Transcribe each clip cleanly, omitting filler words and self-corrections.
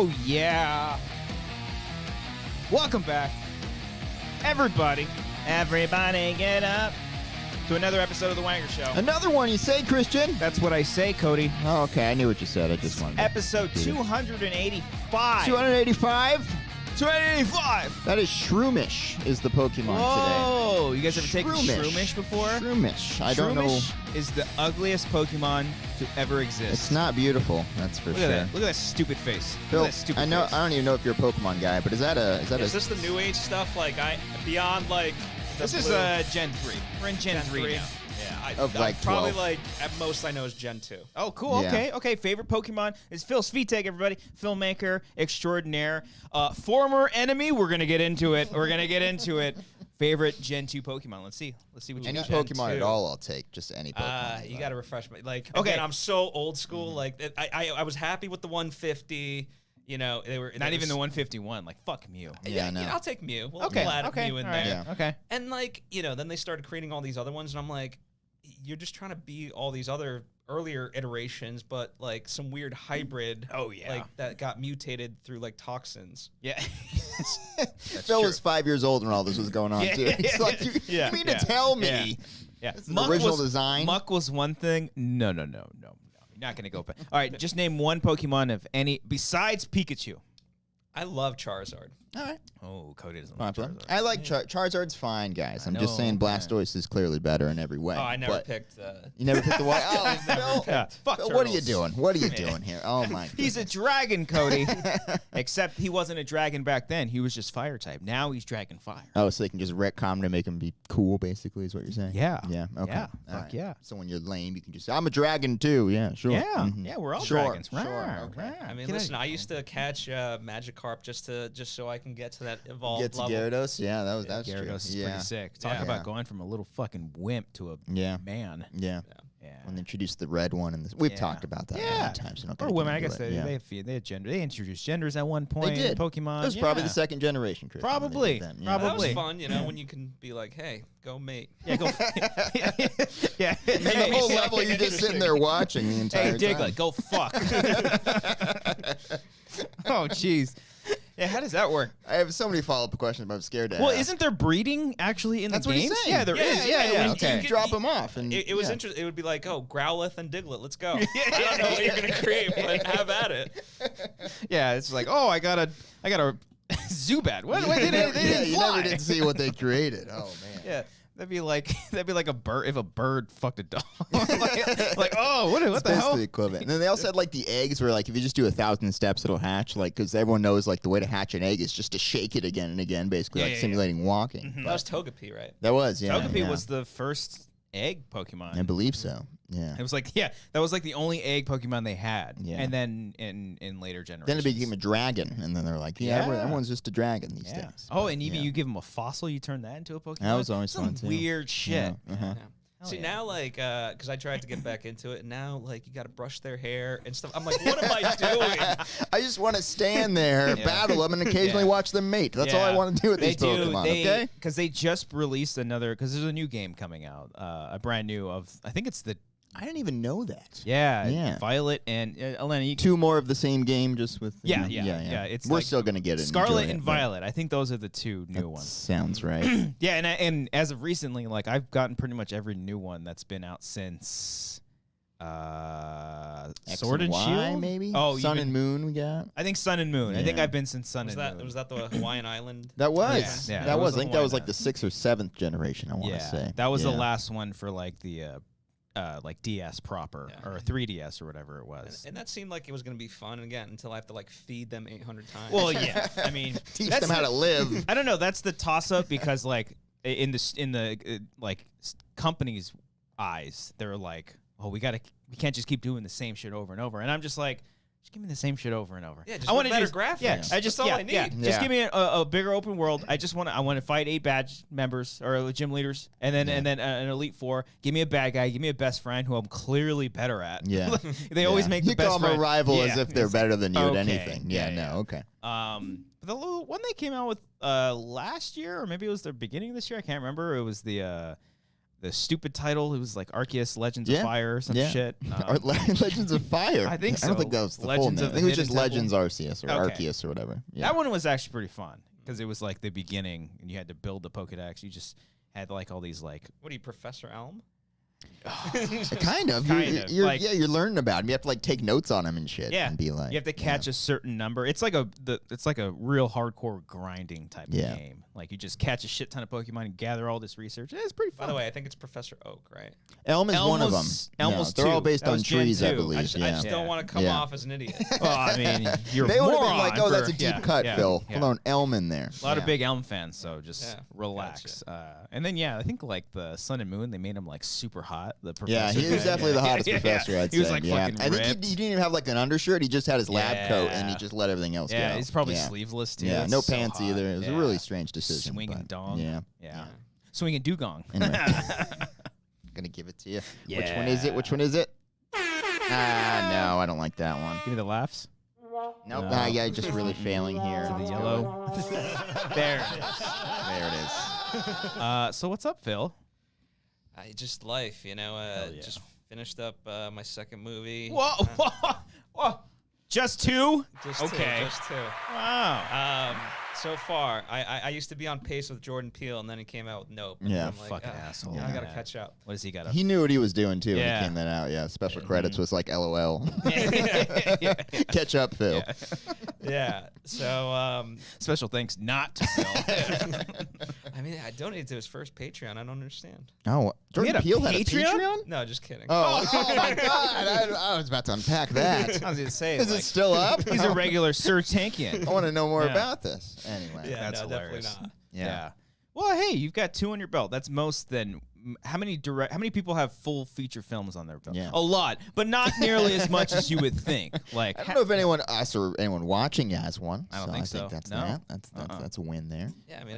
Oh, yeah. Welcome back, everybody. Everybody get up to another episode of The Wanger Show. Another one, you say, Christian? That's what I say, Cody. Oh, okay, I knew what you said. I just wanted to... Episode 285. 285? 285. That is Shroomish is the Pokemon today. Oh, you guys ever taken Shroomish. Shroomish before? Shroomish. I don't know. Shroomish is the ugliest Pokemon to ever exist. It's not beautiful, that's for Look sure. at that. Look at that stupid face. Phil, Look at that stupid I know. face. I don't even know if you're a Pokemon guy, but is this the new age stuff? Like beyond like the This is blue Gen 3. We're in Gen 3 now. Yeah, Of like probably 12. like at most I know is Gen 2. Oh, cool. Yeah. Okay. Favorite Pokemon is Phil Svitek, everybody. Filmmaker extraordinaire. Former enemy. We're going to get into it. Favorite Gen 2 Pokemon. Let's see what you any got. Pokemon at 2. all. I'll take just any Pokemon. You got to refresh me. Like, Okay. again, I'm so old school. Like, I was happy with the 150. You know, they were Not even the 151. Like, fuck Mew. Yeah, I know. I'll take Mew. We'll Okay. add Mew in All right. there. Yeah. Okay. And like, then they started creating all these other ones, and I'm like, you're just trying to be all these other earlier iterations, but like some weird hybrid. Oh, yeah. Like that got mutated through like toxins. Yeah. Phil was 5 years old when all this was going on, Yeah, too. It's like, you mean to tell me Yeah. this is the original design? Muck was one thing. No. You're not going to go back. All right. Just name one Pokemon of any besides Pikachu. I love Charizard. All right. Oh, Cody doesn't like Popular. Charizard. I like Charizard's fine, guys. I'm just know, saying man. Blastoise is clearly better in every way. Oh, I never but picked. You never picked the one? Oh, Phil. Yeah. Fuck Phil, what are you turtles. doing? What are you doing here? Oh, my God. He's a dragon, Cody. Except he wasn't a dragon back then. He was just fire type. Now he's dragon fire. Oh, so they can just retcon to make him be cool, basically, is what you're saying? Yeah. Yeah, okay. Yeah. All Fuck yeah. So when you're lame, you can just say, I'm a dragon, too. Yeah, sure. Yeah. Mhm. Yeah, we're all Sure, dragons. sure, Rawr, okay. rawr. I mean, Get listen, out I of used to catch Magikarp just so I can get to that evolved Get to level. Gyarados? Yeah, that was true. Gyarados is yeah. pretty sick. Talk Yeah. about going from a little fucking wimp to a Yeah. man. Yeah. Yeah. When they introduced the red one, and we've Yeah. talked about that Yeah. many times. So don't Or get women, I into guess it. they Yeah. they had gender. They introduced genders at one point. They did. Pokemon. It was probably yeah. the second generation, Chris. when they did Probably. that. That Probably. was fun, when you can be like, hey, go mate. Yeah, go. yeah. And the whole level, you're just sitting there watching the entire Hey, time. Diglett, go fuck. Oh, jeez. Yeah, how does that work? I have so many follow-up questions, but I'm scared to Well, ask. isn't there breeding actually in That's the what he's games? saying. Yeah, there is. Yeah, Yeah. when Okay. You drop them off. And It was yeah. interesting. It would be like, oh, Growlithe and Diglett, let's go. I don't know what you're gonna create, but have at it. Yeah, it's like, oh, I got a Zubat. What? They Yeah, didn't you fly. never did see what they created. Oh, man. Yeah, that'd be like a bird if a bird fucked a dog. like, oh, what It's the hell? basically equivalent. And then they also had like the eggs where like if you just do 1,000 steps it'll hatch, like because everyone knows like the way to hatch an egg is just to shake it again and again, basically like simulating walking. That was Togepi, right? That was Togepi yeah. was the first egg Pokemon. I believe so. Yeah. It was like that was like the only egg Pokemon they had. Yeah. And then in later generations. Then it became a dragon, and then they're like, yeah, Yeah. everyone's just a dragon these yeah. days. Oh, and even yeah. you give them a fossil, you turn that into a Pokemon. That was always Some fun, too. weird shit. Yeah. Uh-huh. Yeah. See, now, like, because I tried to get back into it, and now, like, you got to brush their hair and stuff. I'm like, what am I doing? I just want to stand there, battle them, and occasionally Yeah. watch them mate. That's all I Yeah. want to do with these Pokemon, okay? Because they just released because there's a new game coming out, a brand new I think it's I didn't even know that. yeah. Violet and Elena. You can, 2 more of the same game, just with Yeah. It's It's we're like still gonna get it. Scarlet enjoy and it, but Violet. I think those are the 2 new that ones. Sounds right. Yeah, and as of recently, like I've gotten pretty much every new one that's been out since X Sword and Y, Shield, maybe. Oh, Sun even- and Moon. We got. I think Sun and Moon. I think Yeah. I've been since Sun Was and Moon. that the Hawaiian Island? That was. Yeah, that that was. was I think the that was one like the 6th or 7th generation. I want to say. that was the Yeah. last one for like the like DS proper or 3DS or whatever it was. And that seemed like it was going to be fun again until I have to, like, feed them 800 times. Well, yeah. I mean, Teach that's them how to live. I don't know. That's the toss up because like in the company's eyes, they're like, oh, we can't just keep doing the same shit over and over. And I'm just like, just give me the same shit over and over. Yeah, just I with want better graphics. Yeah, I just That's all I need. Just Yeah. give me a bigger open world. I want to fight 8 badge members or gym leaders, and then an elite 4. Give me a bad guy. Give me a best friend who I'm clearly better at. Yeah. They always make you the best call them friend. a rival Yeah. as if they're better than you at Okay. anything. Yeah. Yeah, No. Okay. But the little one they came out with last year, or maybe it was the beginning of this year. I can't remember. It was the stupid title. It was like Arceus Legends of Fire or some shit. Legends of Fire. I think so. I don't think that was the Legends full of name. I think it was the just Hidden Legends Arceus or Okay. Arceus or whatever. Yeah. That one was actually pretty fun because it was like the beginning, and you had to build the Pokedex. You just had like all these like. What are you, Professor Elm? Kind of. You're, like, you're learning about him. You have to like take notes on him and shit. Yeah. And be like, You have to catch a certain number. It's like a real hardcore grinding type of game. Like you just catch a shit ton of Pokemon and gather all this research. It's pretty fun. By the way, I think it's Professor Oak, right? Elm is one of them. Elmo's they're all two. based That on was Gen trees, I 2. believe. I just don't want to come Yeah. off as an idiot. Well, I mean, you're They would have been moron like, oh, that's a for- deep cut, Phil. yeah. Hold on, Elm in there. A lot of big Elm fans, so just Yeah, relax. And then I think like the Sun and Moon, they made him like super hot. The professor. Yeah, he was definitely the hottest professor, I'd say. He was like yeah. fucking I think ripped. he didn't even have like an undershirt. He just had his lab coat, and he Yeah. just let everything else go. Yeah, he's probably yeah. sleeveless too. Yeah, It's no so pants hot. either. It was a Yeah. really strange decision. Swinging but, dong. Yeah. Swinging dugong. Anyway. Gonna give it to you. Yeah. Which one is it? Which one is it? No, I don't like that one. Give me the laughs. Nope. No. Yeah, just really failing here. The yellow. There it is. There it is. So what's up, Phil? Just life, you know. Hell yeah. Just finished up my second movie. Whoa, whoa. Just two? Just Okay. two. Just two. Wow. So far, I used to be on pace with Jordan Peele, and then he came out with Nope. And Yeah. I'm like, Fucking asshole. I gotta Yeah. catch up. What does he got? He knew what he was doing too when Yeah. he came that out. Yeah. Special credits was like LOL. Yeah. Catch up, Phil. Yeah. Yeah. So, Special thanks not to Phil. I mean, I donated to his first Patreon. I don't understand. Oh, Jordan had a Peele had a Patreon? Patreon? No, just kidding. Oh, oh my God! I was about to unpack that. I was gonna say, Is like, it still up? he's a regular Sir Tankian. I want to know more Yeah. about this. Anyway, yeah, that's no, hilarious. definitely not. yeah. Well, hey, you've got two on your belt. That's most than how many people have full feature films on their belt? Yeah. A lot, but not nearly as much as you would think. Like, I don't know if anyone, us or anyone watching, has one. I don't think so. that's No. that. That's a win there. Yeah, I mean,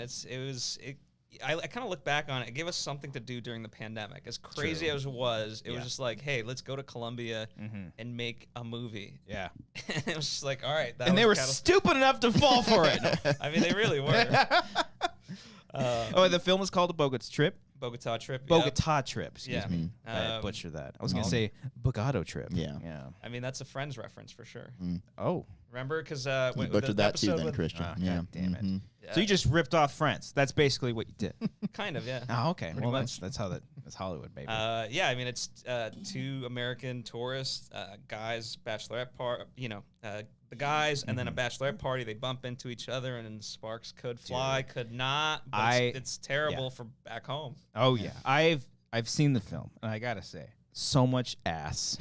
I kind of look back on it. It gave us something to do during the pandemic. As crazy True. as it was, it Yeah. was just like, hey, let's go to Columbia Mhm. and make a movie. yeah. And it was just like, all right. That And they were was kinda- stupid enough to fall for it. I mean, they really were. Oh, the film is called The Bogota Trip. Bogota trip. yeah. Bogota Trip. Excuse Yeah. me. I Um, butchered that. I was gonna oh. say Bogado Trip. Yeah. Yeah. I mean, that's a Friends reference for sure. Oh. Remember? Because You butchered that too, then, with, Christian. Ah, yeah. God damn it. Mhm. So you just ripped off Friends. That's basically what you did. Kind of, yeah. Oh, okay. Pretty Well, much. that's Hollywood, baby. Yeah, I mean, it's two American tourists, guys, bachelorette party, the guys, and then a bachelorette party. They bump into each other, and sparks could fly, could not. But it's terrible for back home. Oh yeah, I've seen the film, and I gotta say, so much ass,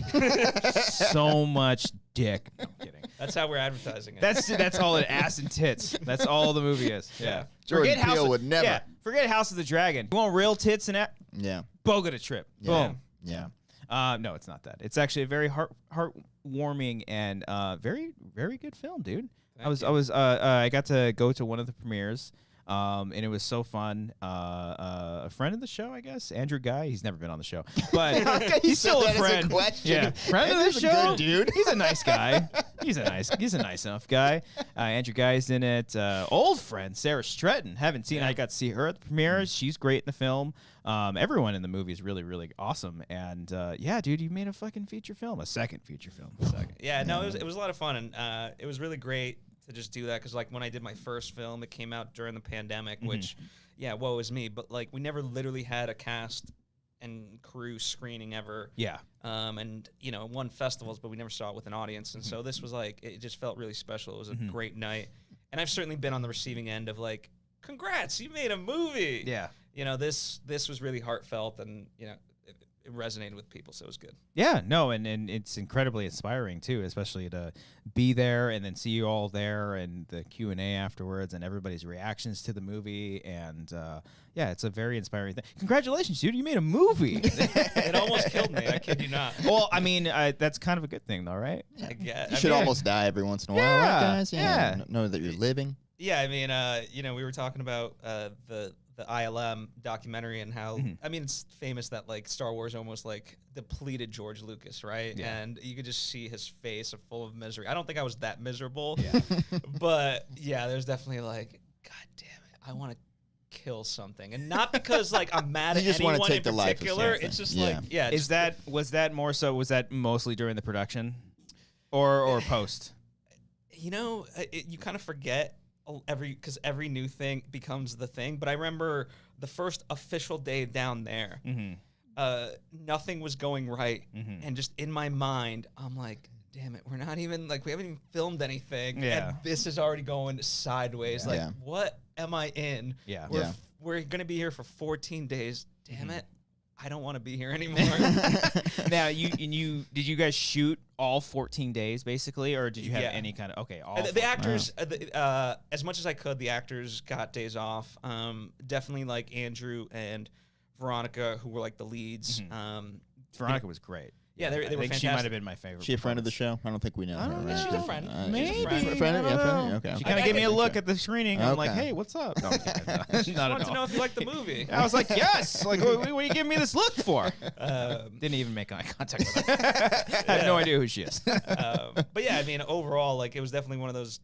so much dick. No, I'm kidding. That's how we're advertising it. That's all it ass and tits. That's all the movie is. Yeah. Jordan Forget House Peele of- would never. Yeah. Forget House of the Dragon. You want real tits and that? Yeah. Bogota Trip. Yeah. Boom. Yeah. No, it's not that. It's actually a very heartwarming and very very good film, dude. I got to go to one of the premieres. And it was so fun. A friend of the show, I guess, Andrew Guy. He's never been on the show, but he's still a that as a friend. question. Yeah, friend of the Andrew's a show, good dude. He's a nice guy. He's a nice enough guy. Andrew Guy's in it. Old friend Sarah Stretton. Haven't seen. Yeah. I got to see her at the premiere. She's great in the film. Everyone in the movie is really really awesome. And yeah, dude, you made a fucking feature film, a second feature film. Yeah, no, it was a lot of fun, and it was really great to just do that because, like, when I did my first film, it came out during the pandemic, which, yeah, woe is me. But like, we never literally had a cast and crew screening ever. Yeah. And won festivals, but we never saw it with an audience. And so this was like, it just felt really special. It was a great night, and I've certainly been on the receiving end of like, congrats, you made a movie. Yeah. This was really heartfelt, and it resonated with people, so it was good. Yeah, no, and it's incredibly inspiring too, especially to be there and then see you all there and the Q&A afterwards and everybody's reactions to the movie. And yeah, it's a very inspiring thing. Congratulations, dude, you made a movie. It almost killed me, I kid you not. Well, I mean, that's kind of a good thing though, right? I guess. You should almost die every once in a while, Yeah, right, guys? yeah. Know that you're living. Yeah, I mean, we were talking about the ILM documentary and how I mean, it's famous that like Star Wars almost like depleted George Lucas, right? Yeah. And you could just see his face full of misery. I don't think I was that miserable, Yeah. but yeah, there's definitely like, God damn it, I want to kill something, and not because like I'm mad at You just wanna anyone take in the life of particular. something. It's just Yeah. like, yeah. Was that mostly during the production, or post? You know, you kind of forget because every new thing becomes the thing. But I remember the first official day down there, nothing was going right, and just in my mind, I'm like, damn it, we're not even like we haven't even filmed anything, and this is already going sideways. Like, what am I in? Yeah, we're gonna be here for 14 days. Damn it. I don't want to be here anymore. Now, did you guys shoot all 14 days basically, or did you have any kind of all the actors? As much as I could, the actors got days off. Definitely like Andrew and Veronica, who were like the leads. Veronica was great. Yeah, they were fantastic. She might have been my favorite. She a friend of the show? I don't think we know her. Right? She's a friend. Maybe. She's a friend. Friend? I don't Yeah, know. friend? Okay. She kind of gave me a look at the screening. I'm like, Okay. hey, what's up? No, I'm kidding. Not Just at wanted to all. know if you liked the movie. I was like, yes. Like, what are you giving me this look for? Didn't even make eye contact with her. I have no idea who she is. But yeah, I mean, overall, like it was definitely one of those.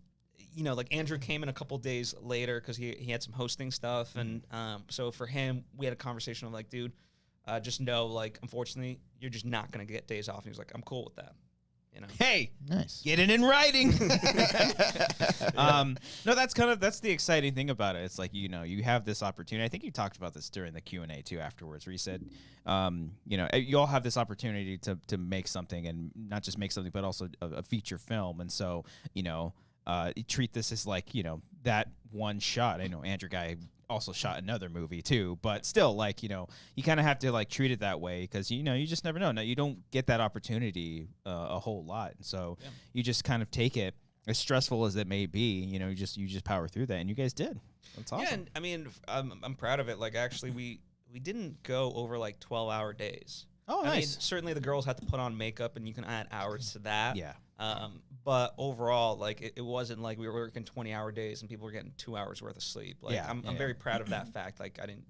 You know, like Andrew came in a couple days later because he had some hosting stuff, and so for him, we had a conversation of like, dude, just know, like, unfortunately, you're just not gonna get days off. And he was like, I'm cool with that. You know. Hey, nice. Get it in writing. No, that's the exciting thing about it. It's like, you know, you have this opportunity. I think you talked about this during the Q&A too afterwards, where you said, you know, you all have this opportunity to make something, and not just make something, but also a feature film. And so, you know, you treat this as like, you know, that one shot. I know Andrew Guy also shot another movie too, but still, like, you know, you kind of have to like treat it that way, because, you know, you just never know. No, you don't get that opportunity a whole lot, and so you just kind of take it, as stressful as it may be. You know, you just power through that, and you guys did. That's awesome. Yeah, and I mean, I'm proud of it. Like, actually, we didn't go over like 12-hour days. Oh, nice. I mean, certainly the girls had to put on makeup, and you can add hours to that. Yeah. But overall, like, it wasn't like we were working 20-hour days and people were getting 2 hours worth of sleep. Like, I'm very proud of that fact. Like, I didn't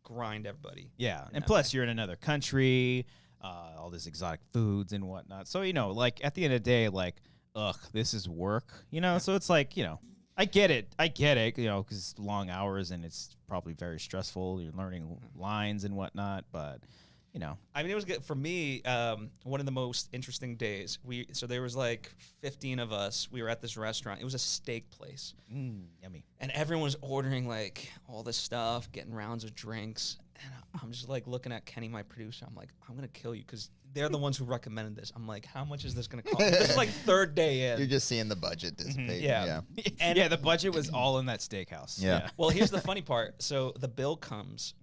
grind everybody. Yeah, and plus you're in another country, all these exotic foods and whatnot. So, you know, like, at the end of the day, like, this is work, you know? So it's like, you know, I get it, you know, because it's long hours and it's probably very stressful. You're learning lines and whatnot, but, you know. I mean, it was good for me. One of the most interesting days. So there was like 15 of us. We were at this restaurant. It was a steak place. Yummy. And everyone was ordering like all this stuff, getting rounds of drinks. And I'm just like looking at Kenny, my producer. I'm like, I'm gonna kill you, because they're the ones who recommended this. I'm like, how much is this gonna cost? This is like third day in. You're just seeing the budget dissipate. Yeah. And yeah, the budget was all in that steakhouse. Yeah. Well, here's the funny part. So the bill comes.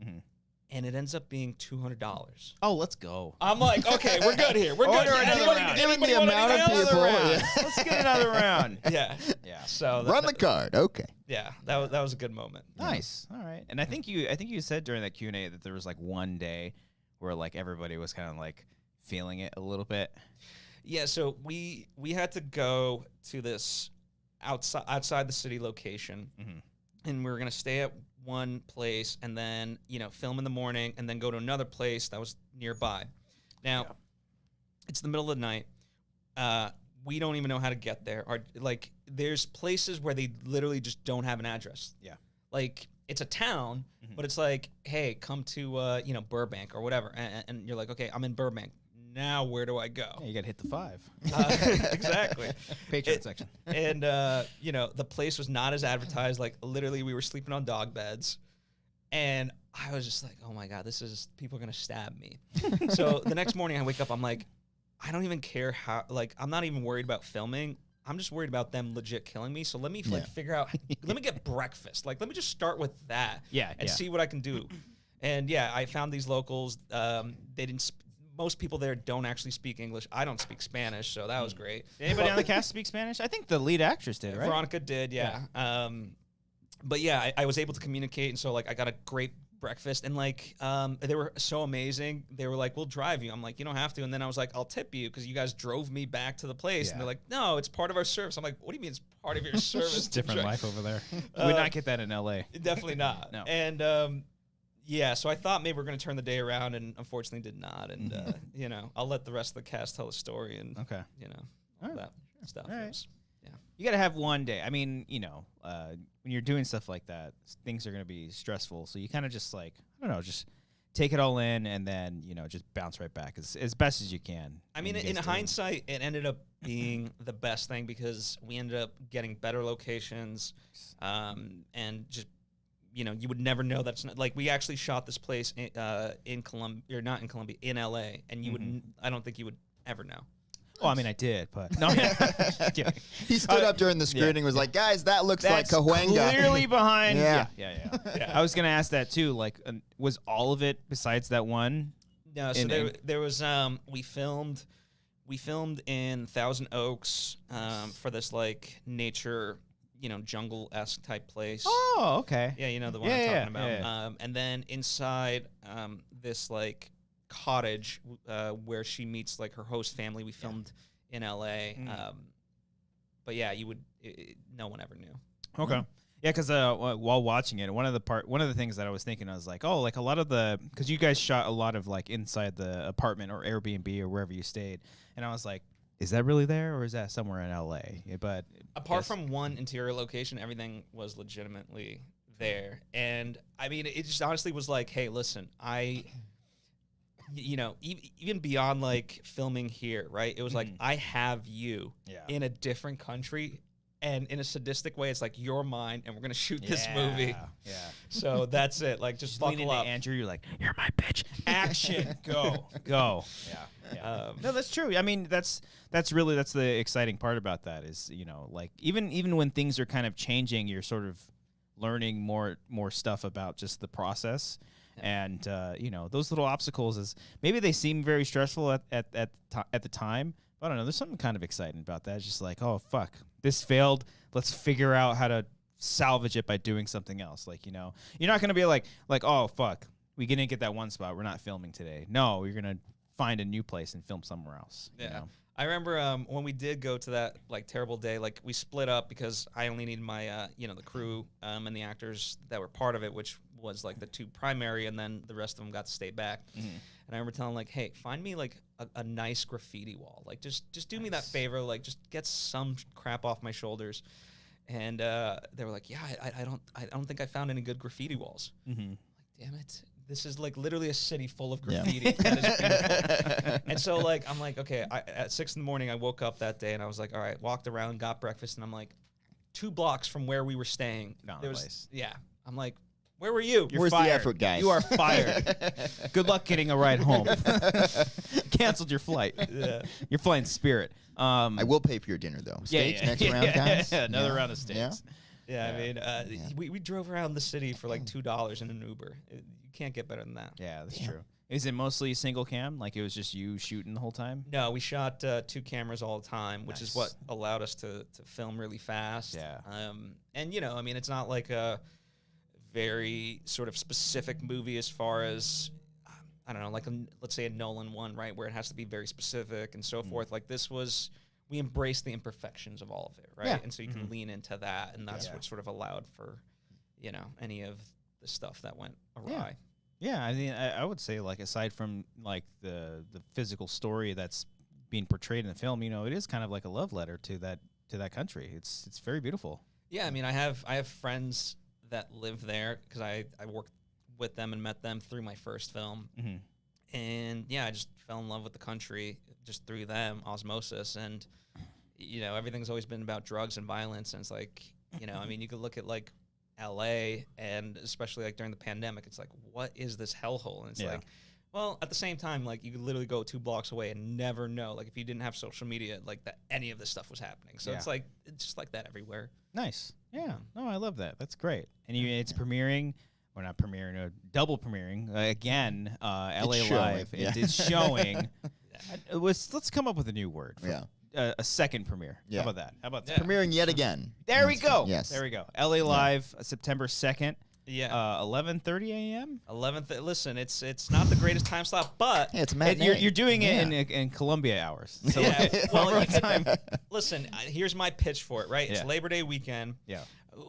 And it ends up being $200. Oh, let's go. I'm like, okay, we're good here. We're good. Order another round. Given the amount of people, Let's get another round. Yeah. Yeah. So run the card. Okay. Yeah, that was a good moment. Nice. All right. And I think you said during that Q&A that there was like one day where like everybody was kind of like feeling it a little bit. Yeah. So we had to go to this outside the city location, and we were gonna stay at one place and then, you know, film in the morning and then go to another place that was nearby. Now, it's the middle of the night. We don't even know how to get there. Like, there's places where they literally just don't have an address. Yeah. Like, it's a town, but it's like, hey, come to, you know, Burbank or whatever. And you're like, okay, I'm in Burbank. Now where do I go? Yeah, you got to hit the 5. Exactly. Patreon section. And, you know, the place was not as advertised. Like, literally, we were sleeping on dog beds. And I was just like, oh, my God, people are going to stab me. So the next morning I wake up, I'm like, I don't even care how, like, I'm not even worried about filming. I'm just worried about them legit killing me. So let me, like, figure out, let me get breakfast. Like, let me just start with that. And see what I can do. And, yeah, I found these locals. They didn't most people there don't actually speak English. I don't speak Spanish, so that was great. Anybody on the cast speak Spanish? I think the lead actress did, right? Veronica did, yeah. But yeah, I was able to communicate, and so like I got a great breakfast, and like they were so amazing. They were like, "We'll drive you." I'm like, "You don't have to." And then I was like, "I'll tip you because you guys drove me back to the place." And they're like, "No, it's part of our service." I'm like, "What do you mean it's part of your service?" Just different life over there. Would not get that in LA. Definitely not. No. And yeah, so I thought maybe we're going to turn the day around, and unfortunately did not. And, you know, I'll let the rest of the cast tell the story and, you know, all that stuff. All right. You got to have one day. I mean, you know, when you're doing stuff like that, things are going to be stressful. So you kind of just like, I don't know, just take it all in and then, you know, just bounce right back as best as you can. I mean, in hindsight, it ended up being the best thing because we ended up getting better locations and just, you know, you would never know that's not, like, we actually shot this place in Columbia, or not in Columbia, in LA, and you would, I don't think you would ever know. Oh, I mean, I did, but no. He stood up during the screening and was like, guys, that looks like Cahuenga. Clearly behind. Yeah. Yeah. I was going to ask that too. Like, was all of it besides that one? No, so there was, we filmed in Thousand Oaks for this, like, nature, you know, jungle-esque type place. Oh, okay. Yeah, you know the one I'm talking about. Yeah. And then inside this, like, cottage where she meets like her host family, we filmed in LA. But yeah, no one ever knew. Okay. Yeah, because while watching it, one of the things that I was thinking, I was like, oh, like a lot of because you guys shot a lot of like inside the apartment or Airbnb or wherever you stayed, and I was like, is that really there or is that somewhere in LA? But apart from one interior location, everything was legitimately there. And I mean, it just honestly was like, hey, listen, you know, even beyond like filming here, right? It was like, I have you in a different country, and in a sadistic way, it's like, you're mine, and we're gonna shoot this movie. Yeah. So that's it. Like, just buckle up. Andrew, you're like, you're my bitch. Action, go. Yeah. No, that's true. I mean, that's the exciting part about that is, you know, like even when things are kind of changing, you're sort of learning more stuff about just the process. And you know, those little obstacles is maybe they seem very stressful at the time, but I don't know. There's something kind of exciting about that. It's just like, oh fuck, this failed. Let's figure out how to salvage it by doing something else. Like, you know, you're not gonna be like oh fuck, we didn't get that one spot. We're not filming today. No, you're gonna find a new place and film somewhere else. Yeah. You know? I remember when we did go to that like terrible day, like we split up because I only needed my you know, the crew and the actors that were part of it, which was like the two primary, and then the rest of them got to stay back. And I remember telling like, hey, find me like a nice graffiti wall, like just do me that favor, like just get some crap off my shoulders. And they were like, yeah, I don't think I found any good graffiti walls. Like, damn it. This is like literally a city full of graffiti. That is beautiful. And so like, I'm like, okay, at 6 in the morning, I woke up that day and I was like, all right, walked around, got breakfast. And I'm like, 2 blocks from where we were staying. There was, I'm like, where were you? Where's the effort, guys? You are fired. Good luck getting a ride home. Canceled your flight. Yeah. You're flying Spirit. I will pay for your dinner though. Steaks next round, guys. Another round of steaks. Yeah, I mean, we drove around the city for like $2 in an Uber. You can't get better than that. Yeah, that's true. Is it mostly single cam? Like it was just you shooting the whole time? No, we shot 2 cameras all the time, which is what allowed us to film really fast. Yeah. And, you know, I mean, it's not like a very sort of specific movie as far as, I don't know, like let's say a Nolan one, right, where it has to be very specific and so forth. Like this was... we embrace the imperfections of all of it, right? Yeah. And so you can lean into that, and that's what sort of allowed for, you know, any of the stuff that went awry. Yeah, I mean, I would say, like, aside from, like, the physical story that's being portrayed in the film, you know, it is kind of like a love letter to that country. It's very beautiful. Yeah, I mean, I have friends that live there because I worked with them and met them through my first film. And, yeah, I just fell in love with the country just through them, osmosis. And, you know, everything's always been about drugs and violence. And it's like, you know, I mean, you could look at, like, L.A. and especially, like, during the pandemic, it's like, what is this hellhole? And it's like, well, at the same time, like, you could literally go 2 blocks away and never know, like, if you didn't have social media, like, that any of this stuff was happening. So it's like, it's just like that everywhere. Nice. Yeah. No, I love that. That's great. And it's premiering... We're not premiering, double premiering again. LA Live. It's showing. Let's come up with a new word. A second premiere. How about that? How about that? Premiering yet again. There we go. Yes. There we go. LA Live, September 2nd. Yeah. 11:30 a.m. 11th. Listen, it's not the greatest time slot, but it's matinee. You're doing it in Columbia hours. So well, listen. Here's my pitch for it. Right. It's Labor Day weekend. Yeah.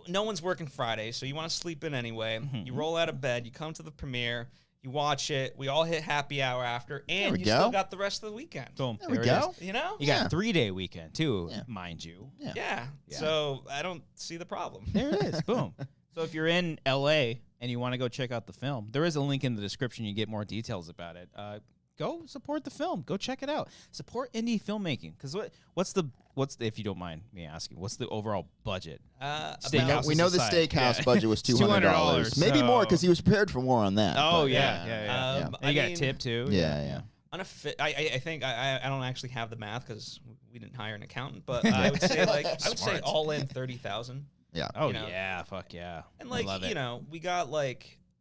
No one's working Friday, so you want to sleep in anyway. You roll out of bed, you come to the premiere, you You watch it. We all hit happy hour after, and you still got the rest of the weekend. Boom. There we go. You know? You got a 3-day weekend, too, mind you. Yeah. So I don't see the problem. There it is. Boom. So if you're in L.A. and you want to go check out the film, there is a link in the description. You get more details about it. Go support the film. Go check it out. Support indie filmmaking. Because what's the if you don't mind me asking, what's the overall budget? We know the steakhouse budget was $200. Maybe more because he was prepared for more on that. Oh, yeah. And you got a tip, too. Yeah. I think I don't actually have the math because we didn't hire an accountant, but I would say I would say all in 30,000. Yeah. Oh, yeah. Fuck yeah. And we got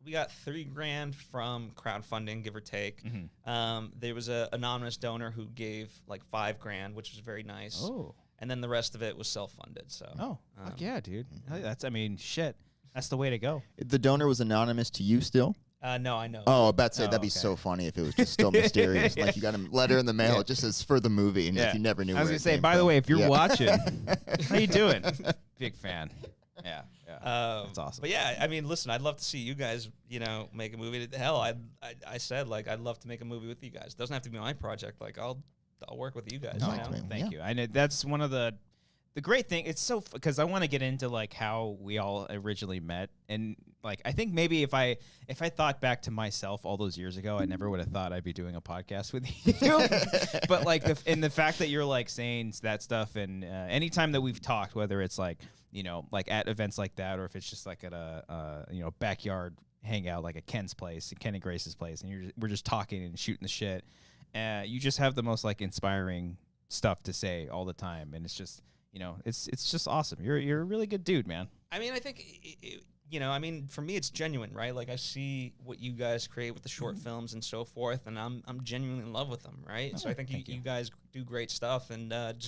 we got $3,000 from crowdfunding, give or take. There was an anonymous donor who gave like $5,000, which was very nice. Oh. And then the rest of it was self-funded. So. Fuck yeah, dude. Shit. That's the way to go. The donor was anonymous to you still? No, I know. Oh, I bet that'd be so funny if it was just still mysterious. Like you got a letter in the mail, it just says for the movie, and if you never knew. I was gonna say, by the way, if you're watching, how you doing? Big fan. Yeah. That's awesome. But yeah, I mean, listen, I'd love to see you guys, make a movie. Hell, I said I'd love to make a movie with you guys. It doesn't have to be my project. I'll work with you guys. Thank you. I know that's one of the great thing. It's so because I want to get into how we all originally met, and I think maybe if I thought back to myself all those years ago, I never would have thought I'd be doing a podcast with you. But the fact that you're saying that stuff, and anytime that we've talked, whether it's at events like that, or if it's just at a backyard hangout like at Ken's place, Ken and Grace's place, and we're just talking and shooting the shit. You just have the most inspiring stuff to say all the time, and it's just it's just awesome. You're a really good dude, man. I mean, I think for me it's genuine, right? I see what you guys create with the short films and so forth, and I'm genuinely in love with them, right? So I think you guys do great stuff, and it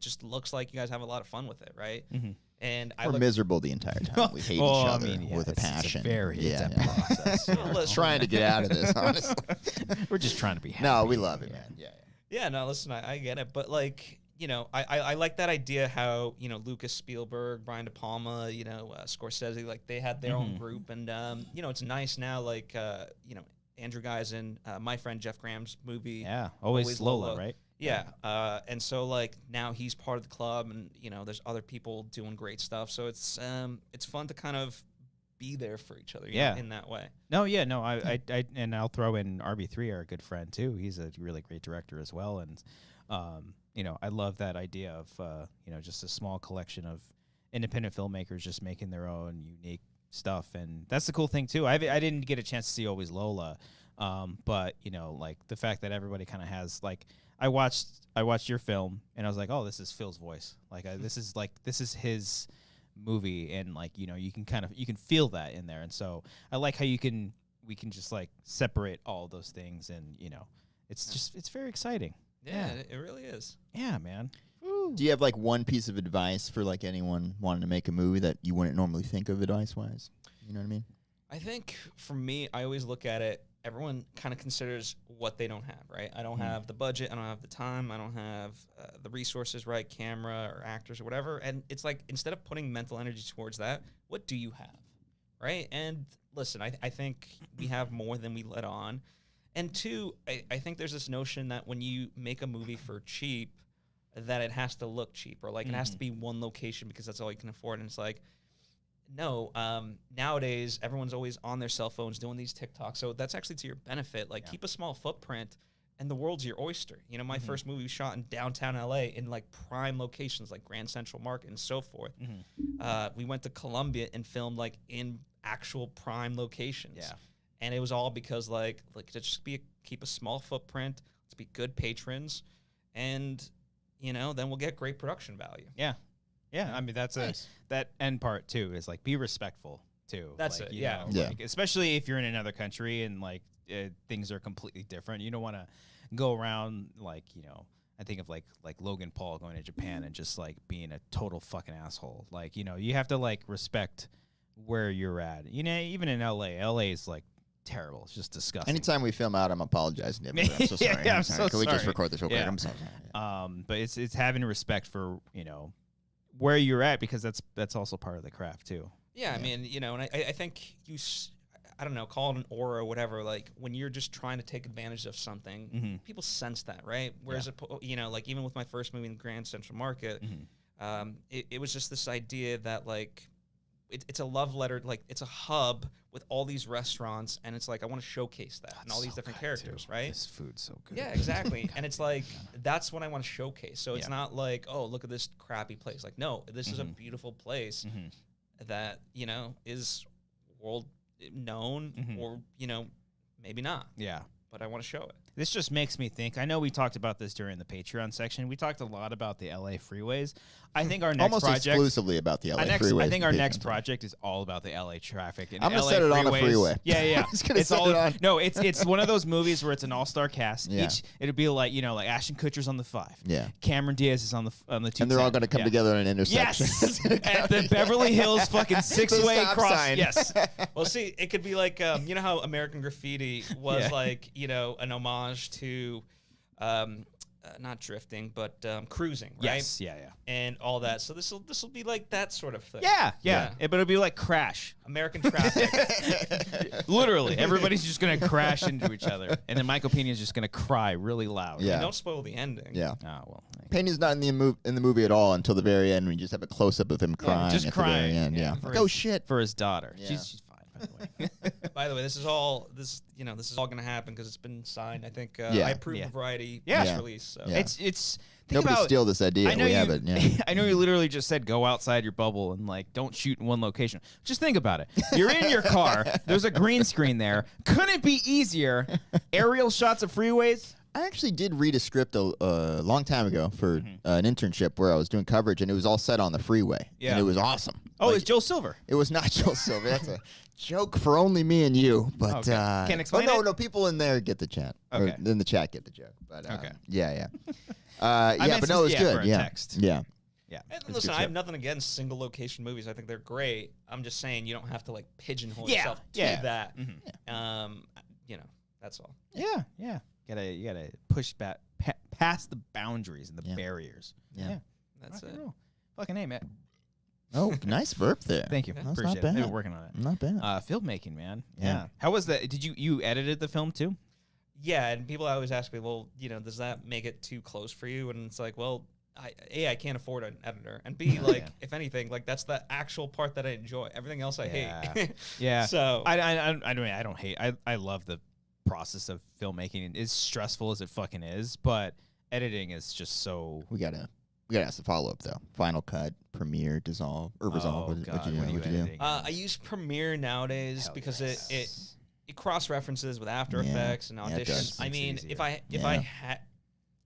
just looks like you guys have a lot of fun with it, right? And we're miserable the entire time. We hate each other with a passion. It's a very intense process. Trying to get out of this, honestly. We're just trying to be happy. No, we love it, man. Yeah. No, listen, I get it, but I like that idea how Lucas, Spielberg, Brian De Palma, Scorsese, they had their own group, and it's nice now. Andrew Guy's in my friend Jeff Graham's movie. Yeah, always Lola, right? Yeah, and so now he's part of the club, and there's other people doing great stuff. So it's fun to kind of be there for each other, in that way. I and I'll throw in RB3, our good friend too. He's a really great director as well, and I love that idea of just a small collection of independent filmmakers just making their own unique stuff, and that's the cool thing too. I didn't get a chance to see Always Lola, but the fact that everybody kind of has I watched your film and I was like, oh, this is Phil's voice. This is his movie, and you can feel that in there, and so I like how we can just separate all those things, and it's very exciting. Yeah, it really is. Yeah, man. Woo. Do you have one piece of advice for anyone wanting to make a movie that you wouldn't normally think of advice-wise? You know what I mean? I think for me, I always look at it, everyone kind of considers what they don't have, right? I don't have the budget, I don't have the time, I don't have the resources, right? Camera or actors or whatever. And it's instead of putting mental energy towards that, what do you have, right? And listen, I think we have more than we let on. And two, I think there's this notion that when you make a movie for cheap, that it has to look cheap, or it has to be one location because that's all you can afford. And it's no, nowadays everyone's always on their cell phones doing these TikToks. So that's actually to your benefit. Keep a small footprint and the world's your oyster. My first movie was shot in downtown LA in prime locations like Grand Central Market and so forth. We went to Colombia and filmed in actual prime locations. Yeah. And it was all because just keep a small footprint. Let's be good patrons, and then we'll get great production value. Yeah. I mean that's nice. That end part too is be respectful too. That's it. Yeah. Especially if you're in another country and things are completely different. You don't want to go around I think of Logan Paul going to Japan and just being a total fucking asshole. You have to respect where you're at. Even in LA is terrible. It's just disgusting. Anytime we film out, I'm apologizing to everybody. I'm so sorry. I'm so sorry. Can we just record this real quick? I'm so sorry. But it's having respect for where you're at, because that's also part of the craft too. Yeah, I mean, and I think I don't know, call it an aura or whatever. Like when you're just trying to take advantage of something, people sense that, right? Whereas, like even with my first movie in the Grand Central Market, it was just this idea that like, it's a love letter, like it's a hub with all these restaurants, and it's like I want to showcase that and all these different characters, right? This food's so good. Yeah, exactly. And it's like that's what I want to showcase. So it's not like, oh, look at this crappy place. Like, no, this is a beautiful place that is world known, or maybe not. Yeah. But I want to show it. This just makes me think. I know we talked about this during the Patreon section. We talked a lot about the LA freeways. I think our next almost project exclusively about the LA freeways. I think our next project is all about the LA traffic. And I'm gonna LA set it freeways. on a freeway. Yeah. I'm just gonna it's set all it on. No, it's one of those movies where it's an all-star cast. Yeah. It'll be like like Ashton Kutcher's on the 5. Yeah. Cameron Diaz is on the 2. And they're all gonna come together in an intersection. Yes. At the Beverly Hills fucking 6-way stop cross. sign. Yes. Well, see, it could be like you know how American Graffiti was like an homage to not drifting, but cruising, right? Yes. Yeah. And all that. So this will be like that sort of thing. Yeah. But it'll be like Crash. American traffic. Literally, everybody's just gonna crash into each other, and then Michael Pena's just gonna cry really loud. Yeah. And don't spoil the ending. Yeah. Oh well. Pena's not in the movie at all until the very end, when you just have a close up of him crying just at crying. the very end. Yeah. For Like, his- oh shit. For his daughter. Yeah. She's fine, by the way. By the way, this is all going to happen because it's been signed. I think Yeah. I approved Yeah. the Variety Yeah. press Yeah. release. So. Yeah. It's think Nobody about, steal this idea. We have it. Yeah. I know you literally just said go outside your bubble and like don't shoot in one location. Just think about it. You're in your car. There's a green screen there. Couldn't it be easier? Aerial shots of freeways. I actually did read a script a long time ago for an internship where I was doing coverage, and it was all set on the freeway. Yeah. And it was awesome. Oh, Like, it's Joe Silver. it was not Joel Silver. That's a joke for only me and you. But Okay. Can't explain no, it? no, people in there get the chat. Okay. Or in the chat get the joke. But Okay. yeah. I Yeah, meant but no, it was for good. a Yeah. text. Yeah. Yeah. And It's listen, good I have shit. nothing against single location movies. I think they're great. I'm just saying you don't have to like pigeonhole Yeah. yourself to Yeah. that. Mhm. That's all. Yeah. You gotta push back past the boundaries and the Yeah. barriers. Yeah. That's Rock it. and roll. Fucking A, man. Oh, nice burp there. Thank you. That's not Appreciate bad. it. We're working on it. Not bad. Filmmaking, man. Yeah. Yeah. How was that? Did you edited the film too? Yeah, and people always ask me, well, does that make it too close for you? And it's like, well, I can't afford an editor, and B, like, Yeah. if anything, like that's the actual part that I enjoy. Everything else I hate. Yeah. So I don't hate. I love the process of filmmaking. As stressful as it fucking is, but editing is just so. We gotta ask the follow up though. Final Cut, Premiere, Dissolve, or Resolve. Oh, What'd God, you what are you what'd you do? editing? I use Premiere nowadays Hell because yes. it cross references with After Yeah. Effects and Yeah, it Audition. does. I mean, It's if I Yeah.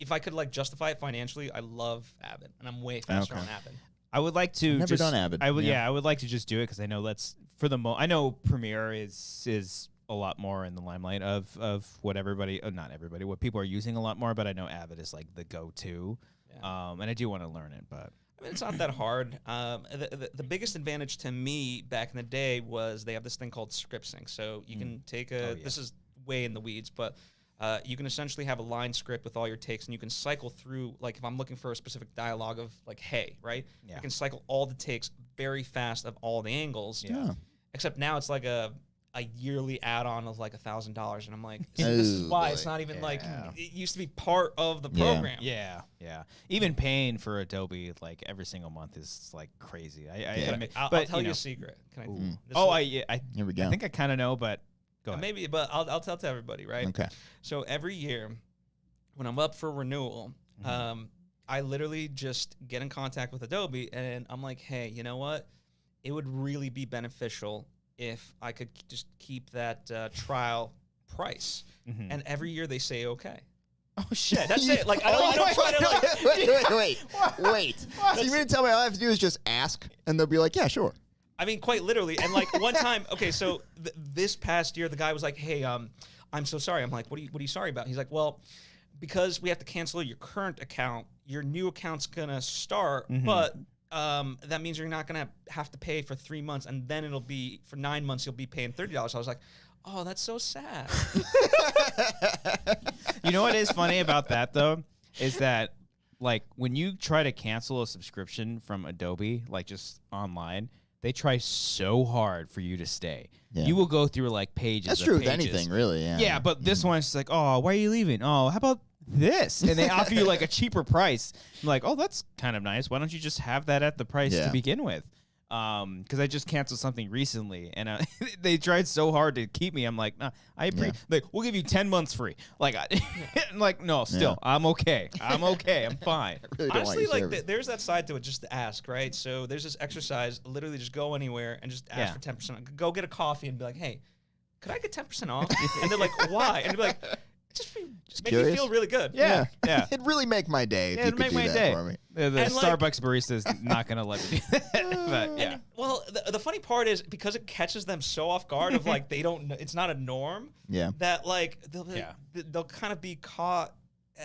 if I could like justify it financially, I love Avid, and I'm way faster Okay. on Avid. I would like to. Never just, done Avid. I would. Yeah. Yeah, I would like to just do it because I know that's for the I know Premiere is a lot more in the limelight of what everybody, not everybody, what people are using a lot more. But I know Avid is like the go-to, Yeah. and I do want to learn it. But I mean, it's not that hard. The biggest advantage to me back in the day was they have this thing called script sync. So you can take Oh, yeah. this is way in the weeds, but you can essentially have a line script with all your takes, and you can cycle through, like if I'm looking for a specific dialogue of like, hey, right? Yeah. I can cycle all the takes very fast of all the angles. Yeah. Except now it's like a yearly add-on of like $1,000, and I'm like, this is why boy. it's not even like Yeah. it used to be part of the Yeah. program. yeah. Even paying for Adobe like every single month is like crazy. I Yeah. admit, I'll but, tell you know. a secret. Can I? Ooh. this Oh, is- I Here we go. think I kind of know, but go ahead. maybe, but I'll tell to everybody, right? Okay. So every year, when I'm up for renewal, Mm-hmm. I literally just get in contact with Adobe, and I'm like, hey, you know what? It would really be beneficial if I could just keep that trial price. Mhm. And every year they say okay. Oh shit! That's it. Like I don't try to like. wait. So you mean to tell me all I have to do is just ask, and they'll be like, yeah, sure. I mean, quite literally. And like one time, okay, so this past year, the guy was like, "Hey, I'm so sorry." I'm like, "What are you sorry about?" He's like, "Well, because we have to cancel your current account, your new account's gonna start, but that means you're not gonna have to pay for 3 months, and then it'll be for 9 months. You'll be paying $30." I was like, "Oh, that's so sad." You know what is funny about that though is that like when you try to cancel a subscription from Adobe, like just online, they try so hard for you to stay. Yeah. You will go through like pages. That's of true with pages. anything, really. Yeah. Yeah, but this one's just like, oh, why are you leaving? Oh, how about this? And they offer you like a cheaper price. I'm like, oh, that's kind of nice. Why don't you just have that at the price to begin with? Because I just canceled something recently, and they tried so hard to keep me. I'm like, nah, like, we'll give you 10 months free. Like, like, no, still, I'm okay. I'm okay. I'm fine. Really Honestly, like, there's that side to it, just to ask, right? So there's this exercise, literally just go anywhere and just ask for 10%. Go get a coffee and be like, hey, could I get 10% off? And they're like, why? And they're like, just make me feel really good. Yeah. It'd really make my day if you It'd could make do my that day. for me. The And, like- Starbucks barista is not going to let me do that. But, yeah. Well, the funny part is because it catches them so off guard of like they don't know, it's not a norm. Yeah. That like they'll kind of be caught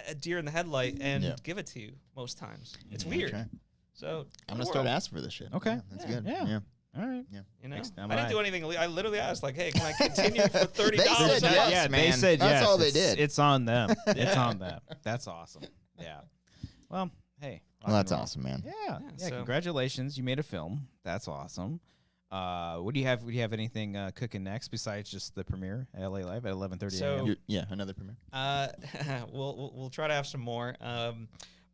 a deer in the headlight and give it to you most times. It's weird. Okay. So I'm gonna start asking for this shit. Okay. Yeah, that's good. Yeah. All right. Yeah. You know, Next time I didn't I- do anything. I literally asked, like, "Hey, can I continue for $30?" They said yes, Yeah, they man. said That's yes. all they It's- did. It's on them. It's on them. That's awesome. Yeah. Well, hey. Well, that's rock and roll. awesome, man. Yeah. so- Congratulations. You made a film. That's awesome. What do you have? Would you have anything cooking next besides just the premiere at LA Live at 11:30 So- a.m.? Yeah, another premiere. We'll try to have some more.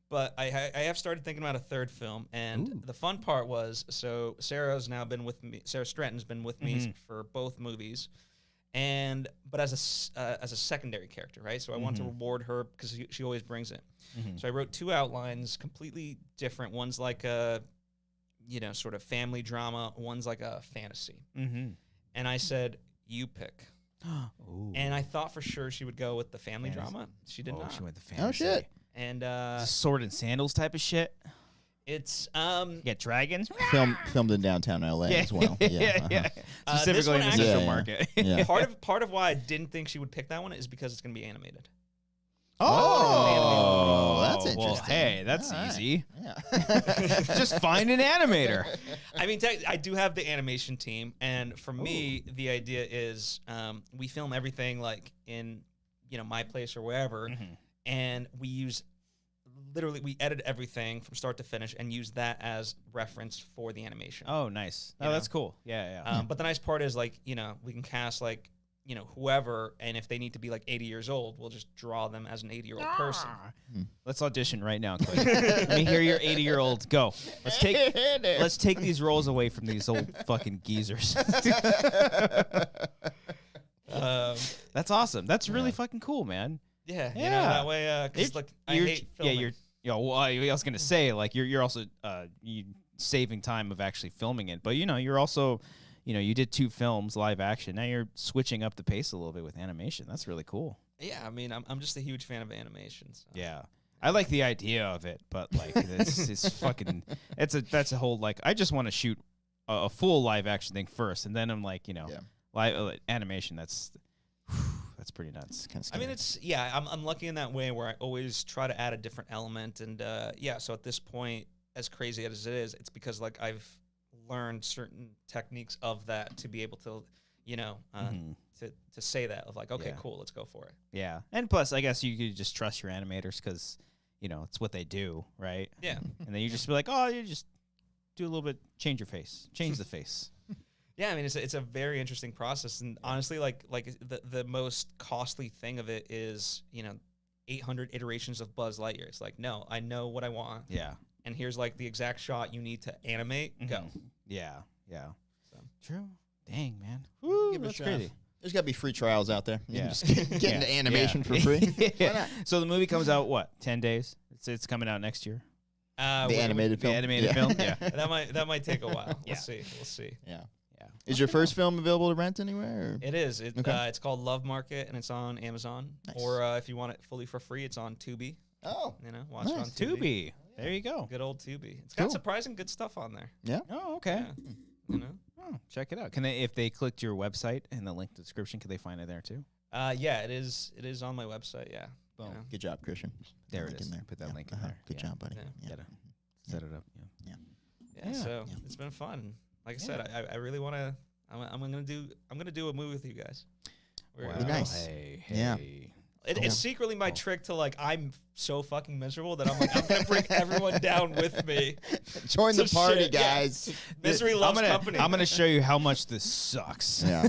But I have started thinking about a third film, and the fun part was, so Sarah's now been with me. Sarah Stratton's been with me for both movies, but as a secondary character, right? So I want to reward her because she always brings it. So I wrote 2 outlines, completely different. One's like a, sort of family drama. One's like a fantasy. And I said, you pick. Ooh. And I thought for sure she would go with the family Fantasy. drama. She did not. She went the fantasy. Oh shit. And Sword and sandals type of shit. it's You get dragons. Filmed in downtown LA as well. Yeah. this Specifically one in the actually- Central Yeah, Market. Yeah. part of why I didn't think she would pick that one is because it's going to be animated. Oh, that's interesting. Well, hey, that's All right. easy. Yeah. Just find an animator. I mean, I do have the animation team, and for me, the idea is we film everything like in my place or wherever, and we edit everything from start to finish and use that as reference for the animation. Oh, nice. You Oh, know? that's cool. Yeah. But the nice part is like we can cast like whoever, and if they need to be like 80 years old, we'll just draw them as an 80-year-old person. Let's audition right now, Clay. Let me hear your 80-year-old. Go. Let's take these roles away from these old fucking geezers. That's awesome. That's really fucking cool, man. Yeah, Yeah. that way, because like I hate filming. Well, I was gonna say like you're also you saving time of actually filming it, but you're also you did 2 films live action. Now you're switching up the pace a little bit with animation. That's really cool. Yeah, I mean, I'm just a huge fan of animation. So. Yeah. I like the idea of it, but like it's fucking that's a whole like I just want to shoot a full live action thing first, and then I'm like live animation. That's pretty nuts. I mean, I'm lucky in that way where I always try to add a different element, and so at this point, as crazy as it is, it's because like I've learned certain techniques of that to be able to to say that of like, okay, cool, let's go for it. Yeah, and plus, I guess you could just trust your animators because it's what they do, right? Yeah, and then you just be like, oh, you just do a little bit, change your face, change the face. Yeah, I mean, it's a very interesting process, and honestly, like the most costly thing of it is 800 iterations of Buzz Lightyear. It's like, no, I know what I want. Yeah, and here's like the exact shot you need to animate. Go. Yeah. So. True. Dang, man. Woo, Give it a that's shot. crazy. There's got to be free trials out there. You Yeah. can just get into animation for free. Why not? So the movie comes out 10 days? It's coming out next year. The animated film. The animated film. Yeah. That might take a while. Yeah. We'll see. Yeah. Yeah. Is your first film available to rent anywhere? Or? It is. Okay. It's called Love Market, and it's on Amazon. Nice. Or if you want it fully for free, it's on Tubi. Oh. Watch it on Nice. Tubi. Tubi. There you go. Good old Tubi. It's got Cool. surprising good stuff on there. Yeah. Oh, okay. Yeah. Oh, check it out. Can they, if they clicked your website in the link description, can they find it there too? Yeah, it is. It is on my website. Yeah. Boom. You know. Good job, Christian. There Link it is. in there. Put that Yeah. link in there. Good Yeah. job, buddy. Yeah. Yeah. Gotta set it up. Yeah. Yeah. Yeah. So it's been fun. Like I said, I really want to. I'm gonna do a movie with you guys. Wow. Nice. Hey. Yeah. It's secretly my trick to like, I'm so fucking miserable that I'm like, I'm gonna bring everyone down with me. Join the party, guys. Yeah. Misery loves company. I'm gonna show you how much this sucks. Yeah.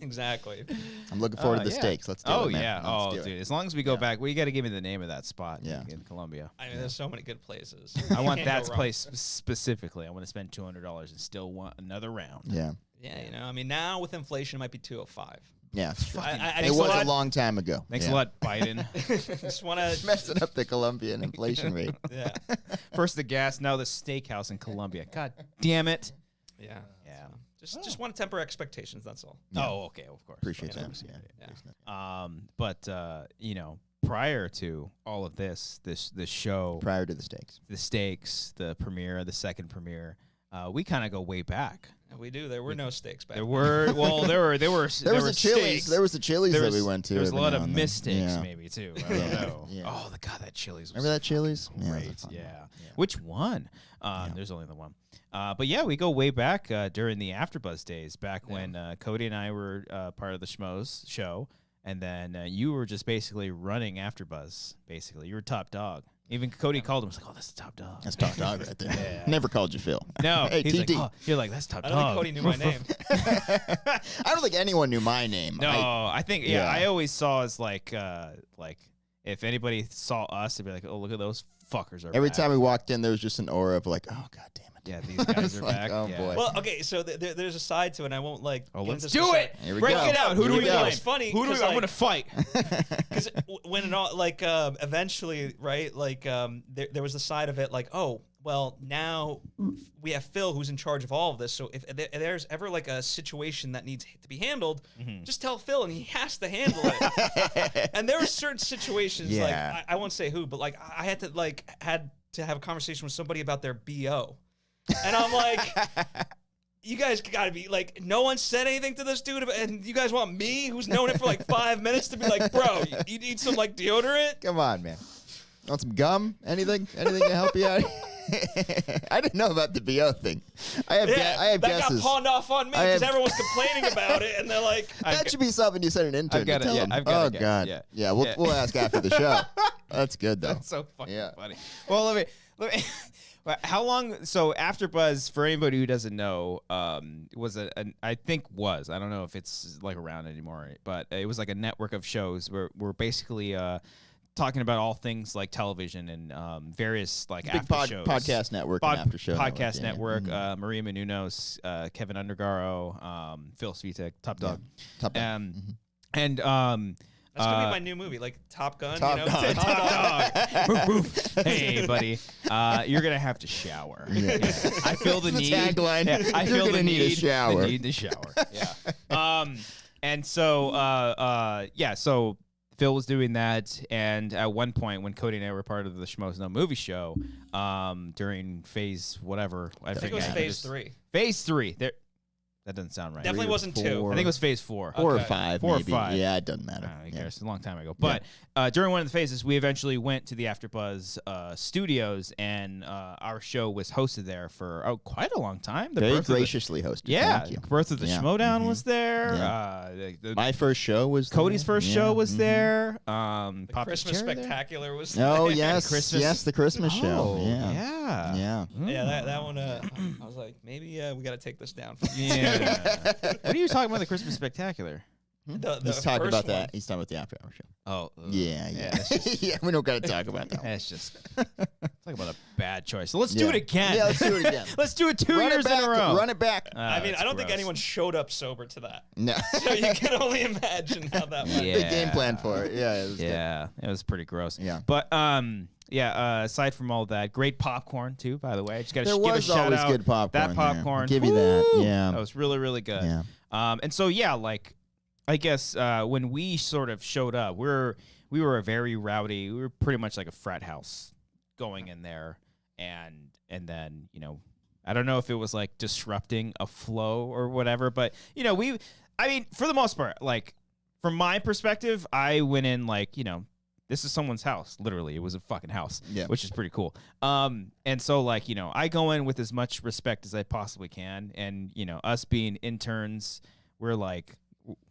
Exactly. I'm looking forward to the steaks. Let's do it. Man. Yeah. Let's do Dude. it. As long as we go back, well, you got to give me the name of that spot. Yeah. In Colombia. I mean, there's so many good places. I want that place specifically. I want to spend $200 and still want another round. Yeah. Yeah, you know, I mean, now with inflation, it might be 205. Yeah, it was a long time ago. Thanks a lot, Biden. Just want to messing up the Colombian inflation rate. Yeah. First the gas, now the steakhouse in Colombia. God damn it. Yeah. Yeah. Just want to temper expectations. That's all. Yeah. Oh, okay, of course. Appreciate that. Yeah. But you know, prior to all of this show, prior to the steaks, the premiere, the second premiere, we kind of go way back. And we do. There were no steaks back. There were there was a Chili's. There was the Chili's that we went to. There was a lot of mistakes, maybe too. I don't know. Yeah. Oh, God, that Chili's. Remember that Chili's? Great. Yeah. Which one? There's only the one. But yeah, we go way back during the Afterbuzz days, back when Cody and I were part of the Schmoes show, and then you were just basically running Afterbuzz. Basically, you were top dog. Even Cody called him. Was like, "Oh, that's the top dog." That's top dog right there. Never called you Phil. No, hey, he's TD. like, you're like, that's top dog. I don't think Cody knew my name. I don't think anyone knew my name. No, I think I always saw as like if anybody saw us, they'd be like, "Oh, look at those fuckers are." Every back. time we walked in, there was just an aura of like, "Oh, God damn it." Yeah, these guys are like, back. oh, yeah. boy. Well, okay, so there's a side to it, and I won't like. Oh, get let's into do specific- it. Here we Break go. it out. Who do Here we we go. like? It's funny. Who do we? I'm gonna fight. Because when it all like eventually, right? Like there was the side of it, like, oh, well, now we have Phil who's in charge of all of this. So if there's ever like a situation that needs to be handled, just tell Phil, and he has to handle it. And there were certain situations, like I won't say who, but like I had to have a conversation with somebody about their BO, and I'm like. You guys gotta be like, no one said anything to this dude, and you guys want me, who's known it for like 5 minutes, to be like, bro, you need some like deodorant? Come on, man. Want some gum? Anything to help you out? I didn't know about the BO thing. I have that guesses. got pawned off on me because everyone's complaining about it, and they're like, that should be something you send an intern I've got to it. tell Yeah, them. I've got Oh, it. God. Yeah, we'll ask after the show. That's good, though. That's so fucking funny. Well, let me how long? So Afterbuzz, for anybody who doesn't know, was I don't know if it's like around anymore, but it was like a network of shows where we're basically talking about all things like television and various like big after shows. podcast network and after show podcast network. network. Maria Menounos, Kevin Undergaro, Phil Svitek, Top Dog, Top Dog. and that's gonna be my new movie, like Top Gun. Top Dog. Top Dog. Woof, woof. Hey, buddy, you're gonna have to shower. Yeah. I feel the need. Tagline. Yeah, I You're feel gonna the need a shower. The need to shower. Yeah. And so, so Phil was doing that, and at one point when Cody and I were part of the Schmoes No Movie Show, during phase whatever, I think it was phase 3. Phase 3. There. That doesn't sound right. Definitely wasn't 2. I think it was phase 4. 4 or Okay. 5, 4 or maybe. 5. Yeah, it doesn't matter. Who cares? It's a long time ago. But during one of the phases, we eventually went to the Afterbuzz studios, and our show was hosted there for quite a long time. Very graciously hosted. Yeah, Thank you. Birth of the Schmoedown was there. Yeah. My first show was Cody's there. first show was there. The Papa Christmas Chair there. Spectacular was Oh, there. yes. Christmas- Yes, the Christmas show. Yeah. Yeah. Yeah, that one. I was like, maybe we got to take this down. Yeah. What are you talking about? The Christmas Spectacular? The He's talking first about one. that. He's talking about the after hour show. Oh. Yeah. it's just- Yeah, we don't got to talk about that one. It's just talk about a bad choice. So let's do it again. Yeah, let's do it again. Let's do it 2 Run years it back, in a row. Run it back. I mean, That's I don't think gross. anyone showed up sober to that. No. So you can only imagine how that went. Yeah. Big game plan for it. Yeah. It was good. Yeah, it was pretty gross. Yeah. But aside from all that, great popcorn too. By the way, I just got to There give a was shout always out. good popcorn. That there. popcorn, I'll give you that. woo! Yeah. That was really, really good. Yeah. And so like, I guess when we sort of showed up, we were a very rowdy. We were pretty much like a frat house going in there, and then I don't know if it was like disrupting a flow or whatever, but I mean, for the most part, like from my perspective, I went in like this is someone's house. Literally, it was a fucking house, which is pretty cool. And so like I go in with as much respect as I possibly can, and us being interns, we're like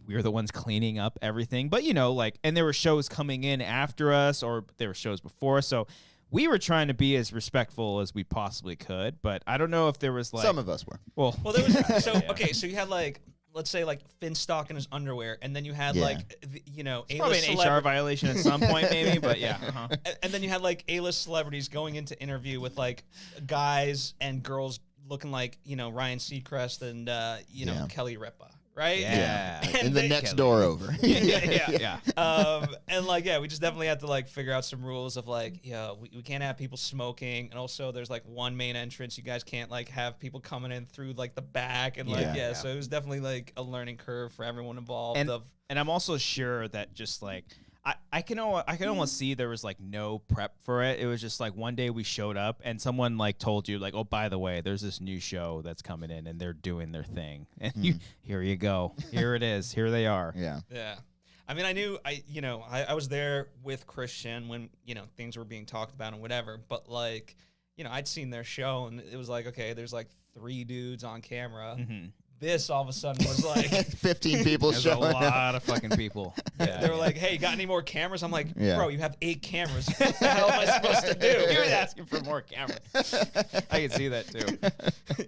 we were the ones cleaning up everything. But, you know, like, and there were shows coming in after us, or there were shows before us. So we were trying to be as respectful as we possibly could. But I don't know if there was like. Some of us were. Well, there was. So, okay, so you had like, let's say like Finstock in his underwear, and then you had like, you know, it's probably an HR violation at some point, maybe, but yeah. And then you had like A-list celebrities going into interview with like guys and girls looking like, you know, Ryan Seacrest and you know, Kelly Ripa. Right? Yeah. And the next door over. Yeah. And like, yeah, we just definitely had to like figure out some rules of like, we can't have people smoking. And also there's like one main entrance. You guys can't like have people coming in through like the back. And like, so it was definitely like a learning curve for everyone involved. And I'm also sure that just like, I can almost see there was like no prep for it. It was just like one day we showed up and someone like told you like, oh, by the way, there's this new show that's coming in and they're doing their thing. And here you go. Here it is. Here they are. Yeah. Yeah. I mean, I was there with Christian when, you know, things were being talked about and whatever, but like, you know, I'd seen their show and it was like, okay, there's like 3 dudes on camera. This all of a sudden was like 15 people There's showing a lot up. of fucking people. They were like, hey, got any more cameras? I'm like, bro, you have 8 cameras. What the hell am I supposed to do? He was asking for more cameras. I can see that too.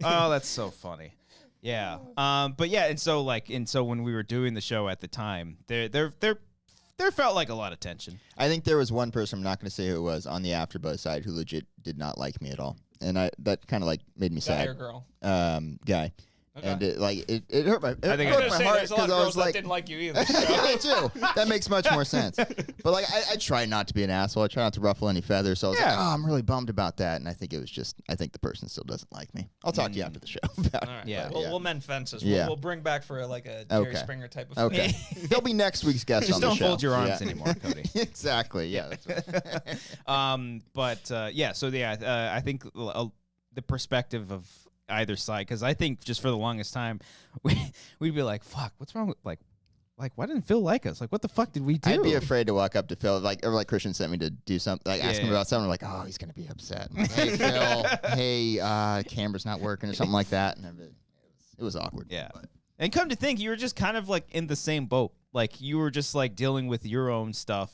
Oh, that's so funny. Yeah. But yeah, and so when we were doing the show at the time, there felt like a lot of tension. I think there was one person, I'm not going to say who it was, on the Afterbuzz side who legit did not like me at all. And that kind of like made me sad. Guy or girl? Guy. Okay. And it hurt my, I think hurt my heart there's a lot of because I girls was that like, didn't like you either. me too. That makes much more sense. But like, I try not to be an asshole. I try not to ruffle any feathers. So I was like, oh, I'm really bummed about that. And I think it was just, I think the person still doesn't like me. I'll talk to you after the show about it. All right. Yeah. We'll mend fences. Yeah. We'll bring back for like a Jerry Springer type of Okay. He'll be next week's guest Just on the don't show. fold your arms anymore, Cody. Exactly. Yeah. That's right. Yeah. So yeah, I think the perspective of either side, because I think just for the longest time we'd be like, fuck, what's wrong with like why didn't Phil like us? Like, what the fuck did we do? I'd be afraid to walk up to Phil, or like Christian sent me to do something, like ask him about something, like, oh, he's gonna be upset. Like, hey Phil, hey, camera's not working or something like that, and it was awkward. Yeah. But. And come to think, you were just kind of like in the same boat. Like you were just like dealing with your own stuff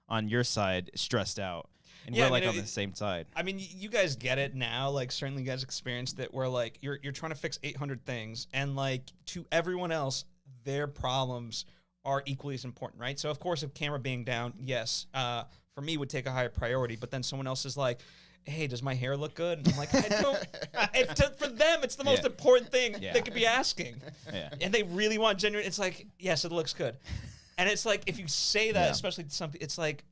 on your side, stressed out. And we're like on the same side. I mean, you guys get it now. Like, certainly you guys experienced it where, like, you're trying to fix 800 things. And, like, to everyone else, their problems are equally as important, right? So, of course, if camera being down, yes, for me would take a higher priority. But then someone else is like, hey, does my hair look good? And I'm like, I don't. For them, it's the most important thing they could be asking. Yeah. And they really want genuine. It's like, yes, it looks good. And it's like, if you say that, especially to something, it's like,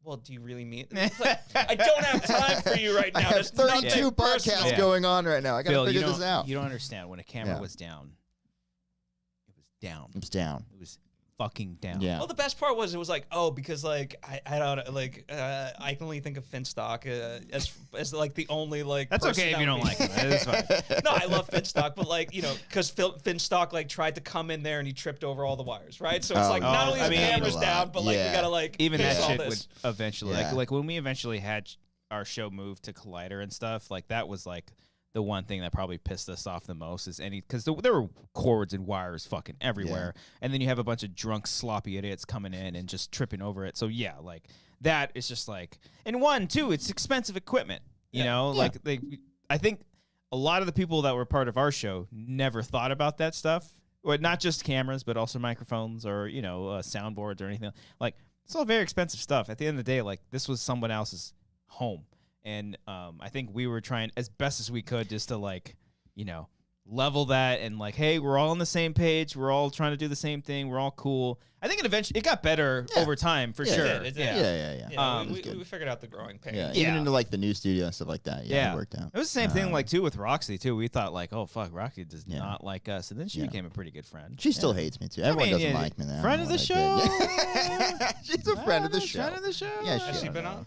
well, do you really mean it? It's like, I don't have time for you right now. I have 32 podcasts going on right now. I got to figure this out. You don't understand. When a camera was down, it was down. It was down. It was fucking down. Yeah. Well, the best part was it was like, oh, because like I don't like I can only think of Finstock as like the only like. That's okay if you don't like him. That's fine. No, I love Finstock, but like, you know, because Finstock like tried to come in there and he tripped over all the wires, right? So it's like not only is the camera's down, but like we gotta like even that all shit this. would eventually like when we eventually had our show moved to Collider and stuff, like that was like the one thing that probably pissed us off the most is because there were cords and wires fucking everywhere. And then you have a bunch of drunk, sloppy idiots coming in and just tripping over it. So yeah, like that is just like, and one, too, it's expensive equipment, you know, like I think a lot of the people that were part of our show never thought about that stuff. Well, not just cameras, but also microphones or, you know, soundboards or anything. Like, it's all very expensive stuff. At the end of the day, like, this was someone else's home. And I think we were trying as best as we could just to, like, you know, level that and, like, hey, we're all on the same page. We're all trying to do the same thing. We're all cool. I think it got better over time, for sure. It did. Yeah. We figured out the growing pain. Yeah, even into, like, the new studio and stuff like that. Yeah, it worked out. It was the same thing, like, too, with Roxy, too. We thought, like, oh, fuck, Roxy does not like us. And then she became a pretty good friend. She still hates me, too. Everyone doesn't like me now. Friend of the show. She's a friend of the show. Friend of the show. Yeah, Has she been on?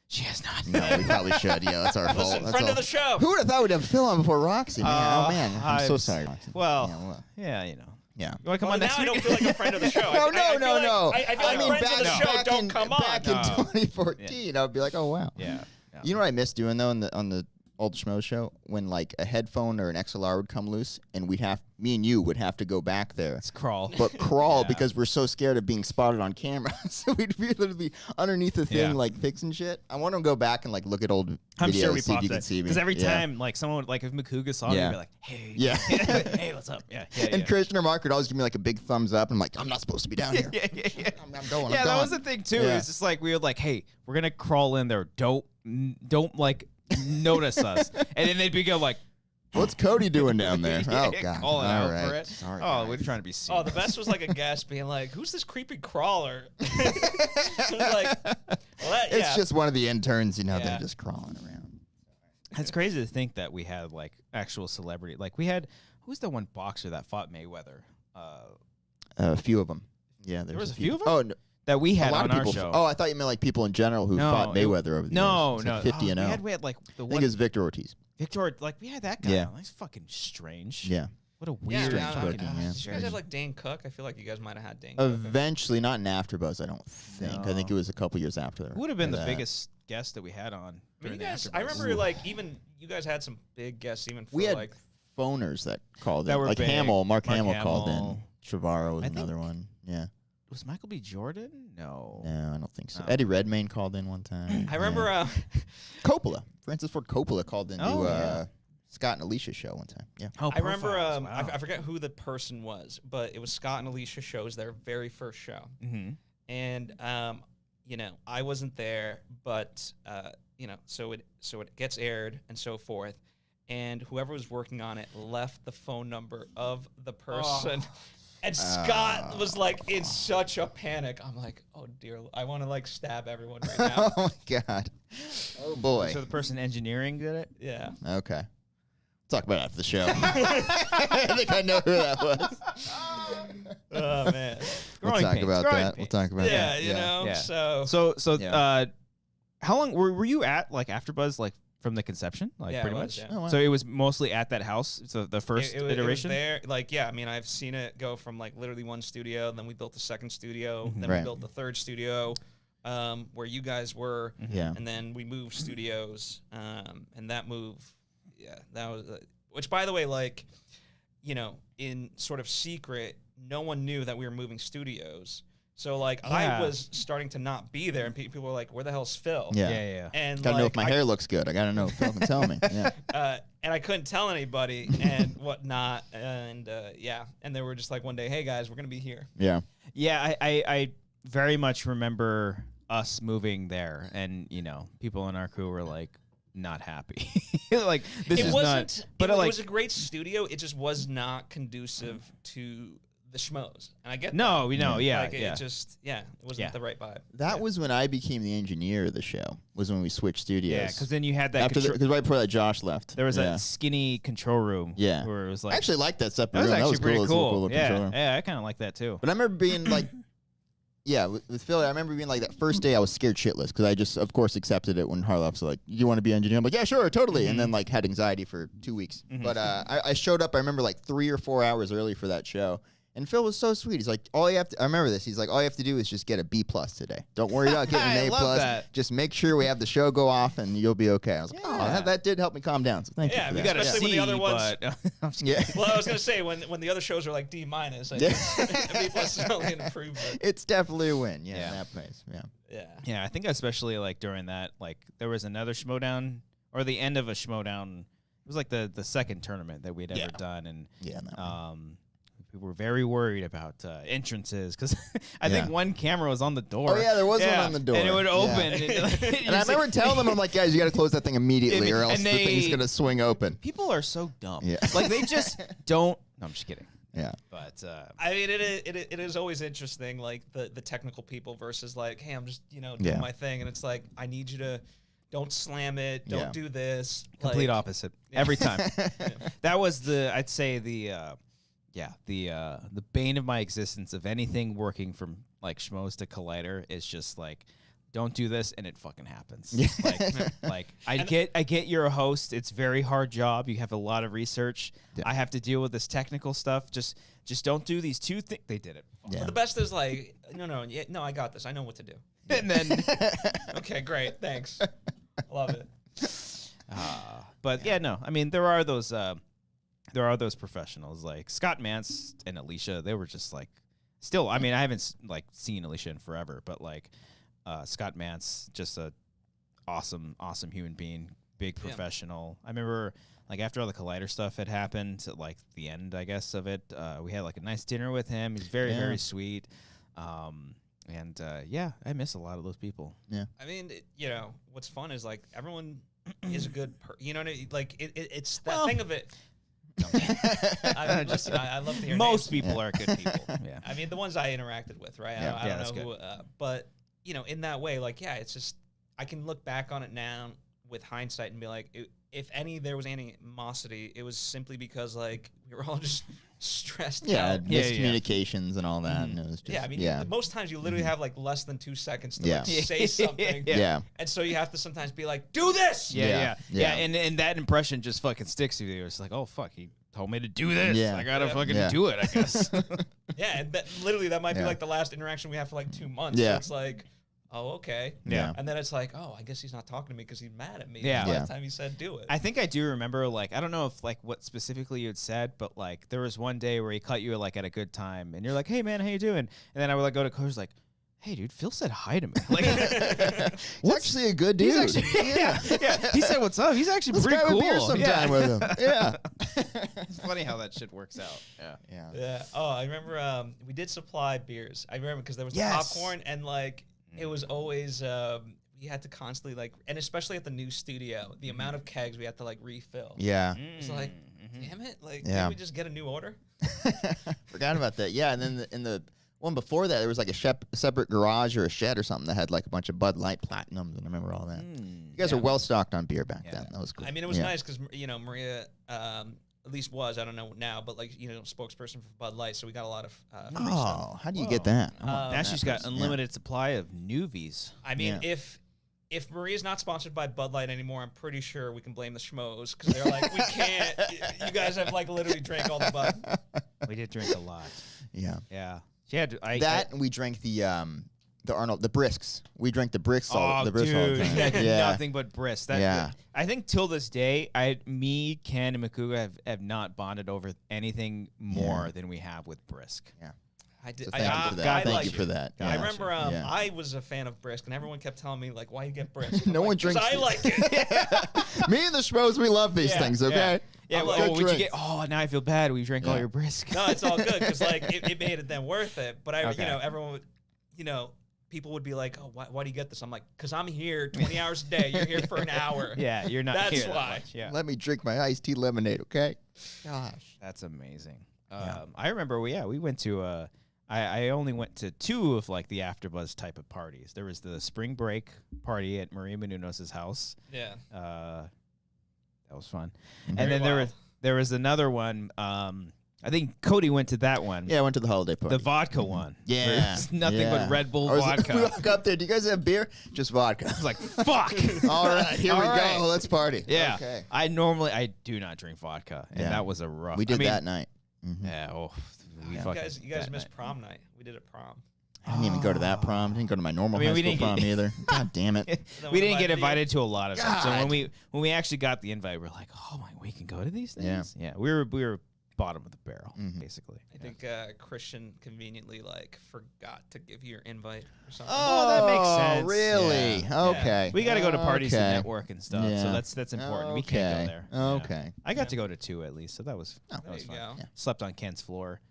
She has not. No, we probably should. Yeah, that's our fault. Listen, That's friend all. of the show. Who would have thought we'd have Phil on before Roxy? Man. Oh, man. I'm so sorry, Roxy. Well, yeah, you know. Yeah. You want to come on now next I week? don't feel like a friend of the show. No. I feel like friends of the show don't come on. Back in 2014, I would be like, oh, wow. Yeah. You know what I miss doing, though, on the old Schmoes show when like a headphone or an XLR would come loose, and me and you would have to go back there. Let's crawl. But crawl Yeah. because we're so scared of being spotted on camera. So we'd be literally underneath the thing, Yeah. like fixing shit. I want to go back and like look at old I'm videos, sure we see if popped you can that see me. because every Yeah. time like someone would, like if Makuga saw me, Yeah. he'd be like, "Hey, Yeah. hey, what's up?" Yeah, yeah, And yeah. Christian or Mark would always give me like a big thumbs up. And I'm like, I'm not supposed to be down here. yeah, I'm going. Yeah, I'm that going. was the thing too. Yeah. It's just like we were like, "Hey, we're gonna crawl in there. Don't like notice us." And then they'd be go like, What's Cody doing down there? Yeah, Oh God! call it All out right. for it. Sorry. "Oh, guys. we're trying to be seen." Oh, the best was like a guest being like, "Who's this creepy crawler?" Like, well, that, It's just one of the interns, you know. Yeah. They're just crawling around. It's crazy to think that we had like actual celebrity. Like we had who's the one boxer that fought Mayweather? A few of them. Yeah, There was a few of them? Oh, no, That we a had lot on of our people. show. Oh, I thought you meant like people in general who No, fought Mayweather over the no, years. It's no. like 50 and 0. we had like the I think one it was Victor Ortiz. Victor. Like we had that guy. Yeah. On. That's fucking strange. Yeah. What a yeah, weird yeah, fucking. looking, yeah. Did you guys have like Dane Cook? I feel like you guys might have had Dane Cook. Eventually, not in Afterbuzz, I don't think. I think No. it was a couple years after. Who would have been the that. biggest guest that we had on? I mean, during you the guys. Afterbuzz? I remember like even you guys had some big guests even for We had like. phoners that called That in. were Like big. Mark Mark Hamill called in. Hamill. Trevorrow was I another think- one. Yeah. Was Michael B. Jordan? No. No, I don't think so. No. Eddie Redmayne called in one time. I remember. Yeah. Coppola. Francis Ford Coppola called in Oh, to yeah. Scott and Alicia's show one time. Yeah. Oh, I remember. Profiles, wow. I forget who the person was, but it was Scott and Alicia shows their very first show, Mhm. and you know, I wasn't there, but you know, so it gets aired and so forth. And whoever was working on it left the phone number of the person. And Scott was like in such a panic. I'm like, oh dear, I want to like stab everyone right now. Oh my God. Oh boy. So the person engineering did it? Yeah. Okay. Talk about it after the show. I think I know who that was. Oh man. We'll Growing talk pains, about growing that. We'll pains. talk about Yeah, that. you know. Yeah. So So how long were you at like Afterbuzz like from the conception? Like Yeah, pretty I much? was, yeah. Oh, wow. So it was mostly at that house. So the first it was iteration? there. Like, yeah, I mean, I've seen it go from like literally one studio, then we built the second studio, then Right. we built the third studio, where you guys were, Yeah. and then we moved studios, and that move, yeah, that was, which by the way, like, you know, in sort of secret, no one knew that we were moving studios. So like, Yeah. I was starting to not be there, and people were like, "Where the hell's Phil?" Yeah. Yeah. And Gotta know if like, my hair looks good. I gotta know if Phil can tell me. Yeah. and I couldn't tell anybody and whatnot, and yeah, and they were just like one day, "Hey guys, we're gonna be here." Yeah. Yeah, I very much remember us moving there, and you know, people in our crew were like not happy. Like this It is wasn't. not. But it like was a great studio. It just was not conducive to the Schmoes, and I get no, we know. that. Yeah, Like, yeah. it just it wasn't Yeah. the right vibe. That was when I became the engineer of the show. Was when we switched studios. Yeah, because then you had that. because right before that, Josh left. There was yeah. that skinny control room. Yeah. where it was I like actually liked that separate that was room. actually That was pretty cool. It was a cool. little control Yeah, room. yeah, I kind of like that too. But I remember being like, yeah, with Phil, I remember being like that first day I was scared shitless because I just, of course, accepted it when Harloff was like, you want to be engineer? I'm like, yeah, sure, totally. And then like had anxiety for 2 weeks. But I showed up, I remember like 3 or 4 hours early for that show. And Phil was so sweet. He's like, all you have to, I remember this. He's like, all you have to do is just get a B+ today. Don't worry about getting I an A+. love that. Just make sure we have the show go off and you'll be okay. I was like, oh, Yeah. that did help me calm down. So thank Yeah, you. we for got that. a Especially when the other ones- but I'm just Yeah. kidding. Well, I was gonna say when the other shows are like D-, I Yeah. think B+ is only an improvement. It's definitely a win. Yeah, Yeah. in that place. Yeah. Yeah. Yeah, I think especially like during that, like there was another Schmodown or the end of a Schmodown. It was like the second tournament that we'd ever done, and Yeah. No. we were very worried about entrances because I think Yeah. one camera was on the door. Oh, yeah, there was one on the door. and it would Yeah. open. And I remember telling them, I'm like, guys, you got to close that thing immediately, or else And the thing's they- gonna swing open. People are so dumb. Yeah. Like they just don't. No, I'm just kidding. Yeah. But I mean, it is always interesting, like the technical people versus like, hey, I'm just doing Yeah. my thing, and it's like I need you to don't slam it, don't Yeah. do this. complete like, opposite every time. That was I'd say the bane of my existence of anything working from like Schmoes to Collider is just like, don't do this and it fucking happens. Yeah. Like I get you're a host. It's a very hard job. You have a lot of research. Yeah. I have to deal with this technical stuff. Just don't do these two things. They did it. Yeah. But the best is like, no, I got this. I know what to do. And then Okay, great, thanks. Love it. But yeah, no. I mean, there are those professionals like Scott Mance and Alicia. They were just like, still. I mean, I haven't like seen Alicia in forever, but like Scott Mance, just a awesome human being, big professional. I remember like after all the Collider stuff had happened, like the end, I guess, of it, we had like a nice dinner with him. He's very sweet. And I miss a lot of those people. Yeah. I mean, what's fun is like everyone is a good you know what I mean? Like it's that thing of it. I love to hear most names. people are good people. Yeah. I mean, the ones I interacted with, right? I don't know who, but in that way, like, it's just I can look back on it now with hindsight and be like, if there was animosity, it was simply because like we were all just stressed out. Miscommunications and all that. And it was just, most times you literally have like less than 2 seconds to like, say something. And so you have to sometimes be like, do this. Yeah. And that impression just fucking sticks to you. It's like, oh fuck, he told me to do this. I gotta fucking do it, I guess. And that might be like the last interaction we have for like 2 months. So it's like, oh, okay. Yeah. And then it's like, oh, I guess he's not talking to me because he's mad at me. Yeah. By the time he said do it. I think I do remember, like, I don't know if, like, what specifically you had said, but, like, there was one day where he caught you, like, at a good time, and you're like, hey, man, how you doing? And then I would, like, go to Coach, like, hey, dude, Phil said hi to me. Like, he's actually a good dude. Actually, he said what's up. He's actually Let's pretty grab cool. a beer sometime with him. Yeah. It's funny how that shit works out. Yeah. Oh, I remember we did supply beers. I remember because there was the popcorn and, like, it was always we had to constantly like, and especially at the new studio, the amount of kegs we had to like refill. Yeah, it's like, damn it, like, didn't we just get a new order? Forgot about that. Yeah, and then in the one before that, there was like a separate garage or a shed or something that had like a bunch of Bud Light Platinums, and I remember all that. You guys are well stocked on beer back then. That was cool. I mean, it was nice because Maria. At least was, I don't know now, but like, spokesperson for Bud Light, so we got a lot of free stuff. How do you get that? Now she's got unlimited supply of Newvies. I mean, if Maria's not sponsored by Bud Light anymore, I'm pretty sure we can blame the Schmoes because they're like, we can't. You guys have like literally drank all the Bud. We did drink a lot. Yeah. She had and we drank the Arnold, the Brisks. We drank the Brisks all the time. Nothing but Brisk. I think till this day, me, Ken, and Makuga have not bonded over anything more than we have with Brisk. Yeah. I did. So thank you for that. I remember I was a fan of Brisk, and everyone kept telling me, like, why you get Brisk? No one drinks. I like it. Me and the Schmoes, we love these things, okay? Yeah, would you get? Oh, now I feel bad. We drank all your Brisk. No, it's all good because like it made it then worth it. But everyone would, people would be like, oh, why do you get this? I'm like, because I'm here 20 hours a day. You're here for an hour. Yeah, you're not That's here why. Yeah. Let me drink my iced tea lemonade, okay? Gosh. That's amazing. I remember, we went to, I only went to 2 of, like, the Afterbuzz type of parties. There was the spring break party at Maria Menounos' house. Yeah. That was fun. And then there was another one, I think Cody went to that one. Yeah, I went to the holiday party. The vodka one. Yeah. It's nothing but Red Bull vodka. We walk up there. Do you guys have beer? Just vodka. I was like, fuck. All right, here we go. Let's party. Yeah. Okay. I do not drink vodka, and that was a rough. We did that night. Yeah. Oh, you guys missed prom night. We did a prom. I didn't even go to that prom. Didn't go to my normal high school prom either. God damn it. We didn't get invited to a lot of stuff. So when we actually got the invite, we were like, oh my, we can go to these things. Yeah. We were bottom of the barrel, basically. I think Christian conveniently like forgot to give you your invite or something. Oh, that makes sense. Really? Yeah. Okay. We got to go to parties and network and stuff, so that's important. We can't go there. Okay. I got to go to 2 at least, so that was fun. Yeah. Slept on Ken's floor.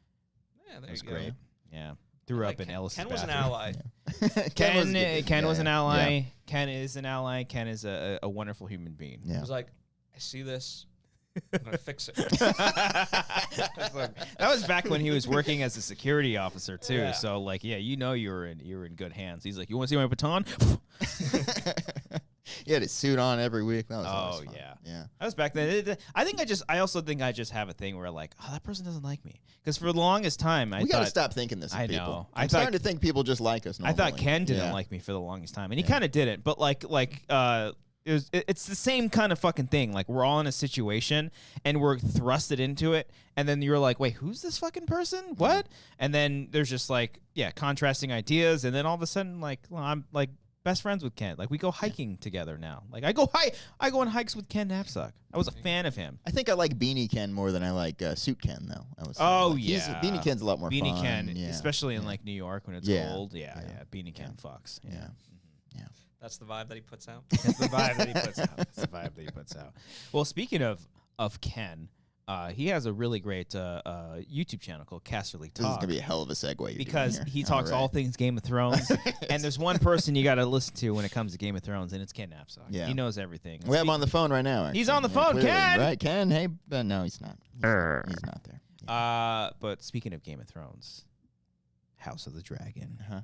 Yeah, there that was you go. great. Yeah. Threw up in Ellis' Ken was an bathroom. ally. Ken was an ally. Yeah. Ken is an ally. Ken is a wonderful human being. Yeah. He was like, I see this. I'm gonna fix it. That was back when he was working as a security officer too. Yeah. So like, you were in good hands. He's like, you want to see my baton? He had his suit on every week. That was fun. Yeah. That was back then. I also think I just have a thing where like, oh, that person doesn't like me, because for the longest time we gotta stop thinking this. Of people. Know. I'm starting to think people just like us. Normally. I thought Ken didn't like me for the longest time, and he kind of didn't. But it's the same kind of fucking thing. Like, we're all in a situation and we're thrusted into it, and then you're like, wait, who's this fucking person? What? And then there's just like, contrasting ideas, and then all of a sudden, like, well, I'm like, best friends with Ken. Like we go hiking together now. Like I go on hikes with Ken Knapsack. I was a fan of him. I think I like Beanie Ken more than I like Suit Ken, though. Beanie Ken's a lot more Beanie fun. Ken, yeah. especially in like New York when it's cold. Yeah. Beanie Ken fucks. Yeah. That's the vibe that he puts out. That's the vibe that he puts out. That's the vibe that he puts out. Well, speaking of Ken, he has a really great YouTube channel called Casterly Talk. This is gonna be a hell of a segue because he talks all things Game of Thrones, and there's one person you got to listen to when it comes to Game of Thrones, and it's Ken Knapsack. Yeah. He knows everything. We have him on the phone right now. Actually. He's on the phone, clearly. Ken. Right, Ken. Hey, but no, he's not. He's not there. Yeah. But speaking of Game of Thrones, House of the Dragon. Uh-huh.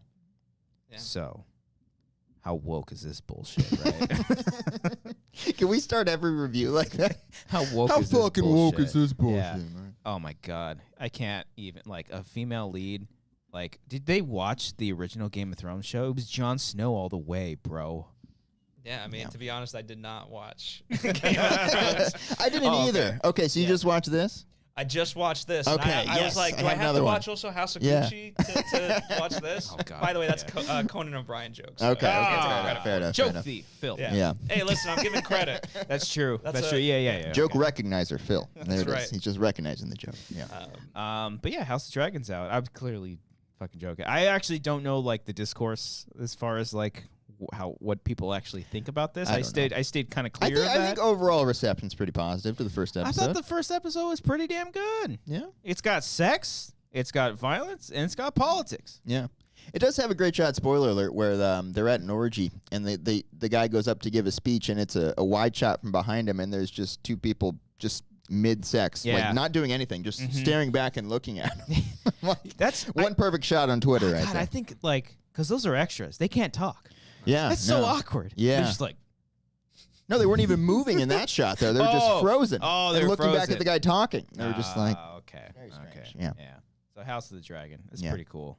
Yeah. So, how woke is this bullshit, right? Can we start every review like that? How woke How is this fucking bullshit? woke is this bullshit? Yeah. Man? Oh my god, I can't even like a female lead. Like, did they watch the original Game of Thrones show? It was Jon Snow all the way, bro. Yeah, I mean, to be honest, I did not watch Game of Thrones. I didn't either. Okay, so you just watched this? I just watched this. Okay, and I was like, do I have to watch also House of Gucci to watch this? Oh, God. By the way, that's Conan O'Brien jokes. Okay, Ah, fair enough. Joke thief, Phil. Yeah. Hey, listen, I'm giving credit. That's true. That's true. Yeah. Joke recognizer, Phil. There it is. right. He's just recognizing the joke. Yeah. But yeah, House of Dragon's out. I'm clearly fucking joking. I actually don't know like the discourse as far as like what people actually think about this. I stayed kind of clear of that. I think overall reception's pretty positive to the first episode. I thought the first episode was pretty damn good. Yeah. It's got sex, it's got violence, and it's got politics. Yeah. It does have a great shot, spoiler alert, where they're at an orgy, and the guy goes up to give a speech, and it's a wide shot from behind him, and there's just two people just mid-sex, like not doing anything, just staring back and looking at him. That's one perfect shot on Twitter right there. I think, like, because those are extras. They can't talk. Yeah. That's so awkward. Yeah. They're just like... No, they weren't even moving in that shot, though. They were just frozen. Oh, they were were looking back frozen. at the guy talking. They were just like... Okay. Very strange. Okay. Yeah. So House of the Dragon is pretty cool.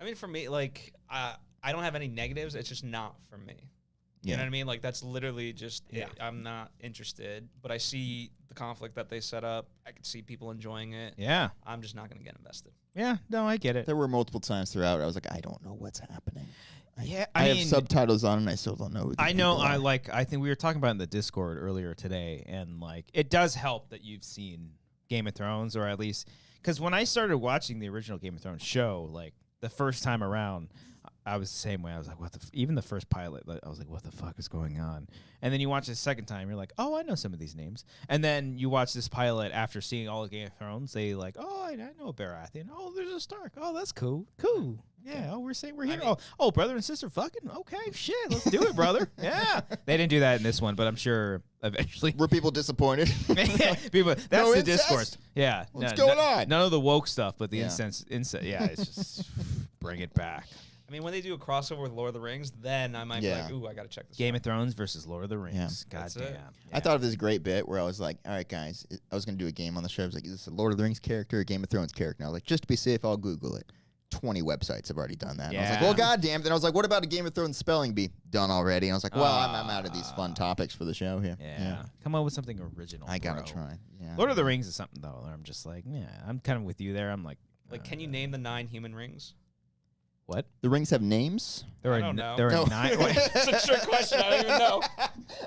I mean, for me, like, I don't have any negatives. It's just not for me. You know what I mean? Like, that's literally just it. I'm not interested. But I see the conflict that they set up. I can see people enjoying it. Yeah. I'm just not going to get invested. Yeah. No, I get it. There were multiple times throughout I was like, I don't know what's happening. I mean, have subtitles on and I still don't know who I know. people are. I think we were talking about it in the Discord earlier today, and like it does help that you've seen Game of Thrones, or at least because when I started watching the original Game of Thrones show, like the first time around, I was the same way. I was like, what the even the first pilot, I was like, what the fuck is going on? And then you watch it the second time, you're like, oh, I know some of these names. And then you watch this pilot after seeing all of Game of Thrones, they like, oh, I know Baratheon. Oh, there's a Stark. Oh, that's cool. Cool. Yeah. Oh, we're here. I mean, oh, brother and sister fucking. Okay, shit. Let's do it, brother. Yeah. They didn't do that in this one, but I'm sure eventually. Were people disappointed? People, that's No the incest? discourse. Yeah. What's going on? None of the woke stuff, but the Yeah. incest. Yeah, it's just bring it back. I mean, when they do a crossover with Lord of the Rings, then I might be like, ooh, I got to check this Game out. of Thrones versus Lord of the Rings. Yeah. God That's damn. it. Yeah. I thought of this great bit where I was like, all right, guys, I was going to do a game on the show. I was like, is this a Lord of the Rings character or a Game of Thrones character? And I was like, just to be safe, I'll Google it. 20 websites have already done that. And I was like, Yeah. well, goddamn. Then I was like, what about a Game of Thrones spelling bee? Done already. And I was like, well, I'm out of these fun topics for the show here. Yeah. Come up with something original. I got to bro. try. Yeah. Lord of the Rings is something, though, where I'm just like, yeah, I'm kind of with you there. I'm like, Can you name the 9 human rings? what? The rings have names? There I are don't know. There are No. 9. Wait. It's a trick question. I don't even know.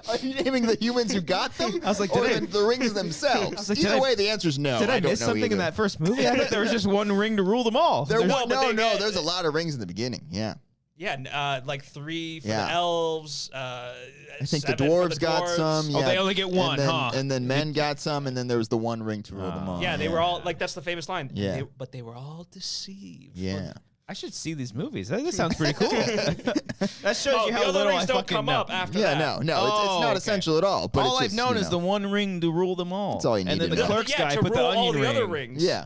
Are you naming the humans who got them? I was like, or did I- the rings themselves? I was like, did Either I- way, the answer's no. Did I don't miss know something in either. that first movie? I thought there was just one ring to rule them all. There There's- was, but they no. get- There's a lot of rings in the beginning. Yeah. Yeah, like 3 for Yeah. the elves. I think the 7 for dwarves got some. Oh, Yeah. they only get one, and then, huh? And then men got some, and then there was the one ring to rule them all. Yeah, they were all like, that's the famous line. Yeah. But they were all deceived. Yeah. I should see these movies. That sounds pretty cool. That shows Oh, you the how other little rings I don't fucking come know. up after Yeah, that. no, it's Oh, not okay. essential at all. But All it's I've just, known you is know, the one ring to rule them all. That's all you And then need the to know. clerk's Yeah, guy to put the rule all onion the ring. other rings. Yeah.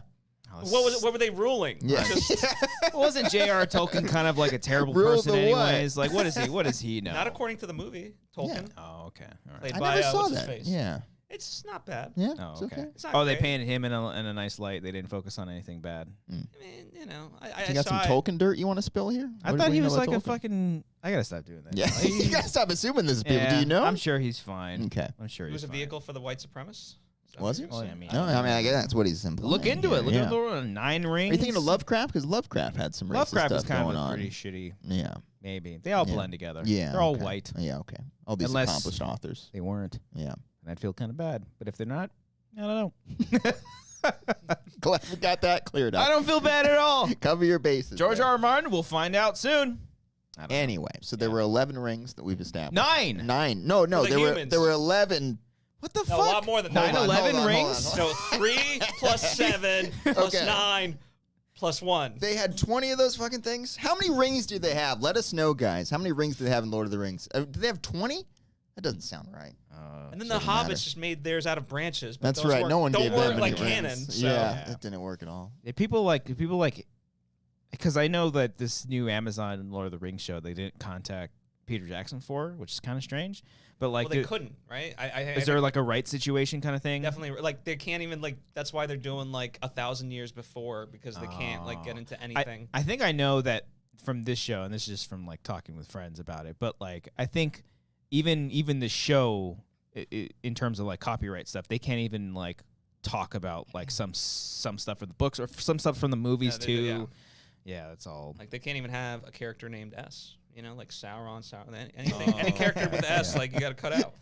What were they ruling? Yeah. Just Wasn't J.R. Tolkien kind of like a terrible Rule person the what? anyways? Like, what does he know? not according to the movie, Tolkien. Oh, okay. All right. Played I by, never saw what's his that. face? Yeah. It's not bad. Yeah. Oh, It's okay. It's not Oh, they great. painted him in a nice light. They didn't focus on anything bad. I mean, you know, I You got some saw Tolkien dirt you want to spill here? I What thought do he we was know like about a Tolkien? fucking. I gotta stop doing that. Yeah. You gotta stop assuming this is people. Yeah, Do you know? I'm sure he's fine. Okay. I'm sure It he's was a fine. vehicle for the white supremacists. So Was it? Well, I mean, No, I mean, I guess that's what he's implying. look into it. Look yeah. at the 9 rings. Are you thinking of Lovecraft? Because Lovecraft had some racist Lovecraft stuff is kind going of on. pretty shitty. Yeah. Maybe they all Yeah. blend together. Yeah. they're all okay. white. Yeah. Okay. All these Unless- accomplished authors. They weren't, Yeah. and I'd feel kind of bad. But if they're not, I don't know. Glad we got that cleared up. I don't feel bad at all. Cover your bases. George there. R. Martin. We'll find out soon. I don't know. Anyway, so there were 11 rings that we've established. 9. 9. No, For the there were humans. 11. What the No, fuck? a lot more than 9, that. 11 hold on, rings. hold on. So 3 plus 7 plus Okay. 9 plus 1. They had 20 of those fucking things? How many rings do they have? Let us know, guys. How many rings do they have in Lord of the Rings? Do they have 20? That doesn't sound right. And then the doesn't Hobbits matter. just made theirs out of branches. But That's those right. Work, No one don't gave work them like any canon. rings. So. Yeah, that didn't work at all. Yeah, people like, because I know that this new Amazon Lord of the Rings show they didn't contact Peter Jackson for, which is kind of strange. But like, Well, they couldn't, right? is there like a rights situation kind of thing? definitely like they can't even like that's why they're doing like 1,000 years before because they can't like get into anything. I think I know that from this show, and this is just from like talking with friends about it. But like, I think even the show, in terms of like copyright stuff, they can't even like talk about like some stuff from the books or some stuff from the movies Yeah, too. Yeah, that's all. Like they can't even have a character named S. You know, like Sauron, anything, any character with S, like you got to cut out.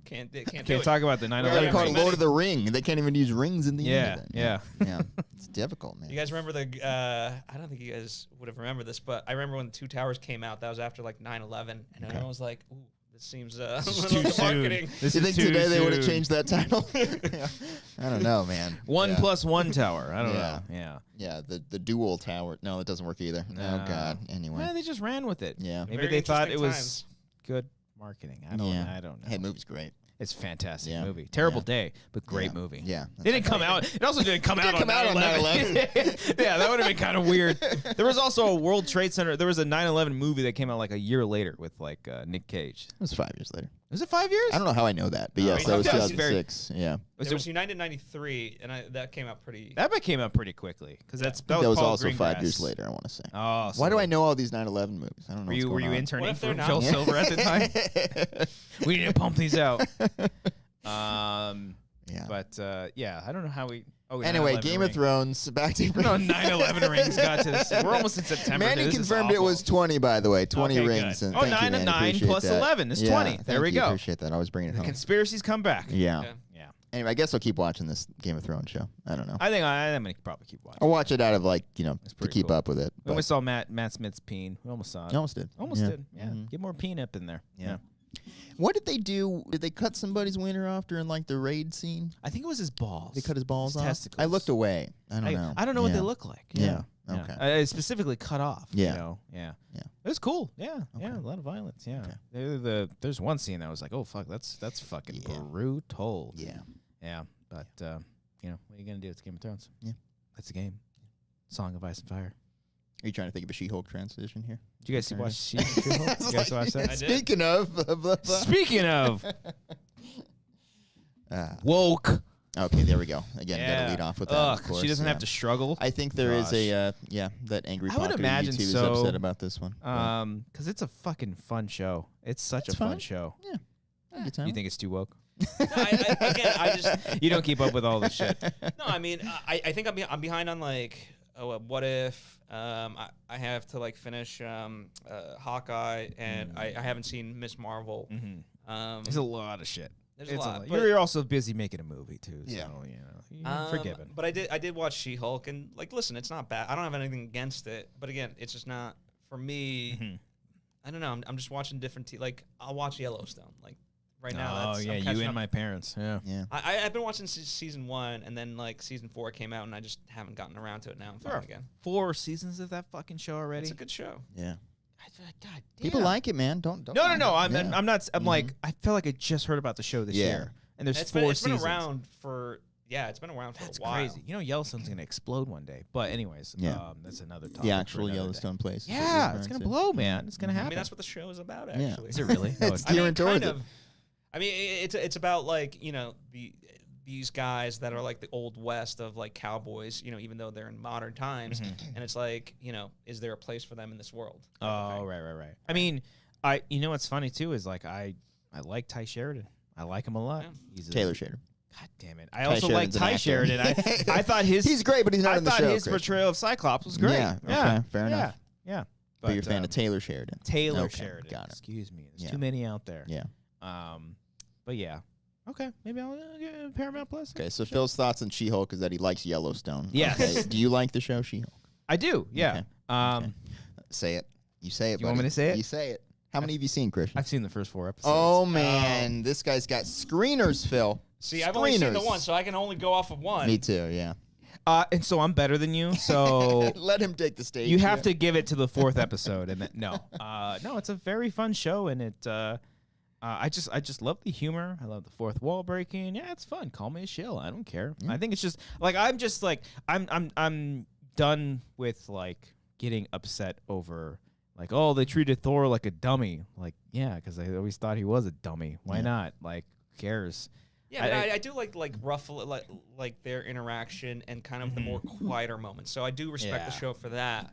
Can't do Can't it. talk about the They 9/11. call it rings. Lord of the Ring. They can't even use rings in the Yeah, end of it. yeah. Yeah. It's difficult, man. You guys remember the? I don't think you guys would have remembered this, but I remember when the Two Towers came out. That was after like 9/11, and everyone was like, "Ooh, this seems This is little too soon. marketing." This You is think too today they would have soon. changed that title? Yeah. I don't know, man. 1 Yeah. + 1 tower. I don't Yeah. know. Yeah. Yeah, the dual tower. No, it doesn't work either. No. Oh, God. Anyway. Well, they just ran with it. Yeah. Maybe Very they thought it interesting was times. good marketing. I don't know. Hey, movie's great. It's a fantastic Yeah. movie. Terrible Yeah. day, but great Yeah. movie. Yeah. It didn't come out. It also didn't come out on 9/11. 9/11. Yeah, that would have been kind of weird. There was also a World Trade Center. There was a 9/11 movie that came out like a year later with like Nick Cage. It was 5 years later. Was it 5 years? I don't know how I know that, but Oh, yes, that was that was very- 2006. Yeah. Was There it- was United '93, and that came out pretty. that came out pretty quickly because That was Paul also 5 Greengrass. years later, I want to say. Oh, Why do I know all these 9/11 movies? I don't know. Were you what's going on. interning if for they're not? Joel Yeah. Silver at the time? We need to pump these out. Yeah. But yeah, I don't know how we. Oh, Anyway, 9/11 Game ring. of Thrones. Back to No, 9/11 rings got to this. We're almost in September. Manny This is confirmed it awful. was 20, by the way. 20 Okay, rings. good. And Oh, thank you, 9 and man. 9 Appreciate plus that. 11 is Yeah, 20. thank There we you. go. Appreciate that. I was bringing it The home. conspiracies come back. Yeah. Yeah. Yeah. Anyway, I guess I'll keep watching this Game of Thrones show. I don't know. I'm gonna probably keep watching. I'll watch it out of to pretty keep cool. up with it. We almost saw Matt Smith's peen. We almost saw it. Almost did. Almost Yeah. did. Yeah. Mhm. Get more peen up in there. Yeah. What did they do? Did they cut somebody's wiener off during the raid scene? I think it was his balls. They cut his balls off. testicles. I looked away. I don't know. I don't know what they Yeah. look like. Yeah. Yeah. Okay. Specifically cut off. Yeah. You know? Yeah. Yeah. It was cool. Yeah. Yeah. Okay. A lot of violence. Yeah. Okay. There's one scene that was like, oh fuck, that's fucking Yeah. brutal. Yeah. Yeah. But what are you gonna do? It's Game of Thrones. Yeah. That's a game. Song of Ice and Fire. Are you trying to think of a She-Hulk transition here? Did you guys Sorry. watch She-Hulk? You guys watch that? I did. Speaking of, blah, blah, blah. Speaking of woke. Okay, there we go. Again, Yeah. gotta lead off with that. Ugh, of course, she doesn't yeah. have to struggle. I think there is Gosh. that angry I would Pocket imagine YouTube is so. upset about this one. Because it's a fucking fun show. It's such It's a fun fun. show. Good time. You think it's too woke? No, I just You don't keep up with all the shit. no. I mean, I think I'm behind on what if I have to finish Hawkeye and I haven't seen Miss Marvel. There's a lot of shit. There's It's a lot. You're also busy making a movie too. So, Yeah. you're forgiven. But I did watch She-Hulk and listen, it's not bad. I don't have anything against it, but again, it's just not for me. I don't know. I'm just watching different. I'll watch Yellowstone. Right now. Oh That's, yeah, I'm you catching and up. my parents. Yeah. Yeah. I've been watching season 1, and then season 4 came out, and I just haven't gotten around to it now. I'm There fine are again. 4 seasons of that fucking show already. It's a good show. Yeah. God damn. People like it, man. Don't. No. mind it. I'm not. I'm like. I feel like I just heard about the show this Yeah. year, and there's It's 4 been seasons. around for it's been around for That's a while. crazy. Yellowstone's gonna explode one day. But anyways, Yeah. that's another topic. The for actual another day. Yellowstone place. is what you're Yeah, it's referring gonna to. blow, man. It's gonna happen. I mean, that's what the show is about, Yeah. actually. Is it really? No, It's it's I mean, gearing towards kind it. of. I mean, it's about these guys that are the old west of cowboys. Even though they're in modern times, and it's is there a place for them in this world? type of Oh, thing. right. I mean, what's funny too is I like Ty Sheridan. I like him a lot. Yeah. He's Taylor Shader. God damn it! I also like Sheridan's an Ty actor. Sheridan. I thought He's great, but he's not I in the thought show. his Chris. portrayal of Cyclops was great. Yeah, okay, fair yeah, enough. Yeah. But you're a fan of Taylor Sheridan. Taylor Okay, Sheridan. got it. Excuse me. There's Yeah. too many out there. Yeah. But yeah. Okay. Maybe I'll get Paramount Plus. Okay, so Phil's thoughts on She-Hulk is that he likes Yellowstone. Yes. Okay. Do you like the show She-Hulk? I do. Yeah. Okay. Say it. You say it, You want buddy. me to say it? You say it. How many have you seen, Christian? I've seen the first 4 episodes. Oh, man. This guy's got screeners, Phil. See, I've only seen the Screeners. one, so I can only go off of one. Me too, yeah. And so I'm better than you. So Let him take the stage. you have here. to give it to the 4th episode. And then, no, it's a very fun show, and it. I just love the humor. I love the fourth wall breaking. Yeah, it's fun. Call me a shill. I don't care. I think it's just like I'm done with like getting upset over like, oh, they treated Thor like a dummy. Like, yeah, because I always thought he was a dummy. Why not? Like, who cares? Yeah, but I do like ruffle like their interaction and kind of the more quieter moments. So I do respect the show for that.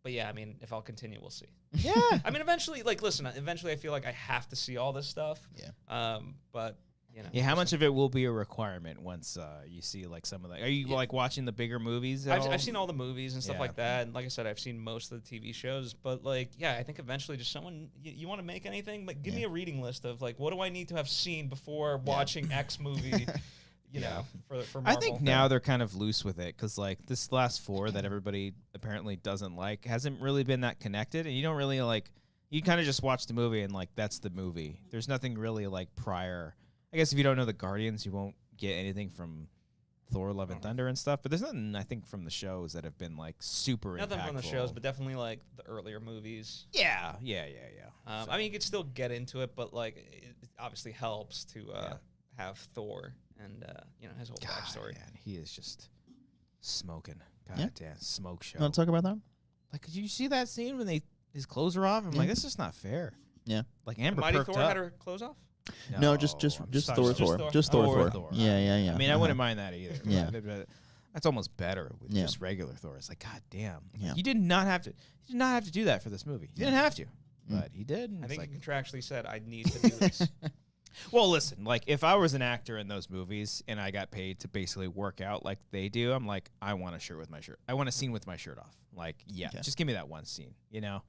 But yeah, I mean, if I'll continue, we'll see. Yeah. I mean, eventually, eventually I feel like I have to see all this stuff. Yeah. But you know. Yeah, how much of it will be a requirement once you see like some of that? Are you like watching the bigger movies? I've seen all the movies and stuff Yeah. like that, and like I said, I've seen most of the TV shows. But like, yeah, I think eventually, just someone you want to make anything, like give me a reading list of like what do I need to have seen before watching X movie. You know, for Marvel. I think now they're kind of loose with it because like this last 4 that everybody apparently doesn't like hasn't really been that connected, and you don't really like. You kind of just watch the movie and like that's the movie. There's nothing really like prior. I guess if you don't know the Guardians, you won't get anything from Thor: Love and Thunder and stuff. But there's nothing I think from the shows that have been like super nothing impactful. from the shows, but definitely like the earlier movies. Yeah. I mean, you could still get into it, but like it obviously helps to have Thor and his whole backstory. Man, he is just smoking. God Yeah. damn, smoke show. You want to talk about that? Like, did you see that scene when his clothes are off? I'm like, this is not fair. Yeah. Like Amber Mighty perked Thor up. had her clothes off. No, just I'm Thor. sorry. Just Oh, Thor. Thor. Yeah. I mean, I wouldn't mind that either. Yeah. But that's almost better with Yeah. just regular Thor. It's like, God damn. Yeah. You did not have to. You did not have to do that for this movie. You didn't have to, but he did. And I it's think like, he contractually said I need to do this. well, listen. Like, if I was an actor in those movies and I got paid to basically work out like they do, I'm like, I want a shirt with my shirt. I want a scene with my shirt off. Like, yeah, just give me that one scene. You know,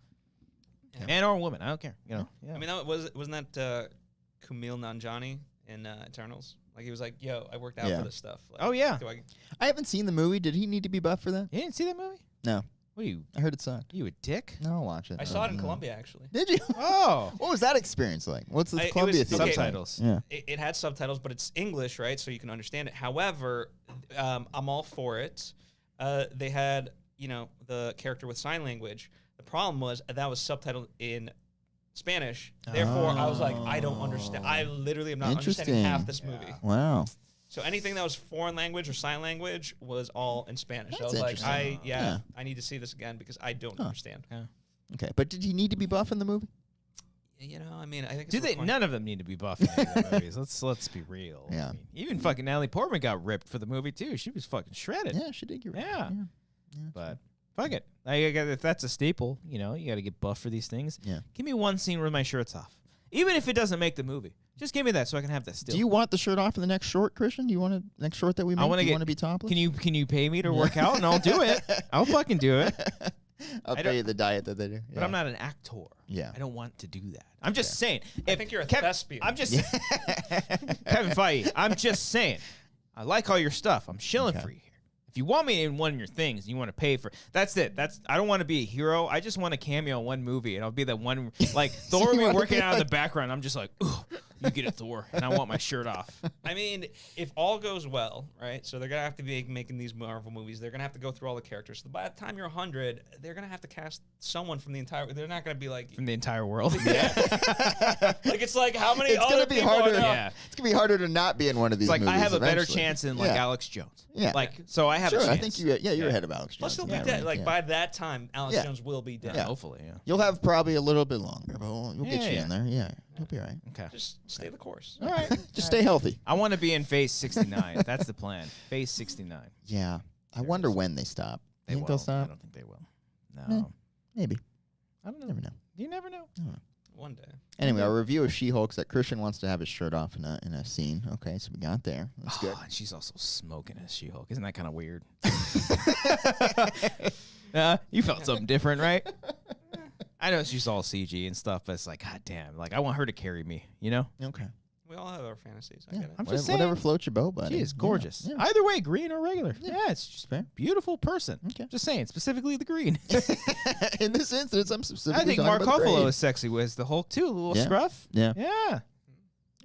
man or woman, I don't care. You know. Yeah. I mean, wasn't that Kumail Nanjiani in Eternals? Like he was like, "Yo, I worked out for this stuff." Like, Oh, yeah. I haven't seen the movie. Did he need to be buff for that? You didn't see that movie? No. What are you? I heard it sucked. You a dick? No, I'll watch it. I saw it in Colombia actually. Did you? Oh. What was that experience like? What's the It Columbia was- thing? okay, Subtitles. Yeah. It had subtitles, but it's English, right? So you can understand it. However, I'm all for it. They had, the character with sign language. The problem was that was subtitled in Spanish. Therefore, I was like, I don't understand. I literally am not understanding half this movie. Wow. So anything that was foreign language or sign language was all in Spanish. That's I was like, interesting. Yeah. I need to see this again because I don't understand. Okay, but did he need to be buff in the movie? I mean, I think Do it's they? required. None of them need to be buff in any of the movies. Let's be real. Yeah. I mean, even fucking Natalie Portman got ripped for the movie too. She was fucking shredded. Yeah, she did. You're right. Yeah. Yeah. But fuck it. If that's a staple, you got to get buff for these things. Yeah. Give me one scene where my shirt's off, even if it doesn't make the movie. Just give me that so I can have that still. Do you want the shirt off in the next short, Christian? Do you want the next short that we make? I want Do you to want to be topless? Can you pay me to work out and I'll do it. I'll fucking do it. I'll pay you the diet that they do. But I'm not an actor. Yeah. I don't want to do that. I'm just saying. I think you're a thespian. I'm just Kevin Feige. I'm just saying. I like all your stuff. I'm shilling for you here. If you want me in one of your things, you want to pay for. That's it. I don't want to be a hero. I just want a cameo in one movie, and I'll be that one. Like Thor will be working out in the background. I'm just like, ooh, you get it, Thor, and I want my shirt off. I mean, if all goes well, right? So they're gonna have to be making these Marvel movies. They're gonna have to go through all the characters. So by the time you're 100, they're gonna have to cast someone from the entire. They're not gonna be like From the entire world. like it's like how many It's other gonna be people harder. are there? Yeah. It's gonna be harder to not be in one of these. It's like movies I have a better eventually. chance than like Yeah. Alex Jones. Yeah. Like so I have Sure, a chance. I think you're ahead of Alex Plus, Jones. he'll in be that, dead. right? Like Yeah. by that time, Alex Yeah. Jones will be dead. Yeah. Hopefully, yeah. You'll have probably a little bit longer, but we'll get you Yeah. in there. Yeah, you'll be all right. Okay. Just stay the course. All right. Just stay healthy. I want to be in Phase 69. That's the plan. Phase 69. Yeah. I wonder when they stop. They Think will. they'll I stop? don't think they will. Eh, No. Maybe. I don't know. Never know. You never know. I don't know. one day. Anyway, our review of She-Hulk's that Christian wants to have his shirt off in a scene. Okay, so we got there. That's good. And she's also smoking as She-Hulk. Isn't that kind of weird? You felt something different, right? I know she's all CG and stuff, but it's like, God damn. Like, I want her to carry me, you know? Okay. We all have our fantasies. I Yeah. get it. I'm just saying. Whatever floats your boat, buddy. She is gorgeous. Yeah. Either way, green or regular. Yeah. Yeah, it's just Fair. a beautiful person. Okay. Just saying, specifically the green. In this instance, I'm specifically I think talking Mark about the Ruffalo grade. is sexy with the Hulk, too. A little Yeah. scruff. Yeah. Yeah.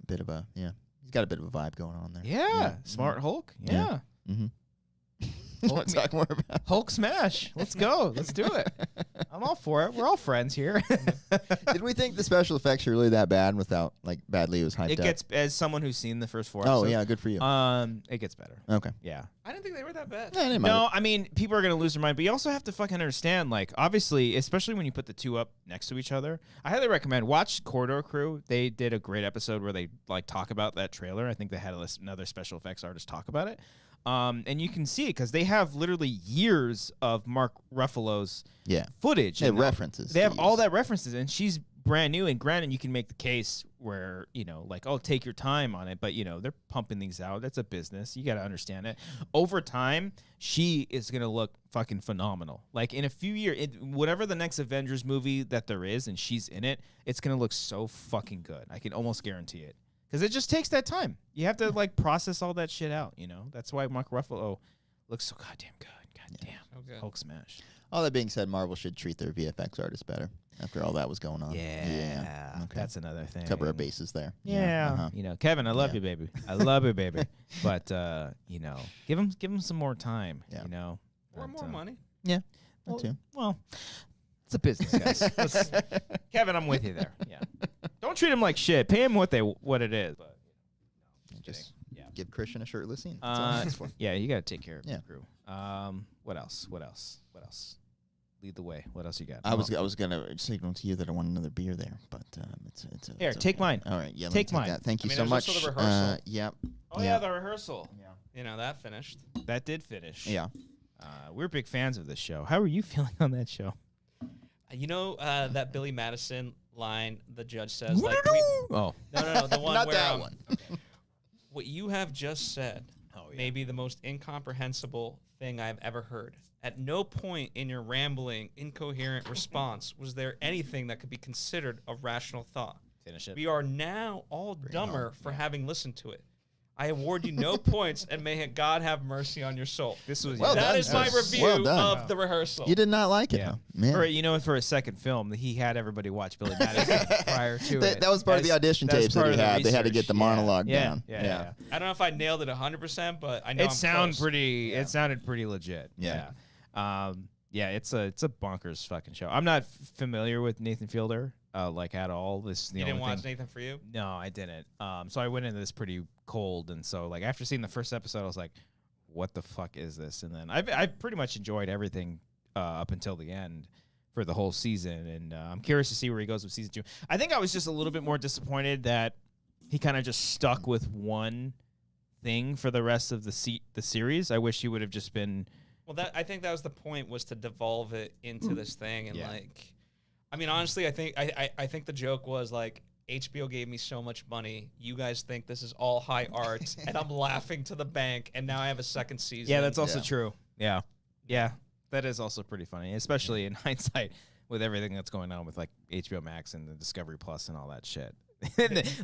A bit of a, He's got a bit of a vibe going on there. Yeah. Smart Hulk. Yeah. Mm-hmm. Hulk, Want to talk more about Hulk smash. Let's go. Let's do it. I'm all for it. We're all friends here. Did we think the special effects are really that bad without, like, badly it was hyped It up? gets, as someone who's seen the first 4 Oh, episodes. yeah, good for you. It gets better. Okay. Yeah. I didn't think they were that bad. Yeah, I didn't mind No, it. I mean, people are going to lose their mind, but you also have to fucking understand, like, obviously, especially when you put the two up next to each other, I highly recommend watch Corridor Crew. They did a great episode where they, like, talk about that trailer. I think they had another special effects artist talk about it. And you can see it because they have literally years of Mark Ruffalo's footage. They have and references. They have to all use. that references, and she's brand new. And granted, you can make the case where, you know, like, oh, take your time on it. But, you know, they're pumping these out. That's a business. You got to understand it. Over time, she is going to look fucking phenomenal. Like, in a few years, whatever the next Avengers movie that there is and she's in it, it's going to look so fucking good. I can almost guarantee it. Because it just takes that time. You have to, like, process all that shit out, you know? That's why Mark Ruffalo looks so goddamn good. Goddamn. Okay. Hulk smash. All that being said, Marvel should treat their VFX artists better after all that was going on. Yeah. Okay. That's another thing. Cover our bases there. Yeah. Uh-huh. You know, Kevin, I love Yeah. you, baby. I love you, baby. But, you know, give him some more time, Yeah. you know? Or But, more money. Yeah. Well, That too. well, it's a business, guys. Kevin, I'm with you there. Yeah. Don't treat him like shit. Pay him what it is. But, Just Yeah. give Christian a shirtless scene. That's all it is for. Yeah, you got to take care of Yeah. your crew. What else? Lead the way. What else you got? I was gonna signal to you that I want another beer there, but it's Here, it's take okay. mine. All right, yeah, Take let me mine. That. Thank you I mean, so there's much. also the rehearsal. Yep. Oh yeah, the rehearsal. You know, that finished. That did finish. Yeah. We're big fans of this show. How are you feeling on that show? You know that Billy Madison line the judge says, like, Oh. no, the one Not where that one. what you have just said may be the most incomprehensible thing I've ever heard. At no point in your rambling, incoherent response was there anything that could be considered a rational thought. Finish it. We are now all dumber for having listened to it. I award you no points, and may God have mercy on your soul. This was Well That done, is my sir. review Well done. of the rehearsal. You did not like it, Yeah. huh? Man. For, you know, for a second film, he had everybody watch Billy Madison prior to it. That was part of the audition That's tapes that part he of the had. They had to get research. the monologue Yeah. down. Yeah. I don't know if I nailed it 100%, but I know It I'm sounded close. pretty. It sounded pretty legit. Yeah. Yeah. It's a bonkers fucking show. I'm not familiar with Nathan Fielder, like at all. This is the You didn't only watch thing. Nathan For You? No, I didn't. So I went into this pretty cold, and so like after seeing the first episode, I was like, "What the fuck is this?" And then I pretty much enjoyed everything up until the end for the whole season, and I'm curious to see where he goes with season 2. I think I was just a little bit more disappointed that he kind of just stuck with one thing for the rest of the series. I wish he would have just been. Well, I think that was the point, was to devolve it into this thing, and Yeah. like, I mean, honestly, I think the joke was like, HBO gave me so much money, you guys think this is all high art, and I'm laughing to the bank, and now I have a second season. Yeah, that's also Yeah. true. Yeah, that is also pretty funny, especially in hindsight with everything that's going on with like HBO Max and the Discovery Plus and all that shit.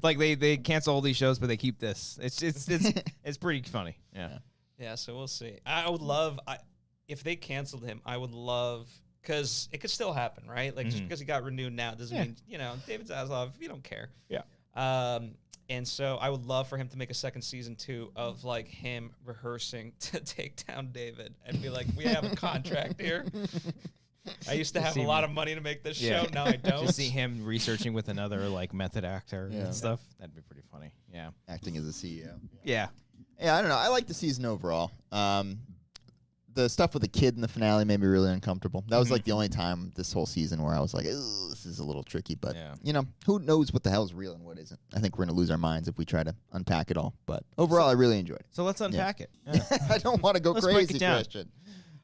Like they cancel all these shows, but they keep this. It's pretty funny. Yeah. Yeah, so we'll see. I would love, if they canceled him, I would love, because it could still happen, right? Like, just because he got renewed now doesn't mean, you know, David Zaslav, you don't care. Yeah. And so I would love for him to make a second season 2 of, like, him rehearsing to take down David and be like, we have a contract here. I used to have a lot of money to make this show. Now I don't. Just see him researching with another like method actor Yeah. and stuff. That'd be pretty funny. Yeah. Acting as a CEO. Yeah. Yeah, I don't know. I like the season overall. The stuff with the kid in the finale made me really uncomfortable. That was like the only time this whole season where I was like, "Ooh, this is a little tricky." But Yeah. you know, who knows what the hell is real and what isn't? I think we're gonna lose our minds if we try to unpack it all. But overall, I really enjoyed it. So let's unpack it. Yeah. I don't want to go Let's break crazy, it down. Christian.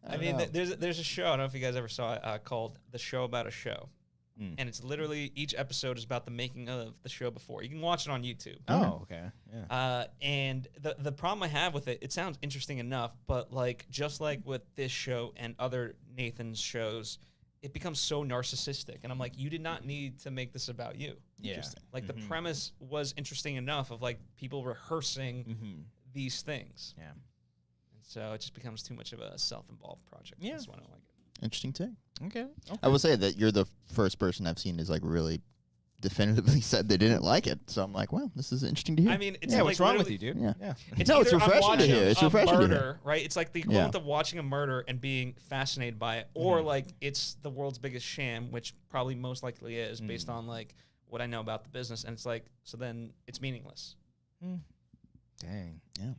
I mean, there's a show, I don't know if you guys ever saw it, called The Show About a Show. and it's literally each episode is about the making of the show before. You can watch it on YouTube. Oh, okay. Yeah. And the problem I have with it, it sounds interesting enough, but like just like with this show and other Nathan's shows, it becomes so narcissistic. And I'm like, you did not need to make this about you. Yeah. Like the premise was interesting enough of like people rehearsing these things. Yeah. And so it just becomes too much of a self-involved project. Yeah. That's why I don't like it. Interesting take. Okay. I will say that you're the first person I've seen who's like really definitively said they didn't like it. So I'm like, well, this is interesting to hear. I mean, it's Yeah, like what's wrong with literally- you, dude? Yeah. It's No, it's either I'm refreshing to watching hear. It's a refreshing to hear. murder, right? It's like the equivalent of watching a murder and being fascinated by it, or like it's the world's biggest sham, which probably most likely is based on like what I know about the business. And it's like, so then it's meaningless. Dang. Yeah.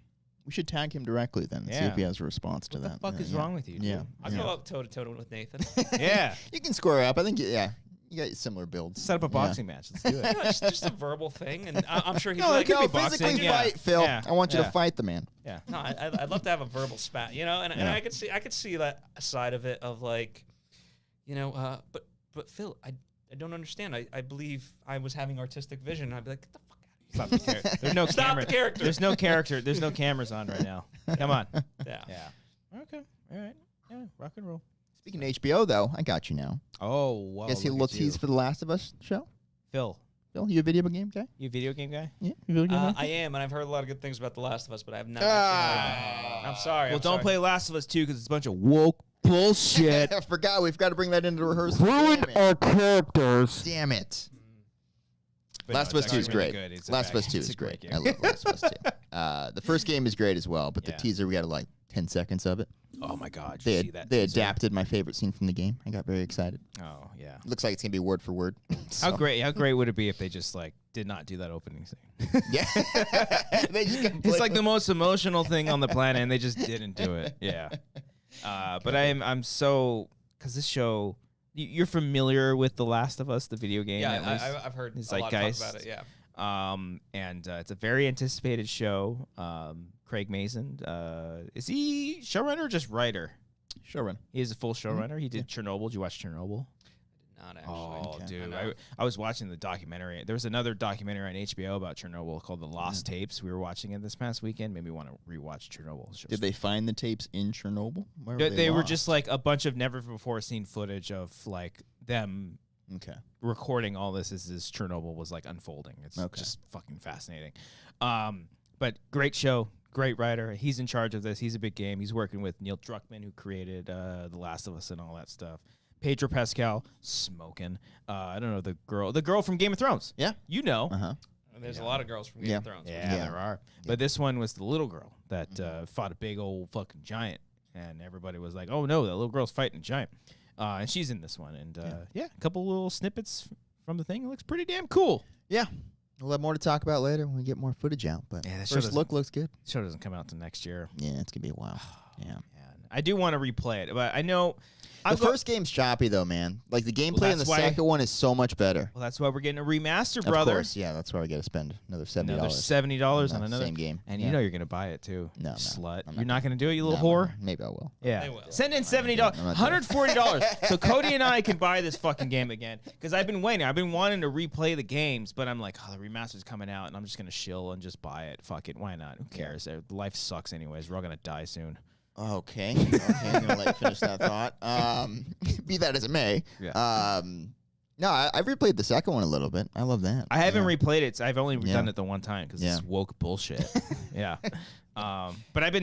We should tag him directly then and see if he has a response to What that. the fuck is wrong with you? Yeah. Dude? I'll go up toe to toe with Nathan. Yeah. You can square up. I think, yeah. You got similar builds. Set up a boxing match. Let's do You it. know, it's just a verbal thing, and I'm sure he'd No, be like, could be physically boxing, yeah. fight, Phil. Yeah. I want you Yeah. to fight the man. Yeah. no, I'd love to have a verbal spat, you know, and I could see that side of it of like, you know, but Phil, I don't understand. I believe I was having artistic vision. I'd be like, get the fuck Stop the character. There's no Stop camera. the character. There's no character. There's no cameras on right now. Come on. out of here. Yeah. Yeah. Okay. All right. Yeah. Rock and roll. Speaking of HBO, though, I got you now. Oh, wow. Guess he will tease for The Last of Us show? Phil, Phil, you a video game guy? you a video game guy? Yeah, you a video game guy? I am, and I've heard a lot of good things about The Last of Us, but I have not. Actually I'm sorry. Well, I'm don't sorry. play Last of Us 2 because it's a bunch of woke bullshit. I forgot. We've got to bring that into rehearsal. Ruined Damn it. our characters. Damn it. But Last no, of Us it's 2 is actually really great. good. It's a Last of bang- Us 2 it's is a great great. game. I love Last of Us 2. The first game is great as well, but the Yeah. teaser, we got like 10 seconds of it. Oh my God! Did They you see that? they teaser? adapted my favorite scene from the game. I got very excited. Oh yeah. Looks like it's going to be word for word. How great would it be if they just like did not do that opening scene? Yeah. They just It's like the most emotional thing on the planet, and they just didn't do it. Yeah. But I'm so because this show, you're familiar with The Last of Us, the video game. at least? Yeah, I've heard It's a lot of talk zeitgeist. about it. Yeah. And it's a very anticipated show. Craig Mazin, is he showrunner or just writer? Showrunner. He is a full showrunner. He did Chernobyl. Did you watch Chernobyl? Not actually. Oh, Okay. dude. I know. I was watching the documentary. There was another documentary on HBO about Chernobyl called The Lost Tapes. We were watching it this past weekend. Maybe want to rewatch Chernobyl. Did they find the tapes in Chernobyl? Where They were lost? just like a bunch of never before seen footage of like them Okay. recording all this as this Chernobyl was like unfolding. It's Okay. just fucking fascinating. But great show, great writer. He's in charge of this. He's a big game. He's working with Neil Druckmann, who created The Last of Us and all that stuff. Pedro Pascal, smoking. I don't know the girl from Game of Thrones. Yeah. You know. Uh-huh. There's a lot of girls from Game Yeah. of Thrones. Yeah, Yeah. there are. But this one was the little girl that fought a big old fucking giant, and everybody was like, "Oh no, that little girl's fighting a giant," and she's in this one. And yeah, a couple little snippets from the thing. It looks pretty damn cool. Yeah. We'll have more to talk about later when we get more footage out. But Yeah, that show first doesn't- look looks good. Show doesn't come out till next year. Yeah, it's going to be a while. Yeah. Man, I do want to replay it, but I know The first game's choppy, though, man. Like, the gameplay in the that's why- second one is so much better. Well, that's why we're getting a remaster, Of brother. course, yeah, that's why we got to spend another $70. Another $70 on the another same game. and Yeah. you know you're gonna buy it too. No, no, slut. I'm You're not not gonna do it, you little No, whore. Maybe I will. Yeah. They will. Send in $70, I'm not $140. So Cody and I can buy this fucking game again because I've been waiting. I've been wanting to replay the games, but I'm like, oh, the remaster's coming out, and I'm just gonna shill and just buy it. Fuck it, why not? Who cares? Life sucks anyways. We're all gonna die soon. Okay. I'm going to let you finish that thought. Be that as it may. Yeah. No, I've replayed the second one a little bit. I love that. I haven't Yeah. replayed it. So I've only Yeah. done it the one time because Yeah. it's woke bullshit. Yeah. But I've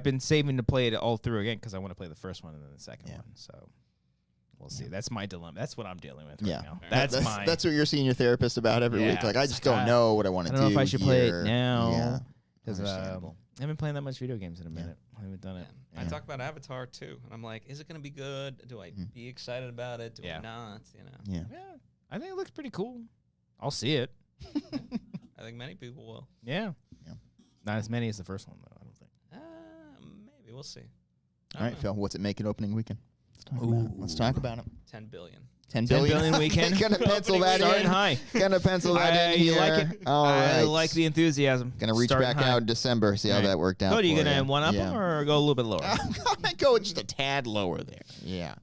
been saving to play it all through again because I want to play the first one and then the second Yeah. one. So we'll see. That's my dilemma. That's what I'm dealing with Yeah. right now. That's mine. That's what you're seeing your therapist about every Yeah. week. Like, I just Like, don't know what I want I to don't do. know if I should play here. it now. Yeah. Because Understandable. I haven't played that much video games in a minute. I haven't done it. I talk about Avatar too, and I'm like, is it going to be good? Do I be excited about it? Do Yeah. I not? You know, Yeah. Yeah. I think it looks pretty cool. I'll see it. I think many people will. Yeah. Yeah. Not as many as the first one, though, I don't think. Maybe we'll see. All right, Phil, what's it making opening weekend? Let's talk about it. 10 billion. 10 $10 billion billion weekend. Gonna pencil that Starting in. high. Gonna pencil that in You here. like it? All I right. like the enthusiasm. Gonna reach Starting back high. out in December, see how Right. that worked out. Cody, you for gonna ya. one up Yeah. them or go a little bit lower? I'm gonna go just a tad lower there. Yeah.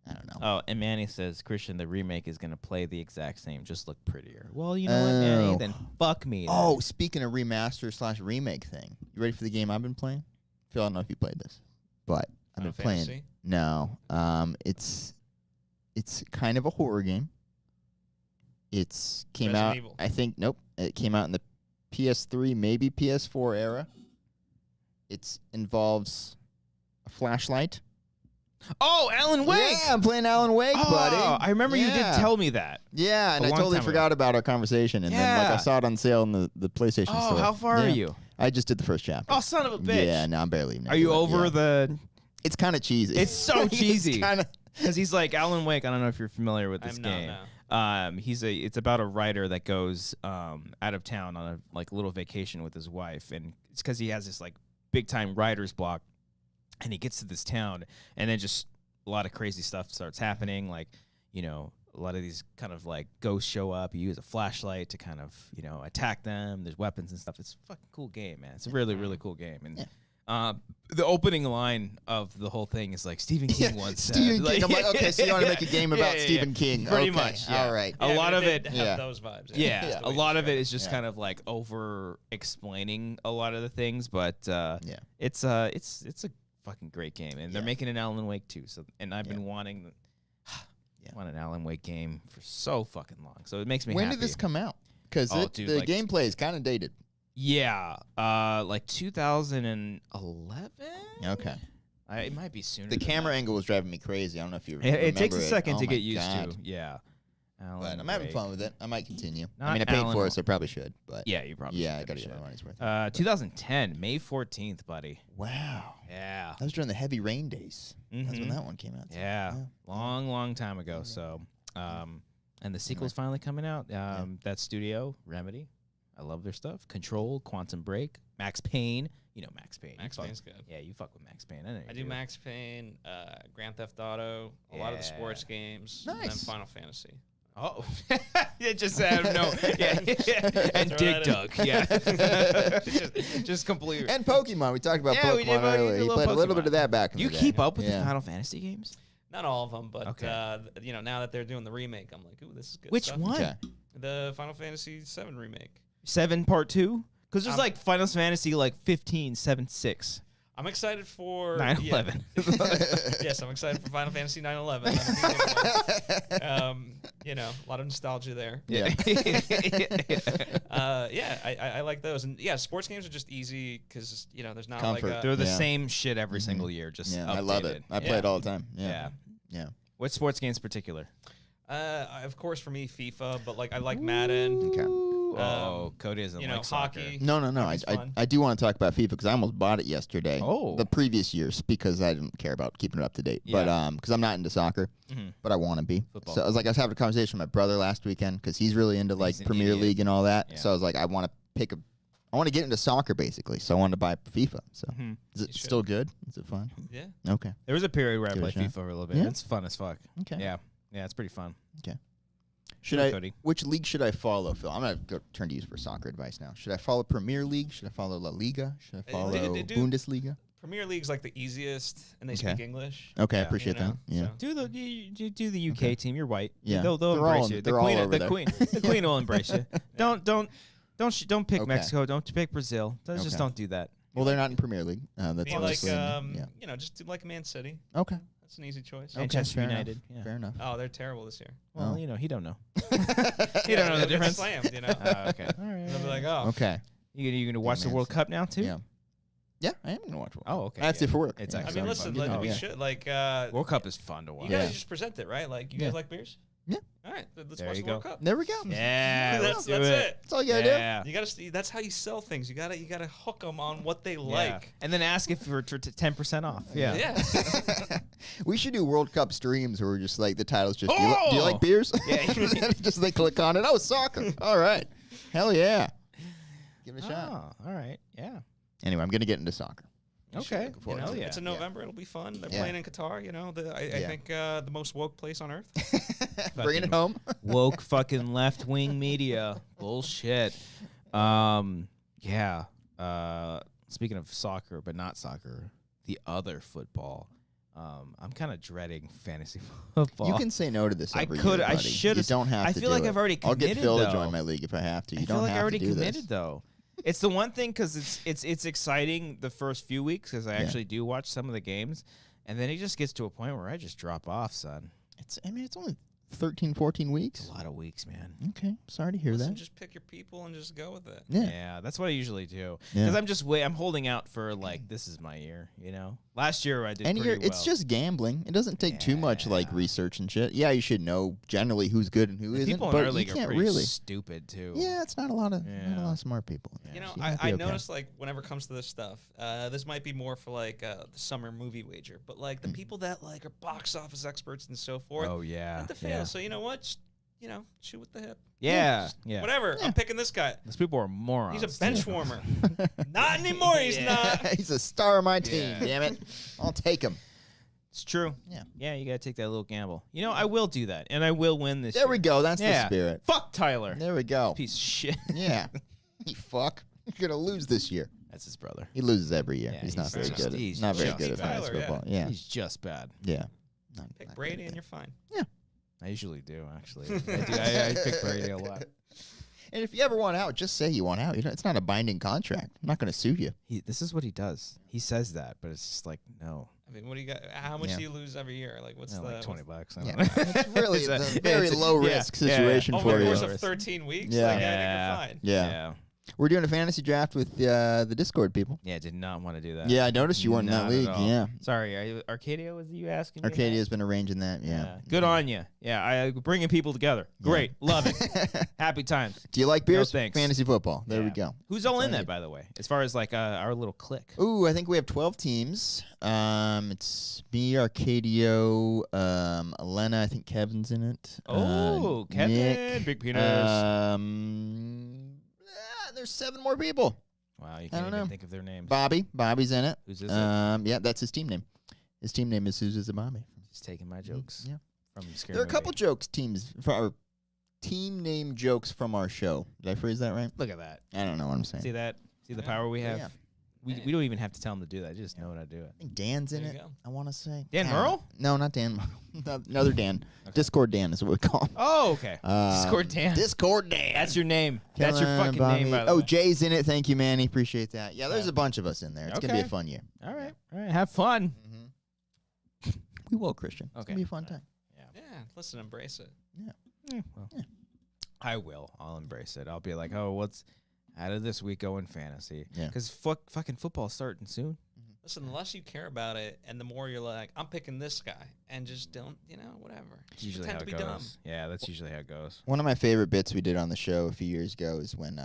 I don't know. Oh, and Manny says, Christian, the remake is going to play the exact same, just look prettier. Well, you know what, Manny? Then fuck me. Oh, speaking of remaster/remake thing, you ready for the game I've been playing? Phil, I don't know if you played this, but I've been playing. Fantasy? No, it's kind of a horror game. It's came Resident out. Evil. I think nope. It came out in the PS3, maybe PS4 era. It involves a flashlight. Oh, Alan Wake. Yeah, I'm playing Alan Wake, buddy. I remember you did tell me that. Yeah, and a I long totally time forgot about our conversation, and then like I Yeah. saw it on sale in the PlayStation store. Oh, how far are you? I just did the first chapter. Oh, son of a bitch. Yeah, no, I'm barely. Are you over the... It's kind of cheesy. It's so cheesy. Kinda... Because he's like Alan Wake. I don't know if you're familiar with this I'm game. not, It's about a writer that goes out of town on a like little vacation with his wife, and it's because he has this like big time writer's block, and he gets to this town, and then just a lot of crazy stuff starts happening. Like, you know, a lot of these kind of like ghosts show up. You use a flashlight to kind of, you know, attack them. There's weapons and stuff. It's a fucking cool game, man. It's a really, really cool game. And the opening line of the whole thing is like Stephen King once said. Stephen like, King. I'm like, okay, so you want to make a game about Stephen King? Pretty Okay, much. Yeah. All right. A lot of it have those vibes. Yeah, Just the a way you lot of describe it is just kind of like over explaining a lot of the things, but it's a fucking great game, and they're making an Alan Wake too. So, and I've been wanting want an Alan Wake game for so fucking long. So it makes me When happy. did this come out? Because dude, the like- gameplay is kind of dated. Yeah, like 2011. Okay. It might be sooner. The than camera that. angle was driving me crazy. I don't know if you remember It takes a it. second Oh to my get used God. to. Yeah. Alan But I'm having Wake. fun with it. I might continue. Not I mean, I paid Alan for Wake. it, so I probably should. But Yeah, you probably. yeah, I should got to finish get my it. money's worth. 2010, May 14th, buddy. Wow. Yeah. That was during the heavy rain days. That's when Mhm. that one came out. Yeah, long time ago. So, and the sequel's finally coming out. That studio, Remedy, I love their stuff. Control, Quantum Break, Max Payne. You know Max Payne. Max You fuck- Payne's good. Yeah, you fuck with Max Payne. I know I you do Max Payne, Grand Theft Auto, a lot of the Yeah. sports games, and then Nice. Final Fantasy. Oh, it just said no. Yeah, and Throw Dig that in. Dug. Yeah, just completely. And Pokemon. We talked about Yeah, we did Pokemon Pokemon. earlier. You He love played a little Pokemon. bit of that back in You the day. keep up with the Yeah. Final Fantasy games? Not all of them, but Okay. you know, now that they're doing the remake, I'm like, ooh, this is good. Which stuff. one? Okay. The Final Fantasy VII remake. 7 Part 2? Because there's I'm- like Final Fantasy like 15, 7, 6, I'm excited for 9/11. Yes, I'm excited for Final Fantasy 9/11. You know, a lot of nostalgia there. Yeah. I like those, and yeah, sports games are just easy because you know there's not Comfort. like a, They're the Yeah. same shit every single year, just Yeah, updated. I love it. I play it all the time. Yeah. Yeah. Yeah. What sports games in particular? of course for me FIFA, but like I like Madden. Okay. Cody doesn't You know, like soccer. hockey. No. Hockey's I fun. do want to talk about FIFA because I almost bought it yesterday. Oh. The previous years because I didn't care about keeping it up to date. Yeah. But because I'm not into soccer, but I want to be. Football. So I was like, I was having a conversation with my brother last weekend because he's really into like He's an Premier idiot. League and all that. Yeah. So I was like, I want to get into soccer basically. So I wanted to buy FIFA. So is it You should. still good? Is it fun? Yeah. Okay. There was a period where I Give it a played shot. FIFA for a little bit. Yeah? It's fun as fuck. Okay. Yeah, it's pretty fun. Okay. Should Sure, I? Cody. Which league should I follow, Phil? I'm gonna turn to you for soccer advice now. Should I follow Premier League? Should I follow La Liga? Should I follow they do- Bundesliga? Premier League's like the easiest, and they Okay. speak English. Okay, I Yeah. appreciate You know, that. Yeah. so- Do the UK team. You're white. Yeah. they'll They're embrace all- you. they're all over there. The queen will embrace you. Don't pick Okay. Mexico. Don't pick Brazil. Just Okay. don't do that. Well, they're not in Premier League. That's Be like, obviously. yeah. you know, just do like Man City. Okay. That's an easy choice. Manchester fair United. Enough. Yeah. Fair enough. Oh, they're terrible this year. Well, Oh. you know, he don't know. You You don't know the They're difference. slammed, you know. Okay. All right. They'll be like, oh, Okay. You gonna watch the man, World so- Cup now too? Yeah. Yeah, I am gonna watch. World Cup. Oh, okay. I have to yeah. for work. It's Yeah, I actually mean, fun. listen, you know, we yeah. should like. World Cup is fun to watch. You guys Yeah. just present it, right? Like, you Yeah. guys like beers? Yeah. All right, let's There watch you the World go. Cup. There we go. Yeah, that's let's do that's it. it. That's all you gotta Yeah. You gotta. That's how you sell things. You gotta hook them on what they Yeah. like. And then ask if for 10% off. Yeah. Yeah. do. We should do World Cup streams where we're just like the title's just. Do you Oh! like beers? Yeah. just they click on it. Oh, soccer. All right. Hell yeah. Give it a shot. Oh, all right. Yeah. Anyway, I'm gonna get into soccer. Okay. looking forward You know, to it. yeah. it's in November. It'll be fun. They're Yeah. playing in Qatar. You know, I Yeah. think the most woke place on earth. Bringing it home. Woke fucking left wing media. Bullshit. Yeah. Speaking of soccer, but not soccer, the other football. I'm kind of dreading fantasy football. You can say no to this every year, I buddy. should. You don't have to. I feel like I've already committed. I'll get Phil though. to join my league if I have to. You I feel don't like have I already to do committed this. though. It's the one thing because it's exciting the first few weeks because I actually do watch some of the games, and then it just gets to a point where I just drop off, son. It's only 13, 14 weeks. A lot of weeks, man. Okay, sorry to hear that. Just pick your people and just go with it. Yeah, that's what I usually do. Yeah. Because I'm holding out for like this is my year, you know. Last year I did Any pretty year, well. it's just gambling. It doesn't take too much like research and shit. Yeah, you should know generally who's good and who isn't. People in but our league you are not pretty really. stupid too. Yeah, it's not a lot of smart people. You know, So you'll I be okay. noticed like whenever it comes to this stuff, this might be more for like the summer movie wager, but like the people that like are box office experts and so forth, Oh yeah. tend to fail. So you know what? Just, shoot with the hip. Yeah. Just Yeah. Whatever. I'm picking this guy. Those people are morons. He's a bench warmer. Not anymore. He's not. He's a star of my team. Yeah. Damn it, I'll take him. It's true. Yeah. Yeah, you gotta take that little gamble. You know, I will do that, and I will win this There year. we go. That's the Yeah. spirit. Fuck Tyler. There we go. Piece of shit. Yeah. You fuck. You're gonna lose this year. That's his brother. He loses every year. Yeah, he's not very he's good. just- Not very he's good at just fantasy Tyler, football. Yeah. He's just bad. Yeah. Pick Brady and you're fine. I usually do, actually. I pick Brady a lot. And if you ever want out, just say you want out. It's not a binding contract. I'm not going to sue you. This is what he does. He says that, but it's just like, no. I mean, what do you got? How much do you lose every year? Like, what's the Like $20. I don't Yeah. know. It's really It's a very low risk situation over for the you. course of 13 weeks? Yeah. Like, I think you're fine. Yeah. We're doing a fantasy draft with the Discord people. Yeah, did not want to do that. Yeah, I noticed you weren't in that Not league. at all. Yeah. Sorry, Arcadia, was you asking me? Arcadia's been arranging that. Yeah. Good on you. Yeah, I bringing people together. Great. Love it. Happy times. Do you like beers? thanks. Fantasy football. There we Yeah. go. Who's all in Excited. that, by the way, as far as like our little clique? Ooh, I think we have 12 teams. It's me, Arcadio, Elena. I think Kevin's in it. Oh, Kevin, Nick, Big Penis. There's 7 more people. Wow, you I can't don't even know. think of their names. Bobby's in it. Who's this? Yeah, that's his team name. His team name is Suzu's Bobby. He's taking my jokes. Yeah. From Scary There are a couple Movie. jokes for our team name jokes from our show. Did I phrase that right? Look at that. I don't know what I'm saying. See that? See the Yeah. power we have? Yeah. We don't even have to tell them to do that. I just know how to do it. I think Dan's in There you it. go. I want to say Dan Ah, Merle? No, not Dan. Another Dan. Discord Dan is what we call him. Oh, okay. Discord Dan. Discord Dan. That's your name. That's your Kellen, fucking Bobby. name, by the Oh, way. Jay's in it. Thank you, Manny. Appreciate that. Yeah, there's Yeah. a bunch of us in there. It's gonna be a Okay. fun year. All right. All right. Have fun. We will, Christian. It's Okay. gonna be a fun time. Yeah, listen, embrace it. Well, I will. I'll embrace it. I'll be like, oh, what's how did this week go in fantasy? Yeah. Because fucking football's starting soon. Listen, the less you care about it, and the more you're like, I'm picking this guy, and just don't, whatever. That's usually pretend how to it be goes. dumb. Yeah, that's usually how it goes. One of my favorite bits we did on the show a few years ago is when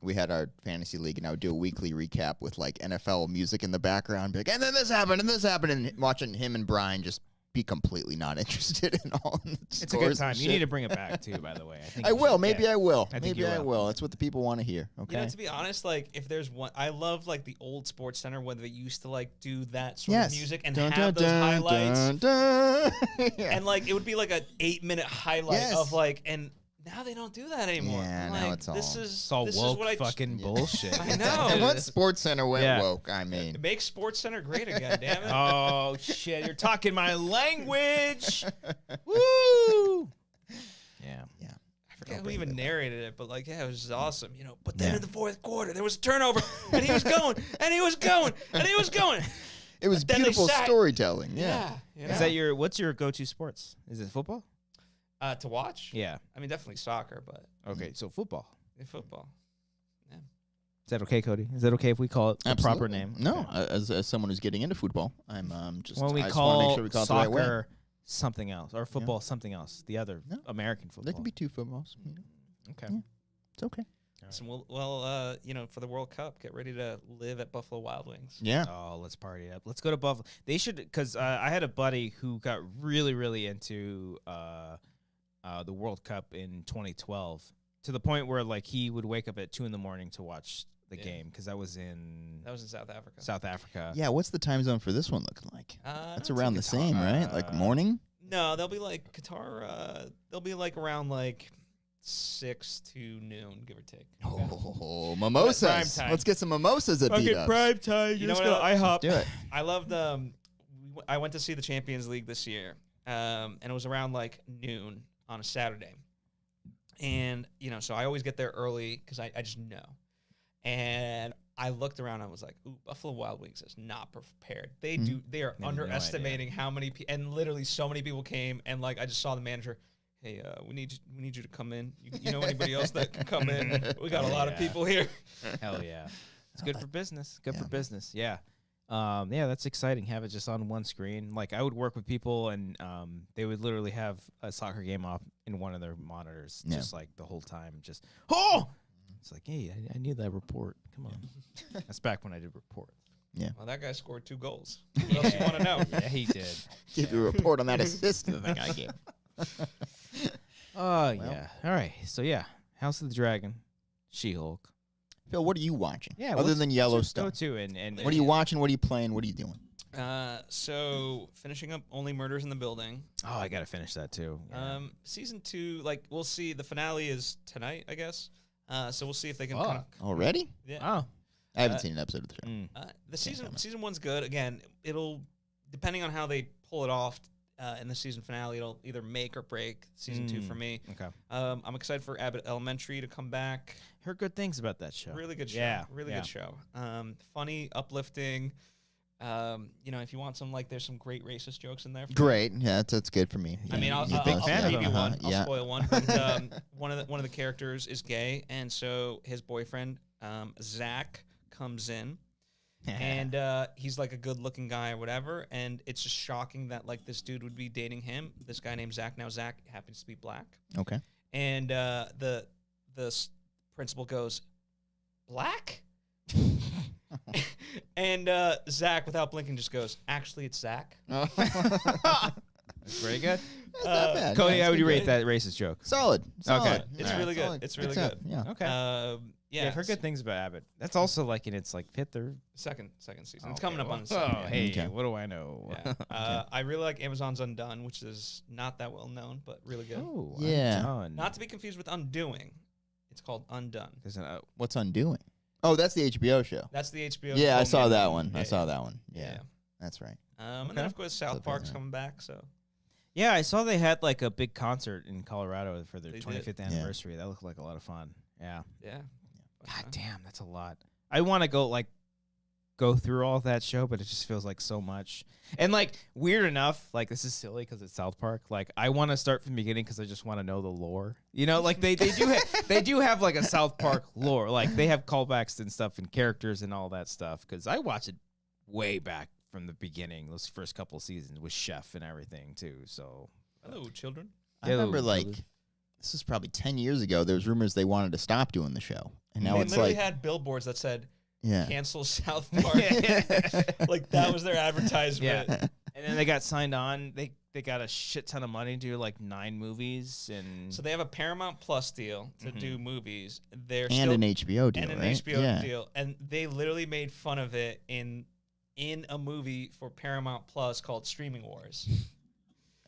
we had our fantasy league, and I would do a weekly recap with like NFL music in the background, be like, and then this happened, and watching him and Brian just be completely not interested in all. In the It's a scores good and time. You shit. need to bring it back too, by the way. think I you will. should. Maybe Yeah. I will. I think Maybe you I will. will. That's what the people want to hear. Okay. To be honest, like if there's one, I love like the old Sports Center when they used to like do that sort of music and Dun, have dun, those dun, highlights, dun, dun. Yeah. and like it would be like a 8-minute highlight Yes. of like, and now they don't do that anymore. Yeah, I'm now like, it's all- this is It's all this woke is what I fucking bullshit. I know. Once Sports Center went Yeah. woke, I mean, Make Sports Center great again, damn it. Oh shit! You're talking my language. Woo! Yeah. I forget who even narrated it, but like, yeah, it was just awesome, But then in the fourth quarter, there was a turnover, and he was going, and he was going, and he was going. it was Then they beautiful sat- storytelling. Yeah. Is that what's your go-to sports? Is it football? To watch? Yeah. I mean, definitely soccer, but Okay, so football. football. Is that okay, Cody? Is that okay if we call it the proper Absolutely. name? No, Okay. as someone who's getting into football, I'm just. When we I just wanna call make sure we call it the right way. soccer something else or football something else, the other No. American football. There can be 2 footballs. Okay. Yeah. It's okay. So for the World Cup, get ready to live at Buffalo Wild Wings. Yeah. Oh, let's party up. Let's go to Buffalo. They should, because I had a buddy who got really, really into the World Cup in 2012 to the point where like he would wake up at 2 a.m. to watch the game because that was in South Africa. South Africa. Yeah. What's the time zone for this one looking like? That's not around too the same, right? Like morning. No, they'll be like Qatar. They'll be like around like 6 to noon, give or take. Okay? Oh, mimosas. Prime time. Let's get some mimosas at beat ups. time. You know what? IHOP. Do it. I loved. I went to see the Champions League this year, and it was around like noon on a Saturday. And, so I always get there early because I just know. And I looked around and I was like, ooh, Buffalo Wild Wings is not prepared. They are underestimating how many people, and literally so many people came, and like I just saw the manager, hey, we need you to come in. You know anybody else that can come in? We got a lot of people here. Hell yeah. It's good for business. Good for business. Yeah. Yeah, that's exciting. Have it just on one screen. Like I would work with people, and they would literally have a soccer game off in one of their monitors, just like the whole time. Just it's like, hey, I need that report. Come on. That's back when I did report. Yeah. Well, that guy scored 2 goals. What else you want to know? Yeah, he did. Give you a report on that assist that the guy gave. Yeah. All right. So yeah, House of the Dragon, She-Hulk. Phil, what are you watching? Yeah. Other than Yellowstone. Go to and What are you watching? What are you playing? What are you doing? So finishing up Only Murders in the Building. Oh, I gotta finish that too. Yeah. Season 2, like we'll see. The finale is tonight, I guess. So we'll see if they can. Already? Yeah. Oh. I haven't seen an episode of the show. The season 1's good. Again, it'll depending on how they pull it off in the season finale. It'll either make or break season 2 for me. Okay. I'm excited for Abbott Elementary to come back. Heard good things about that show. Really good show. Yeah. Really good show. Funny, uplifting. If you want some, like, there's some great racist jokes in there. Great. Yeah, that's good for me. I mean, I'll big fan of give you them, one. I'll spoil one. But, one of the characters is gay, and so his boyfriend, Zach, comes in. And he's like a good-looking guy or whatever, and it's just shocking that like this dude would be dating him. This guy named Zach. Now Zach happens to be black. Okay. And the principal goes, "Black?" And Zach, without blinking, just goes, "Actually, it's Zach." That's very good. That's not bad. Cody, Yeah, how would you good. rate that racist joke? Solid. Okay. It's All really good. Solid. It's really stuff. good. Yeah. Okay. Yeah, I've heard good things about Abbott. That's also like in its like 5th or Second season. It's Okay, coming up well, on the second. Oh, hey, Okay. what do I know? Yeah. I really like Amazon's Undone, which is not that well known, but really good. Oh, Yeah. Undone. Not to be confused with Undoing. It's called Undone. There's an, What's Undoing? Oh, that's the HBO show. That's the HBO. Yeah, I saw Filmmaking. that one. Yeah, I saw that one. Yeah, Yeah. that's right. And then of course South Flip Park's it, yeah. coming back. So yeah, I saw they had like a big concert in Colorado for their They 25th did. anniversary. That looked like a lot of fun. Yeah. yeah. God damn, that's a lot. I want to go through all of that show, but it just feels like so much. And like weird enough, like this is silly because it's South Park. Like I want to start from the beginning because I just want to know the lore. You know, like they do have like a South Park lore. Like they have callbacks and stuff and characters and all that stuff. Because I watched it way back from the beginning, those first couple of seasons with Chef and everything too. So Hello, children. I remember Hello, like brother. this was probably 10 years ago. There was rumors they wanted to stop doing the show, and now They it's literally like had billboards that said yeah. "Cancel South Park." Like that was their advertisement. Yeah. And then they got signed on. They got a shit ton of money to do like 9 movies and So they have a Paramount Plus deal to do movies. They're and still an HBO deal, and an right? HBO yeah. deal, and they literally made fun of it in a movie for Paramount Plus called Streaming Wars.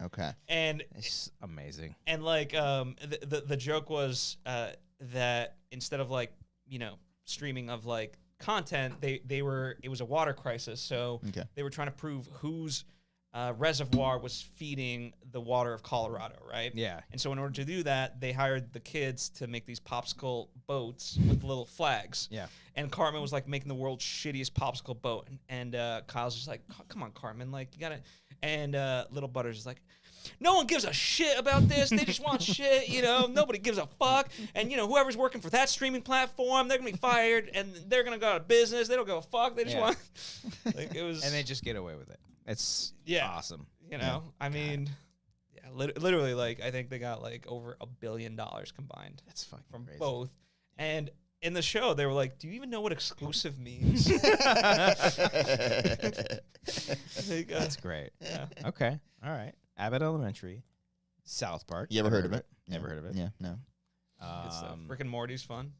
Okay. And it's amazing. and like the joke was that instead of like streaming of like content, it was a water crisis, so Okay. they were trying to prove whose reservoir was feeding the water of Colorado, right? Yeah. And so in order to do that, they hired the kids to make these popsicle boats with little flags. Yeah. And Cartman was like making the world's shittiest popsicle boat. And Kyle's just like, come on, Cartman, like you gotta. And Little Butter's just like, no one gives a shit about this. They just want shit, Nobody gives a fuck. And whoever's working for that streaming platform, they're gonna be fired, and they're gonna go out of business. They don't give a fuck. They just want. Like it was. And they just get away with it. It's awesome. I mean, yeah, literally, like I think they got like over $1 billion combined. That's fucking from crazy. both. And in the show, they were like, "Do you even know what exclusive means?" That's great. Yeah. Okay. All right. Abbott Elementary, South Park. You ever heard of it? Never heard of it. Yeah. No. Good stuff. Rick and Morty's fun.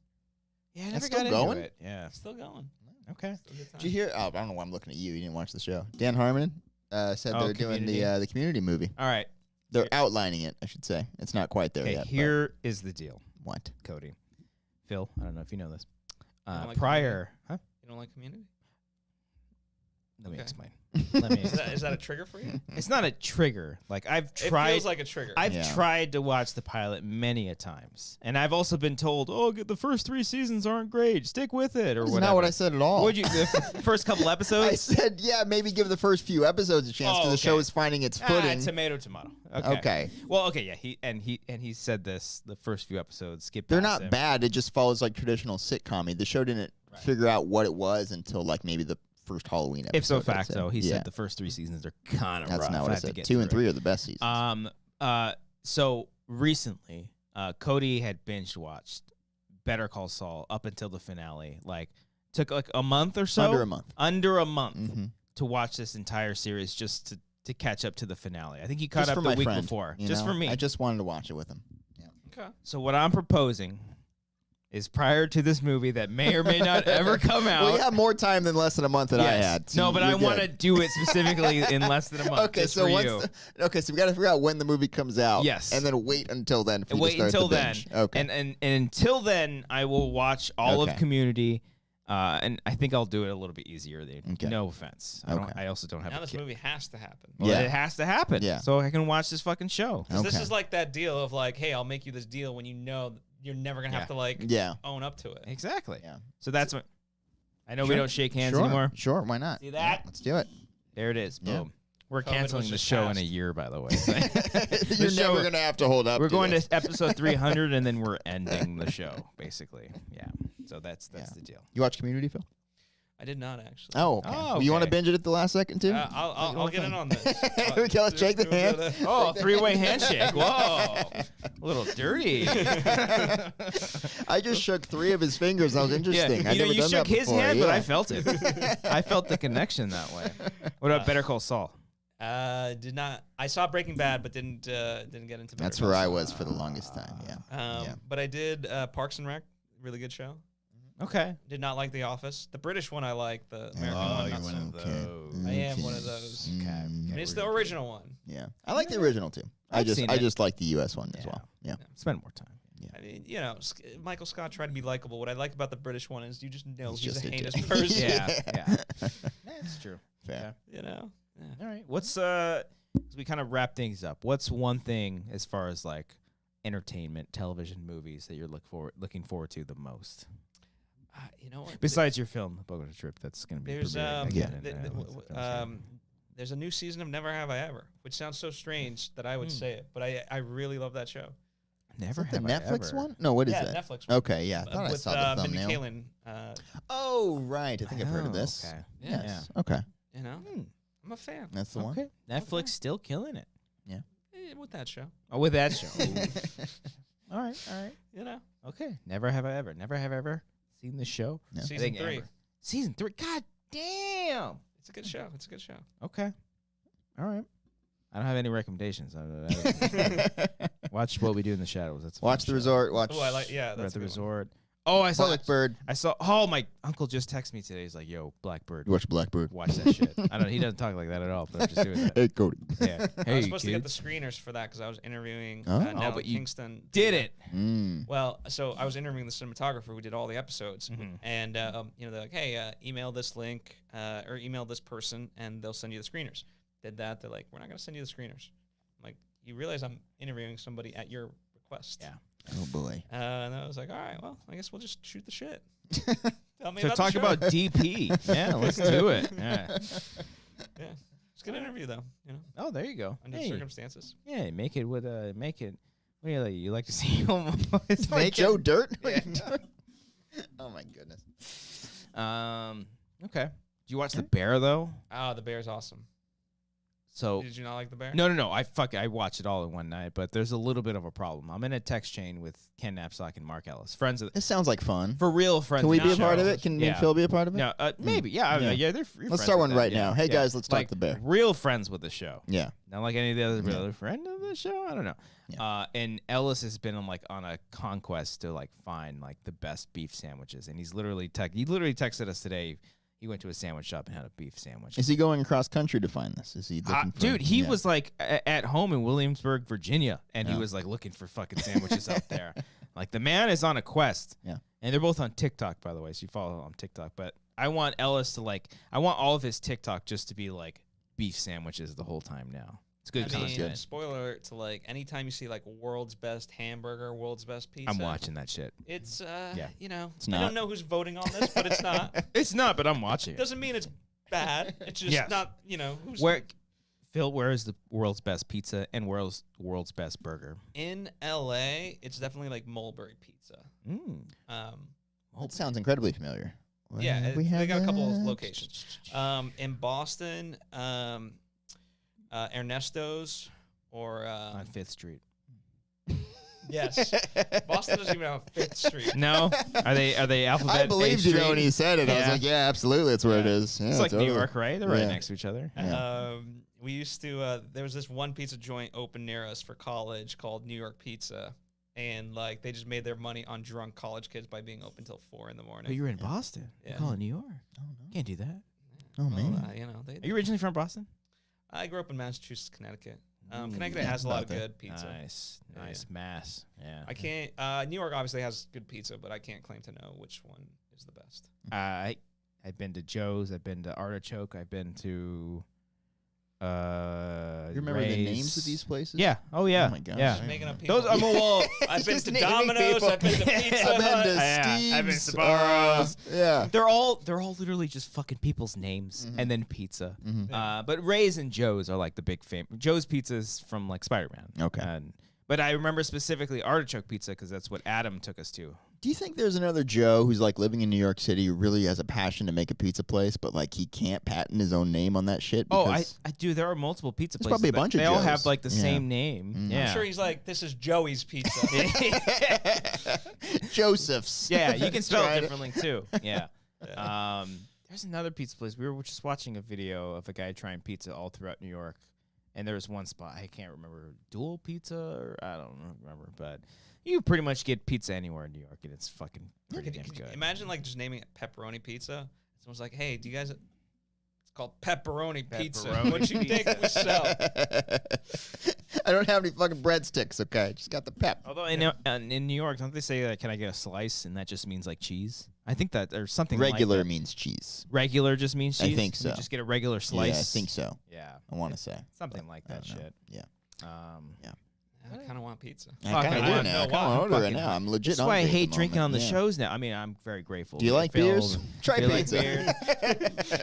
Yeah, I That's never still got into going? it. Yeah. Still going. Okay. Still a good time. Did you hear? Oh, I don't know why I'm looking at you. You didn't watch the show. Dan Harmon said Oh, they're doing Community. the Community movie. All right. They're outlining it, I should say. It's not quite there Okay. yet. Here is the deal, but what? Cody. Phil, I don't know if you know this. don't like Prior, huh? You don't like Community? Let me Okay. explain. Let me. Is that a trigger for you? It's not a trigger. Like I've It tried. feels like a trigger. I've Yeah. tried to watch the pilot many a times, and I've also been told, "Oh, the first 3 seasons aren't great. Stick with it," or That's whatever. not what I said at all. Would you the first couple I episodes? said, yeah, maybe give the first few episodes a chance because the show okay. is finding its footing. Tomato. Okay. Okay. Well, okay, yeah. He said this. The first few episodes. Skip. They're past not him. bad. It just follows like traditional sitcom. The show didn't figure out what it was until like maybe the first Halloween episode. Ipso I'd say. facto, he Yeah. said the first 3 seasons are kind of rough. That's not what I had to said. get 2 and through 3 it. are the best seasons. So recently, Cody had binge watched Better Call Saul up until the finale. Like, took like a month or so. Under a month Mhm. to watch this entire series just to catch up to the finale. I think he caught Just up for the my week friend, before. you Just know? for me. I just wanted to watch it with him. Yeah. Okay. So what I'm proposing is prior to this movie that may or may not ever come out. Well, you have more time than less than a month that I Yes. had. so No, but I you're want to good. do it specifically in less than a month. Okay, just so for once you. so we got to figure out when the movie comes out. Yes. and then wait until then. For you to Wait start until the then. binge. Okay, And until then, I will watch all of Okay. Community, and I think I'll do it a little bit easier. Okay. No offense. Okay. I also don't have Now a this kid. movie has to happen. Well, Yeah. it has to happen. Yeah. So I can watch this fucking show. 'Cause this Okay. is like that deal of like, hey, I'll make you this deal when you know you're never gonna have to like yeah, own up to it. Exactly. yeah. So that's what. I know we Sure. don't shake hands Sure. anymore. Sure, why not? See that? Yeah, let's do it. There it is. Yeah. Boom. We're COVID canceling was the just show in a passed. year, by the way. You're show- never gonna have to hold up. We're going this. to episode 300, and then we're ending the show, basically. Yeah. So that's Yeah. the deal. You watch Community, Phil? I did not actually. Oh, okay. Oh, You want to okay. binge it at the last second too? I'll get in on this. Okay, let's shake the hand. Oh, three-way handshake. Whoa. A little dirty. I just shook 3 of his fingers. That was interesting. I've You know, never you done shook that his before. hand, but yeah. I felt it. I felt the connection that way. What about Better Call Saul? Did not. I saw Breaking Bad, but didn't get into. That's Better where Call I Saul. was for the longest time. Yeah. Yeah. But I did Parks and Rec. Really good show. Okay. Did not like The Office. The British one I like. The American Oh, one you're not one so. of those. I am one of those. Okay. And it's the original one. Yeah. I like the original too. I've seen I it. just like the US one as Yeah. well. Yeah. Spend more time. I mean, you know, Michael Scott tried to be likable. What I like about the British one is you just know He's he's just a a heinous dick. person. Yeah. That's true. Fair. You know. Yeah. All right. What's as we kind of wrap things up, what's one thing as far as like entertainment, television, movies that you're looking forward to the most? You know what? Besides your film, The Bogota Trip, that's going to be There's premiering again in, there's a new season of Never Have I Ever, which sounds so strange that I would say it, but I really love that show. Never Is that have the I Netflix ever. one? No, what is yeah, that? Netflix. One. Okay, yeah. I thought I with saw the Mindy thumbnail. Kaling. Oh, right. I think I've heard of Oh, this. Okay. Yes. Okay. You know, Hmm. I'm a fan. That's the one. Okay. Netflix still killing it. With that show, Oh, with that show. All right. you know, Okay. Never have I ever seen the show. No. I season think 3. ever. Season 3. God damn. It's a good show. It's a good show. Okay. All right. I don't have any recommendations. Watch What We Do in the Shadows. That's a Watch fun The show. Resort. Watch Oh, I like. Yeah, We're that's at the a good one. resort. Oh, I saw. Blackbird. Oh, my uncle just texted me today. He's like, "Yo, Blackbird, You watch Blackbird. watch that shit." I don't. He doesn't talk like that at all. But I'm just doing that. Hey, Cody. Yeah. I Hey, was supposed to get the kids. screeners for that because I was interviewing Oh. Nell but you Kingston. Did it? Mm. Well, so I was interviewing the cinematographer who did all the episodes, Mhm. and you know, they're like, "Hey, email this link or email this person, and they'll send you the screeners." Did that? They're like, "We're not going to send you the screeners." I'm like, "You realize I'm interviewing somebody at your request?" Yeah. Oh, boy. And I was like, "All right, well, I guess we'll just shoot the shit." Tell me So about talk the show. about DP. Yeah, let's do it. Yeah. Yeah, it's a good interview though. You know, Oh, there you go. under Hey, circumstances. yeah, make it with make it. What do you like? You like to see him It's like naked? Joe Dirt. Yeah. Oh, my goodness. Okay. Did you watch The Bear though? Oh, the Bear's awesome. So Did you not like the Bear? no. I watched it all in one night, but there's a little bit of a problem. I'm in a text chain with Ken Knapsack and Mark Ellis, friends of This sounds like fun. for real friends. Can we of be the a part of show. it? Can me Yeah. and Phil be a part of it? No, maybe. Yeah, I don't know. Yeah. Yeah, they're friends Let's start with one them. right Yeah, now. Hey, yeah. guys, let's talk Like, The Bear. Real friends with the show. Yeah. Not like any of the other Yeah. other friend of the show. I don't know. Yeah. And Ellis has been on a conquest to like find like the best beef sandwiches, and he's literally texted us today. He went to a sandwich shop and had a beef sandwich. Is he going cross country to find this? Is he looking for, Dude, he yeah. was like at home in Williamsburg, Virginia, and he Yeah. was like looking for fucking sandwiches out there. Like the man is on a quest. Yeah. And they're both on TikTok, by the way. So you follow him on TikTok. But I want Ellis to like. I want all of his TikTok just to be like beef sandwiches the whole time now. It's good content. Spoiler alert to like anytime you see like world's best hamburger, world's best pizza. I'm watching that shit. It's you know, It's I not. don't know who's voting on this, but it's not. It's not, but I'm watching it. Doesn't mean it's bad. It's just not, you know, who's Phil, where is the world's best pizza and world's best burger? in LA, it's definitely like Mulberry Pizza. That sounds incredibly familiar. Yeah, Where we they have got a couple of that? locations. In Boston, Ernesto's or On 5th Street. yes, Boston doesn't even have a 5th Street. No, are they alphabet? I believed you when he said it. I was Yeah. like, yeah, absolutely, that's where it is. Yeah, It's like totally. New York, right? They're right Yeah. next to each other. Yeah. We used to. There was this one pizza joint open near us for college called New York Pizza, and like they just made their money on drunk college kids by being open till 4 in the morning. But you're in Boston. Yeah. You call it New York. Oh, no. Can't do that. Oh, man. You know, Are you originally from Boston? I grew up in Massachusetts, Connecticut. Ooh, Connecticut yeah, has a lot about of that. good pizza. Nice, Yeah, nice. Mass. Yeah. I can't. New York obviously has good pizza, but I can't claim to know which one is the best. I've been to Joe's. I've been to Artichoke. I've been to. You remember the names of these places? Yeah. Oh yeah. Oh my gosh. Yeah. Just making up people. Those. Well. I've been Just to naming Domino's. people. I've been to Pizza I've been Hut. to Yeah, Steve's. I've been to Sbarro's. Yeah. They're all literally just fucking people's names and then pizza. But Ray's and Joe's are like the big fame. Joe's Pizza's from like Spider-Man. Okay. But I remember specifically Artichoke Pizza because that's what Adam took us to. Do you think there's another Joe who's like living in New York City who really has a passion to make a pizza place, but like he can't patent his own name on that shit? Oh, because I do. There are multiple pizza There's places. probably a that- bunch of They all Joes. have like the Yeah. same name. Yeah. I'm sure he's like, this is Joey's Pizza. Joseph's. Yeah, you can spell Tried it it. differently too. Yeah. There's another pizza place. We were just watching a video of a guy trying pizza all throughout New York, and there was one spot I can't remember, Dual Pizza or I don't remember, but you pretty much get pizza anywhere in New York, and it's fucking pretty damn Could you good. imagine like just naming it pepperoni pizza? Someone's like, hey, do you guys? It's called pepperoni pizza. Pepperoni What you think we sell? I don't have any fucking breadsticks, okay? Just got the pep. Although in New York, don't they say can I get a slice, and that just means like cheese? I think that or something Regular like that. means cheese. Regular just means I cheese. think Can we so. just get a regular slice. Yeah, I think so. Yeah, I want to say. something like I that don't know. shit. Yeah. I kind of want pizza. I Fuck, kind I of do don't now. know I kind why. of order right Fucking- now. I'm legit. That's why I hungry at hate the drinking on moment. the Yeah. shows now. I mean, I'm very grateful. Do you like beers? Try Do you like pizza.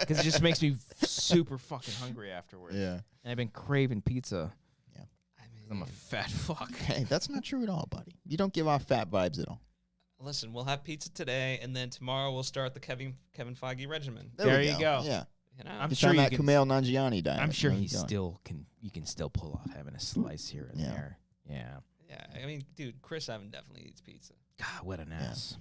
Because it just makes me super fucking hungry afterwards. Yeah. And I've been craving pizza. I mean, I'm a fat fuck. Hey, that's not true at all, buddy. You don't give off fat vibes at all. listen, we'll have pizza today, and then tomorrow we'll start the Kevin Feige regimen. There we you go. Yeah. You know, I'm Just sure on you that can. Kumail Nanjiani diet. I'm sure Where he you going? still can. You can still pull off having a slice here and Yeah. there. Yeah. yeah. I mean, dude, Chris Evan definitely eats pizza. God, what an ass.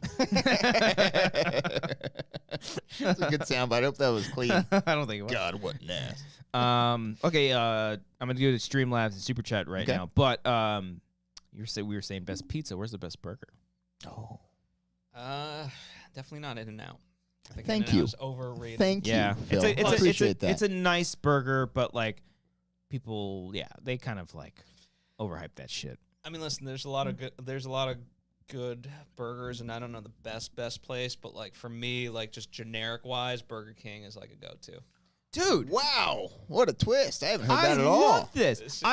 That's a good sound, but I hope that was clean. I don't think it was. God, what an ass. Okay. I'm gonna do the Streamlabs and Super Chat right Okay. now. But we were saying best pizza. Where's the best burger? Oh, Definitely not In-N-Out. I think Thank In-N-Out you. is overrated. thank Yeah, you, Phil. I it's appreciate that. It's a nice burger, but like people, they kind of like overhype that shit. I mean, listen, there's a lot of good burgers, and I don't know the best place, but like for me, like just generic wise, Burger King is like a go-to. Dude, Wow, what a twist! I haven't heard I that at all. love this.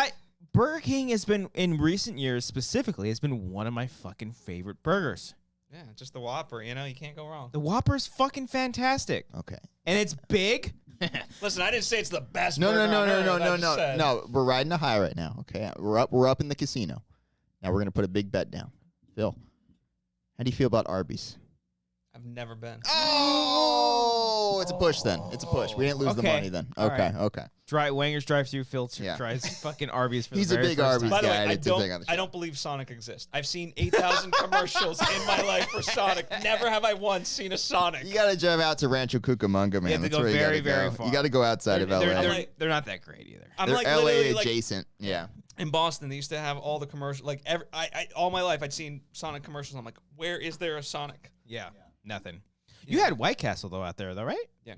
Burger King has been in recent years specifically has been one of my fucking favorite burgers. Yeah, just the Whopper. You know, you can't go wrong. The Whopper's fucking fantastic, Okay. and it's big. Listen, I didn't say it's the best. No, burger no, no, on no, earth. no, I no, just no, said- no. We're riding a high right now. Okay, we're up in the casino. Now we're gonna put a big bet down. Phil, how do you feel about Arby's? I've never been. Oh, it's a push then. It's a push. We didn't lose the Okay. money then. All Okay, right. okay. Wanger's drive-through. Phil Yeah. tries fucking Arby's for He's the a very big first Arby's time. By the way, guy I that's a big on the show. don't believe Sonic exists. I've seen 8,000 commercials in my life for Sonic. Never have I once seen a Sonic. You gotta drive out to Rancho Cucamonga, man. have to That's go where you very, gotta very go. far. You gotta go outside of LA. They're not that great either. I'm They're like LA literally like adjacent. Yeah. in Boston. They used to have all the commercials. Like all my life, I'd seen Sonic commercials. I'm like, where is there a Sonic? Yeah, nothing. You had White Castle though out there, though, right? Yeah.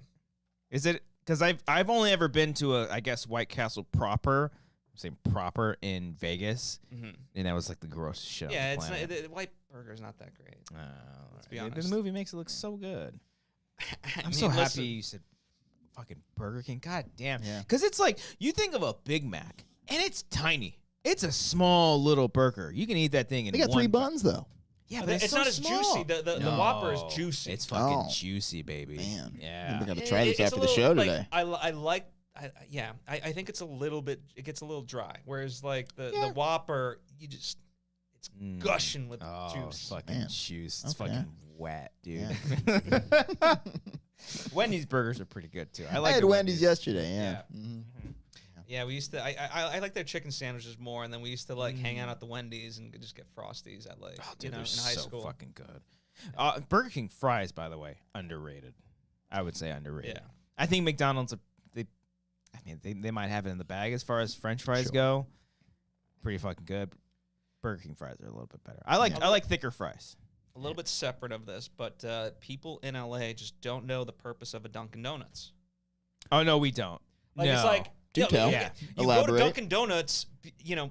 Is it? Because I've only ever been to I guess White Castle proper. I'm saying proper in Vegas, and that was like the grossest shit. Yeah, on the it's planet. the white burger's not that great. Let's be The honest. movie makes it look so good. I'm so happy you said fucking Burger King. God damn. Yeah. Because it's like, you think of a Big Mac, and it's tiny. It's a small little burger. You can eat that thing in They got one 3 bite. buns though. Yeah, But but it's so not as small. juicy. The Whopper is juicy. It's fucking Oh. juicy, baby. Man, Yeah. we gotta try this It's a after the little, show like, today. I think it's a little bit. It gets a little dry. Whereas like the Whopper, it's gushing with juice. Fucking Man. juice. It's Okay. fucking wet, dude. Yeah. Wendy's burgers are pretty good too. I like had the Wendy's yesterday. Yeah. Yeah. Mhm. Yeah, we used to. I like their chicken sandwiches more, and then we used to like hang out at the Wendy's and just get Frosties at like Oh, dude, in they're high so school. fucking good. Burger King fries, by the way, underrated. I would say underrated. Yeah. I think McDonald's, they might have it in the bag as far as French fries Sure. go. Pretty fucking good. Burger King fries are a little bit better. I like thicker fries. A little bit separate of this, but people in LA just don't know the purpose of a Dunkin' Donuts. Oh no, we don't. Like no. it's like Do tell. Yeah. you go Elaborate. to Dunkin' Donuts.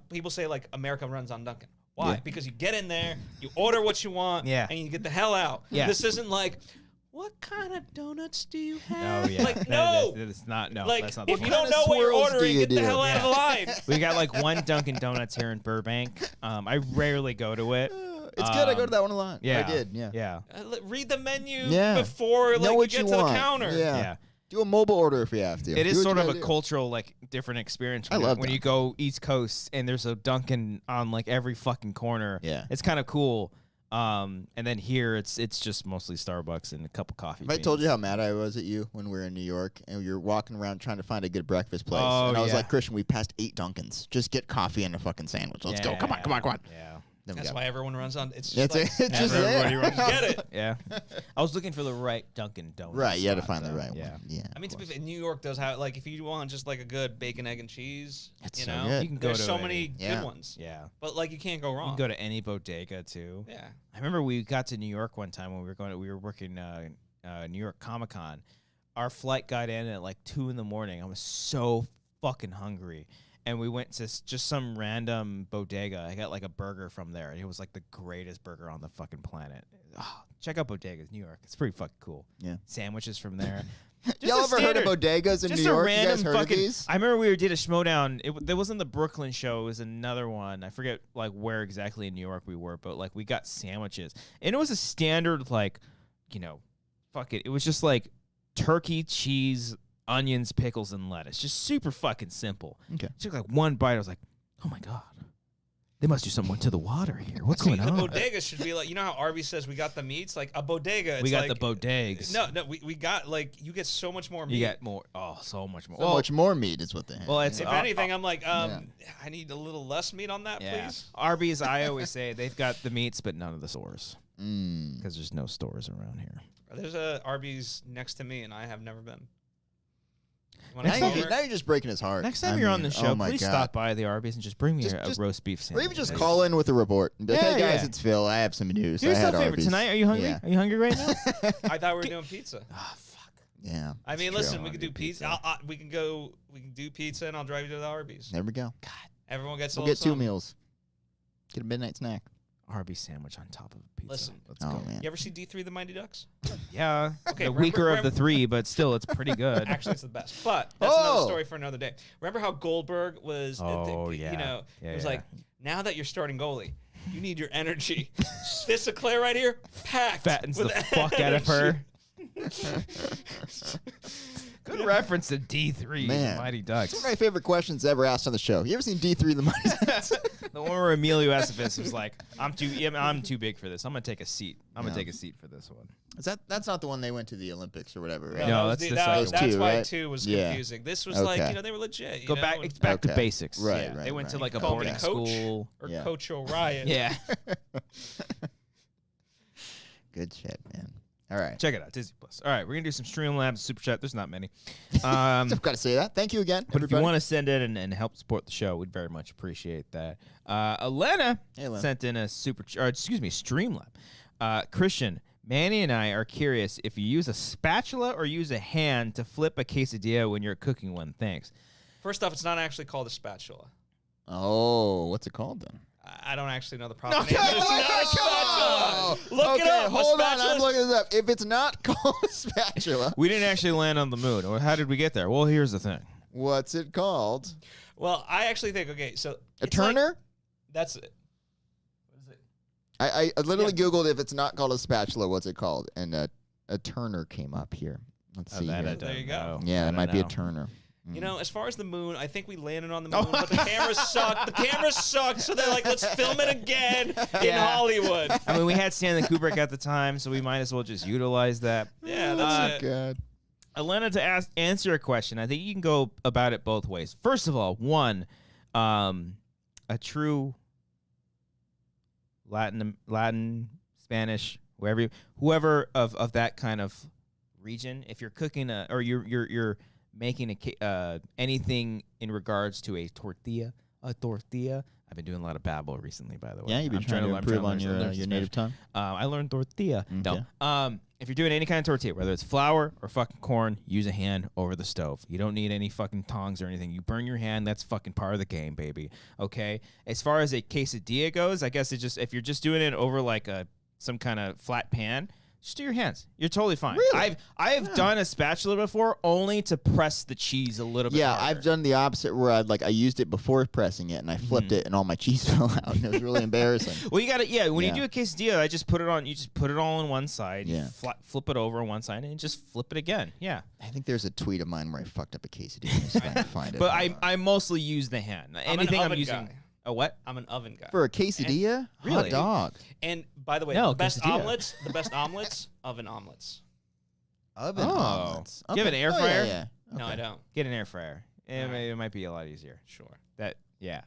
People say like America runs on Dunkin'. Why? Yeah. Because you get in there, you order what you want, Yeah. and you get the hell out. Yeah. This isn't like, what kind of donuts do you have? Oh yeah. Like no. It's not. No, Like that's not. if the you one. don't know what you're swirls do ordering, you get the do? hell out of the line. We got like one Dunkin' Donuts here in Burbank. I rarely go to it. It's good. I go to that one a lot. Yeah, I did. Yeah. Yeah. Read the menu Yeah. before Know like you what get you to the want. counter. Yeah. Yeah. Do a mobile order if you have to. It Do is what sort you of a gotta do. cultural, like, different experience. I When, love when you go East Coast and there's a Dunkin' on like every fucking corner. Yeah. It's kind of cool. And then here it's just mostly Starbucks and a couple coffee. Have I told you how mad I was at you when we were in New York and you were walking around trying to find a good breakfast place? Oh, and I was yeah. like, Christian, we passed 8 Dunkins. Just get coffee and a fucking sandwich. Let's go. Come on. Yeah. Then we That's got- why everyone runs on. It's That's just it. like, Just Everybody there. runs- get it. Yeah. I was looking for the right Dunkin' Donuts. Right, you had to spot, find the though. right Yeah. one. Yeah. I mean, to be fair, New York does have like if you want just like a good bacon, egg, and cheese, It's you so know, good. You can go there's to so any- many Yeah. good ones. Yeah. But like you can't go You wrong. can go to any bodega too. Yeah. I remember we got to New York one time when we were working New York Comic Con. Our flight got in at like 2 a.m. I was so fucking hungry, and we went to just some random bodega. I got like a burger from there, and it was like the greatest burger on the fucking planet. Oh, check out bodegas, New York. It's pretty fucking cool. Yeah. Sandwiches from there. Y'all ever heard of bodegas in Just New a York? You random guys heard of fucking. these? I remember we did a Schmodown. There wasn't the Brooklyn show. It was another one. I forget like where exactly in New York we were, but like we got sandwiches, and it was a standard like, fuck it. It was just like turkey, cheese, onions, pickles, and lettuce. Just super fucking simple. Okay. Took like one bite. I was like, oh my god, they must do something to the water here. What's going The on? bodega should be like, you know how Arby's says we got the meats? Like a bodega. It's We got like, the bodegas. No, we got like you get so much more meat. You get more. Oh, so much more. So much more meat is what they have. well, it's If anything, I'm like, yeah. I need a little less meat on that, yeah. please. Arby's, I always say they've got the meats, but none of the stores. Mm. Because there's no stores around here. There's a Arby's next to me, and I have never been. You Now, wanna come you're, over? now you're just breaking his heart. Next time I you're on mean, the show, oh my please God. stop by the Arby's and just bring me a Just- roast beef Or sandwich. even just That's- call in with a report. And be like, Yeah, hey guys, yeah. it's Phil. I have some news. Do I yourself had a favor Arby's. tonight. Are you hungry? Yeah. Are you hungry right now? I thought we were doing pizza. Oh, fuck. Yeah. I mean, it's listen, true. we could do pizza. We can do pizza, and I'll drive you to the Arby's. There we go. Everyone gets a We'll little get 2 something. meals. Get a midnight snack. Arby's sandwich on top of a pizza. Listen. Let's Oh go. man. You ever see D3 The Mighty Ducks? Yeah. Okay, the remember- weaker of the remember- three, but still, it's pretty good. Actually, it's the best. But that's another Oh. story for another day. Remember how Goldberg was, Oh, yeah. it was Yeah, like, now that you're starting goalie, you need your energy. This Eclair right here, packed. Fattens the with fuck out of her. energy. Good reference to D3, Man. Mighty It's one Ducks. of my favorite questions ever asked on the show. You ever seen D3 The Mighty Ducks? The one where Emilio Estevez was like, I'm too big for this. I'm going to take a seat. I'm going to Yeah. take a seat for this one. That's not the one they went to the Olympics or whatever, right? No, that that's was the that second was- one. That's Two, why right? 2 was Yeah. confusing. This was Okay. like, they were legit. Go you back. know, It's back to Okay. basics. Right, Yeah. right, They went to right. like a Call me boarding coach. school. or Yeah. Coach O'Ryan. Yeah. Good shit, man. All right. Check it out, Disney Plus. All right, we're gonna do some Streamlabs Super Chat. There's not many, I've got to say that. Thank you again. but if you everybody. want to send it and help support the show, we'd very much appreciate that. Elena Hey, Elena. sent in a Streamlab. Christian, Manny, and I are curious if you use a spatula or use a hand to flip a quesadilla when you're cooking one. Thanks. First off, it's not actually called a spatula. Oh, what's it called then? I don't actually know the proper name. come It's on, not a Oh, spatula. Look it okay, up. hold a on, I'm spatula. looking this up. If it's not called a spatula, We didn't actually land on the moon. Or how did we get there? Well, here's the thing. what's it called? Well, I actually think, okay, so. A it's like- turner? that's it. What is it? I literally Googled if it's not called a spatula, what's it called? And a turner came up here. Let's see That I here. don't There you go. know. Yeah, I that don't might be a know. turner. You know, as far as the moon, I think we landed on the moon, but the camera sucked. The camera sucked, so they're like, let's film it again in Yeah. Hollywood. I mean, we had Stanley Kubrick at the time, so we might as well just utilize that. Yeah, that's it. God. Elena, to answer a question, I think you can go about it both ways. First of all, one, a true Latin, Spanish, whoever of that kind of region, if you're cooking or you're making anything in regards to a tortilla. I've been doing a lot of babble recently, by the way. Yeah, you've been I'm trying to I'm improve on learn some your Spanish. native tongue. I learned tortilla. Okay. No. If you're doing any kind of tortilla, whether it's flour or fucking corn, use a hand over the stove. You don't need any fucking tongs or anything. You burn your hand. That's fucking part of the game, baby. Okay. As far as a quesadilla goes, I guess if you're just doing it over like some kind of flat pan, just do your hands. You're totally fine. Really? I've done a spatula before only to press the cheese a little bit. Yeah, harder. I've done the opposite where I used it before pressing it and I flipped it and all my cheese fell out and it was really embarrassing. Well, you got to when Yeah. you do a quesadilla, I just put it on. You just put it all on one side. Yeah. Flip it over on one side and just flip it again. Yeah. I think there's a tweet of mine where I fucked up a quesadilla. I'm just trying to find it. But Hold on. I mostly use the hand. Anything I'm oven using. guy. A what? I'm an oven guy. For a quesadilla? Really? Hot dog. And by the way, No, the best quesadilla. omelets, oven omelets. Oven Oh. omelets. Do you have an air Oh, fryer? Yeah. No, Okay. I don't. Get an air fryer. Alright. It might be a lot easier. Sure. Yeah.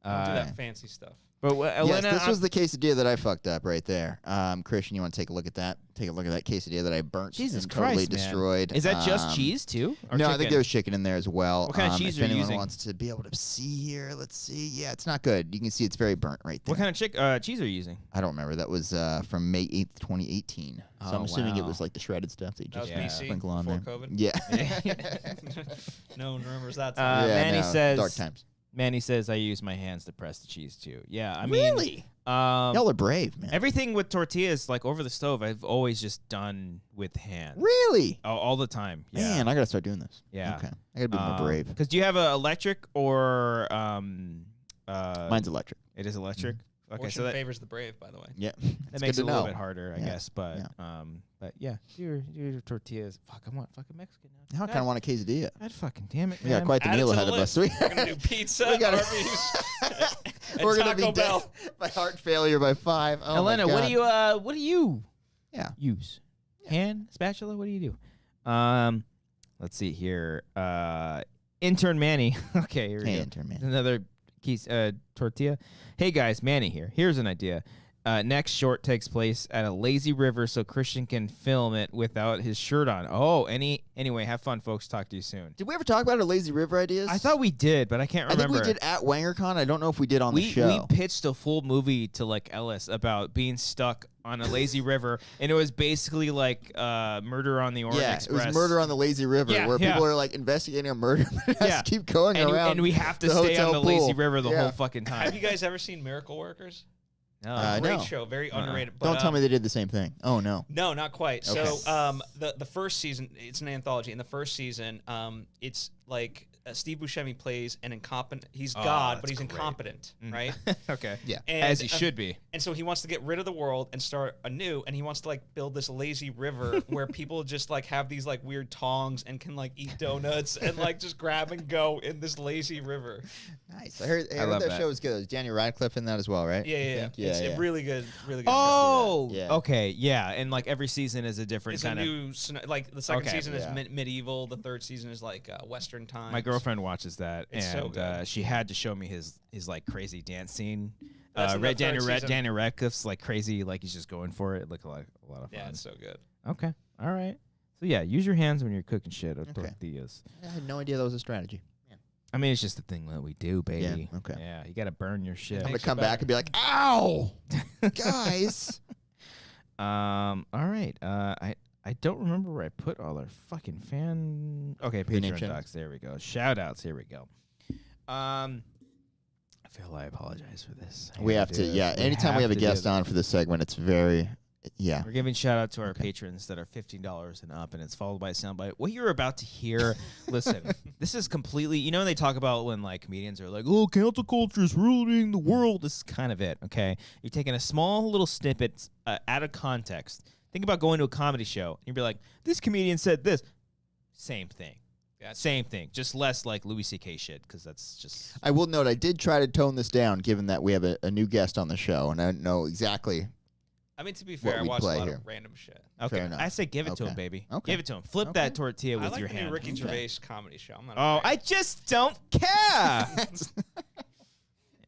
Don't do that fancy stuff. But Elena, Yes, this was the quesadilla that I fucked up right there. Christian, you want to take a look at that? Take a look at that quesadilla that I burnt Jesus and totally Christ, man. destroyed. Is that just cheese too? Or No, I chicken? think there was chicken in there as well. What kind of cheese if are you anyone using? wants to be able to see here, let's see. Yeah, it's not good. You can see it's very burnt right there. What kind of cheese are you using? I don't remember. That was from May 8th, 2018. So Oh, I'm assuming it wow. was like the shredded stuff that you That just was BC, sprinkle on there. before COVID? Yeah. No one remembers that. Uh, Yeah, Manny no, says- dark times. Manny says I use my hands to press the cheese too. Yeah, I mean, Really? Y'all are brave, man. everything with tortillas, like over the stove, I've always just done with hands. Really? All the time. Yeah. Man, I gotta start doing this. Yeah. Okay. I gotta be more brave. Because do you have an electric or Mine's electric. It is electric. Okay, Fortune so that favors the brave, by the way. Yeah. that makes it a little bit harder, I Yeah. guess. But yeah, do your tortillas. Fuck, I want fucking Mexican now. Now I kind of want a quesadilla. God fucking damn it, We man. got quite the Add it meal to ahead the of us. list. We're gonna do pizza, we gotta- Arby's, and We're gonna Taco be Bell. dead by heart failure by 5. Oh Elena, my what God. do you Yeah. use? Hand, spatula, what do you do? Let's see here. Intern Manny. Okay, here we Hey, go. intern man. Another tortilla. Hey guys, Manny here. Here's an idea. Next short takes place at a lazy river so Christian can film it without his shirt on. Oh, anyway, have fun, folks. Talk to you soon. Did we ever talk about our lazy river ideas? I thought we did, but I can't I remember. think we did at WangerCon. I don't know if we did on the We show. pitched a full movie to like Ellis about being stuck on a lazy river, and it was basically like Murder on the Orient yeah, Express. it was Murder on the Lazy River, Yeah, where yeah. people are like investigating a murder, but it has to keep going and, around. and we have to the stay on hotel the lazy pool. river the Yeah. whole fucking Have time. you guys ever seen Miracle Workers? No. Great No. show, very underrated. But, Don't tell me they did the same thing. Oh no. No, not quite. Okay. So, the first season, it's an anthology. In the first season, it's like Steve Buscemi plays an incompetent. He's God, but that's he's great. incompetent, right? Okay. Yeah. And, As he should be. And so he wants to get rid of the world and start anew, and he wants to like build this lazy river where people just like have these like weird tongs and can like eat donuts and like just grab and go in this lazy river. Nice. I heard love that that. show was good. It was Daniel Radcliffe in that as well, right? Yeah, I yeah, think? yeah. It's yeah. really good, really good. Oh, Yeah. okay, yeah, and like every season is a different It's a kind of. new, like the second Okay. season is Yeah. medieval. The third season is like Western times. My girlfriend watches that, It's so and good. she had to show me his like crazy dance scene. That's in the third season. Daniel Radcliffe's like crazy, like he's just going for it. It looked like a lot of fun. Yeah, it's so good. Okay, all right. So yeah, use your hands when you're cooking shit or Okay. tortillas. I had no idea that was a strategy. I mean, it's just the thing that we do, baby. Yeah, okay. Yeah, you got to burn your shit. I'm gonna Makes you come back better. and be like, "Ow, guys!" All right. I don't remember where I put all our fucking fan. Okay, Your name Patreon channels. docs. There we go. Shout outs. Here we go. Phil, I apologize for this. We have to, anytime we have a guest on for this segment, it's very, We're giving shout out to our patrons that are $15 and up, and it's followed by a soundbite. What you're about to hear, listen, this is completely, you know, they talk about when like comedians are like, oh, cancel culture is ruining the world. This is kind of it, okay? You're taking a small little snippet out of context. Think about going to a comedy show, and you'd be like, this comedian said this. Same thing. Gotcha. Same thing, just less like Louis C.K. shit, because that's just... I will note, I did try to tone this down, given that we have a new guest on the show, and I don't know exactly... I mean, to be fair, I watch a lot of random shit. Okay, I say give it to him, baby. Okay. Give it to him. Flip that tortilla with your hand. I like the Ricky Gervais comedy show. I'm not I just don't care.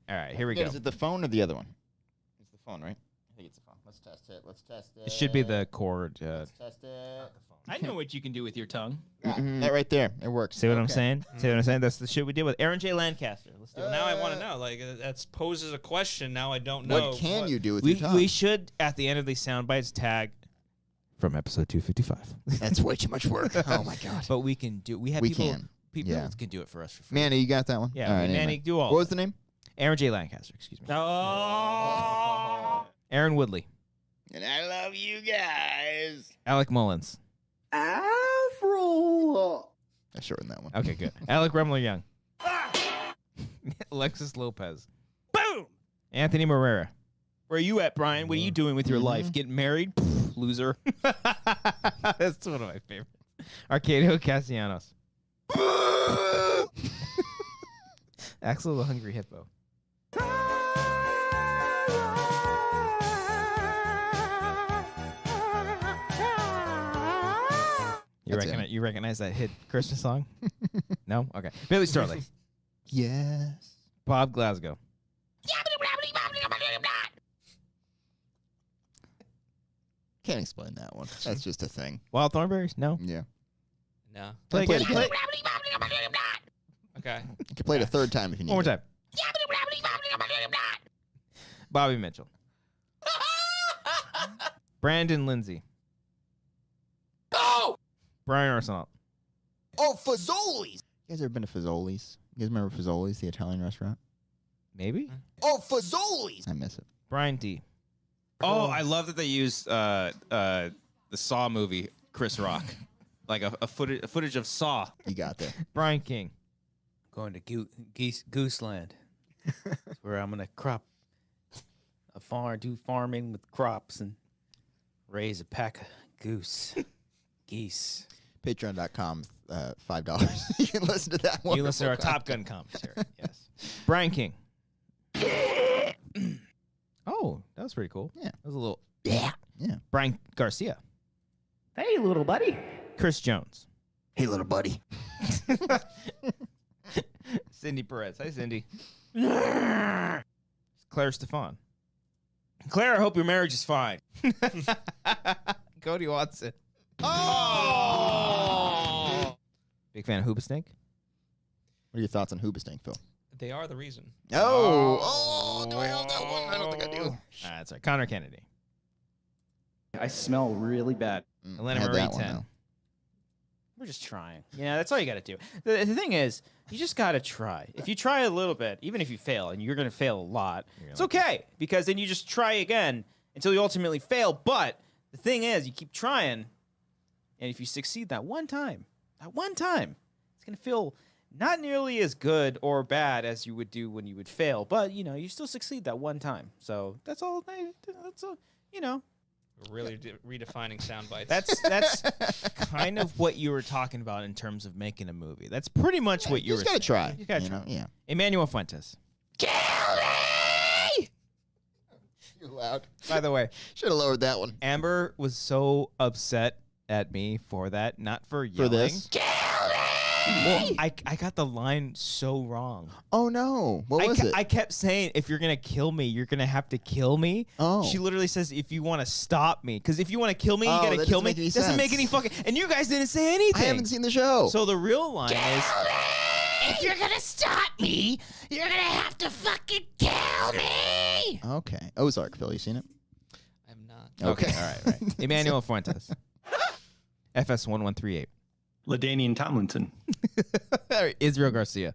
All right, here we go. Is it the phone or the other one? It's the phone, right? I think it's the phone. Let's test it. It should be the cord. Let's test it. I know what you can do with your tongue. That right there. It works. See what I'm saying? See what I'm saying? That's the shit we did with Aaron J. Lancaster. Let's do it. Now I want to know. Like, that poses a question. Now I don't know. What can you do with your tongue? We should, at the end of these sound bites, tag from episode 255. That's way too much work. Oh, my God. But we can do. People can do it for us for free. Manny, you got that one? Yeah, right, Manny, do all. What was the name? Aaron J. Lancaster, excuse me. Oh. Aaron Woodley. And I love you guys. Alec Mullins. Afro. I shortened that one. Okay, good. Alec Remler Young. Alexis Lopez. Boom! Anthony Morera. Where are you at, Brian? What are you doing with your life? Getting married? Pfft, loser. That's one of my favorites. Arcadio Castellanos. Axel the Hungry Hippo. You recognize that hit Christmas song? No? Okay. Billy Starley. Yes. Bob Glasgow. Can't explain that one. That's just a thing. Wild Thornberries? No. Yeah. No. Play again. Okay. You can play it a third time if you need. One more time. Bobby Mitchell. Brandon Lindsay. Oh! Brian Arsenal. Oh, Fazoli's. You guys ever been to Fazoli's? You guys remember Fazoli's, the Italian restaurant? Maybe. Oh, Fazoli's. I miss it. Brian D. Oh, I love that they used the Saw movie, Chris Rock. Like a footage of Saw. You got there. Brian King. Going to Gooseland. Where I'm going to do farming with crops and raise a pack of geese. Patreon.com, $5. You can listen to that one. You listen to our Top Gun commentary. Yes. Brian King. Oh, that was pretty cool. Yeah. That was a little. Yeah. Brian Garcia. Hey, little buddy. Chris Jones. Hey, little buddy. Cindy Perez. Hi, Cindy. Claire Stefan. Claire, I hope your marriage is fine. Cody Watson. Oh! Big fan of Hoobastink. What are your thoughts on Hoobastink, Phil? They are the reason. Oh, do I have that one? I don't think I do. That's right. Connor Kennedy. I smell really bad. Elena I had Marie that one, 10. though. We're just trying. Yeah, that's all you got to do. The thing is, you just got to try. If you try a little bit, even if you fail, and you're going to fail a lot, it's okay. Because then you just try again until you ultimately fail. But the thing is, you keep trying, and if you succeed that one time, it's going to feel not nearly as good or bad as you would do when you would fail. But, you still succeed that one time. So that's all, We're really redefining sound bites. That's kind of what you were talking about in terms of making a movie. That's pretty much what you were saying. You just got to try. You got to try. Yeah. Emmanuel Fuentes. Kill me! Too loud. By the way, should have lowered that one. Amber was so upset at me for that, not for yelling. For this? Kill me! Well, I got the line so wrong. Oh, no. What was it? I kept saying, if you're going to kill me, you're going to have to kill me. Oh. She literally says, if you want to stop me. Because if you want to kill me, you got to kill me. Doesn't make any fucking... And you guys didn't say anything. I haven't seen the show. So the real line is... If you're going to stop me, you're going to have to fucking kill me. Okay. Ozark, Phil, you seen it? I'm not. Okay. All right. Emmanuel Fuentes. FS1138. LaDainian Tomlinson. Israel Garcia.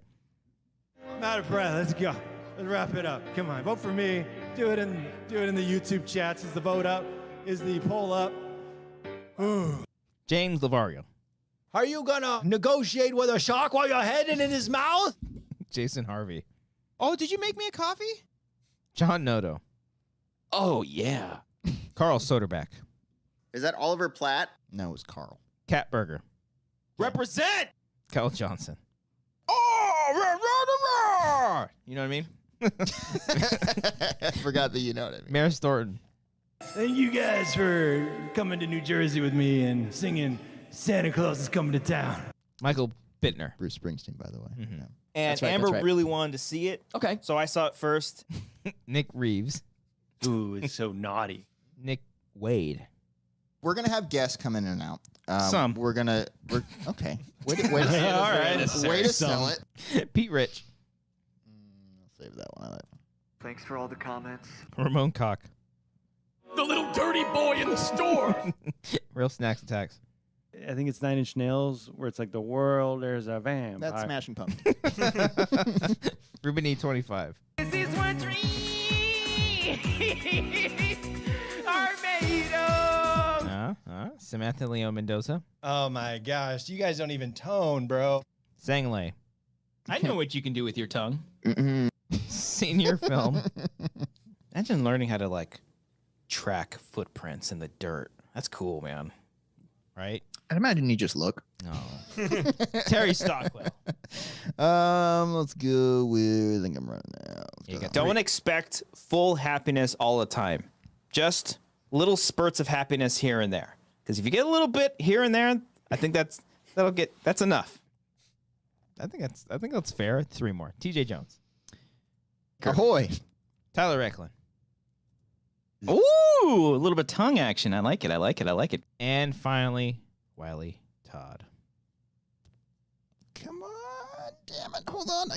I'm out of breath. Let's go. Let's wrap it up. Come on, vote for me. Do it in the YouTube chats. Is the vote up? Is the poll up? James Lavario. Are you gonna negotiate with a shark while you're heading in his mouth? Jason Harvey. Oh, did you make me a coffee? John Noto. Oh, yeah. Carl Soderbeck. Is that Oliver Platt? No, it was Carl. Kat Berger. Represent! Kel Johnson. Oh, You know what I mean? I forgot that you know what I mean. Maris Thornton. Thank you guys for coming to New Jersey with me and singing Santa Claus is Coming to Town. Michael Bittner. Bruce Springsteen, by the way. Yeah. And That's right, Amber that's right. really wanted to see it. Okay. So I saw it first. Nick Reeves. Ooh, it's so naughty. Nick Wade. We're gonna have guests come in and out. Some. We're okay. Way to All right. way to sell it. Pete Rich. I'll save that one. I like. Thanks for all the comments. Ramon Cock. The little dirty boy in the store. Real Snacks Attacks. I think it's 9 Inch Nails where it's like the world, there's a vampire. That's Smashing Pumpkins. Ruben E25. This is what dreams are made of. Samantha Leo Mendoza. Oh my gosh, you guys don't even tone, bro. Sang Lei. I know what you can do with your tongue. Senior Film. Imagine learning how to like track footprints in the dirt. That's cool, man. Right? I'd imagine you just look. No. Terry Stockwell. Let's go with. I think I'm running out. You got Don't expect full happiness all the time. Just little spurts of happiness here and there. Because if you get a little bit here and there, I think that's enough. I think that's fair. 3 more. TJ Jones. Ahoy! Tyler Eklund. Ooh, a little bit of tongue action. I like it. And finally, Wiley Todd. Come on, damn it! Hold on,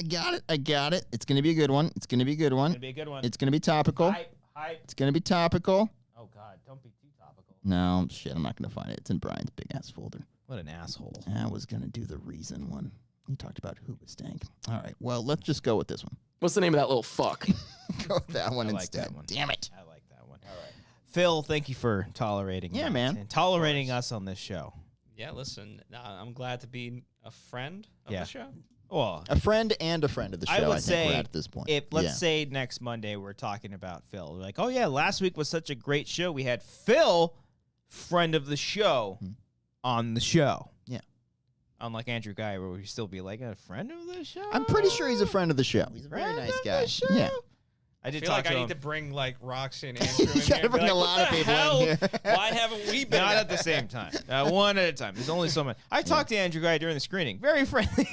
I got it. It's gonna be a good one. It's gonna be a good one. It's gonna be topical. Hype. It's gonna be topical. Oh God, don't be too topical. No, shit, I'm not gonna find it. It's in Brian's big ass folder. What an asshole. I was gonna do the reason one. He talked about who was stank. All right, well, let's just go with this one. What's the name of that little fuck? Go with that one I like instead. that one. Damn it! I like that one. All right. Phil, thank you for tolerating Yeah, that man. and tolerating us on this show. Yeah, listen, I'm glad to be a friend of Yeah. the show. Well, A friend and a friend of the show. I would think we're say at this point. if let's Yeah. say next Monday we're talking about Phil, we're like, oh yeah, last week was such a great show. We had Phil, friend of the show, on the show. Yeah. Unlike Andrew Guy, where we still be like a friend of the show. I'm pretty sure he's a friend of the show. He's a very Friend nice of guy. the show. Yeah. I I did feel talk like to I him. need to bring like Roxy and Andrew in You here. gotta and be bring a like, lot "What of the people in hell? here." Why haven't we been? Not at the same time. One at a time. There's only so much. I talked to Andrew Guy during the screening. Very friendly.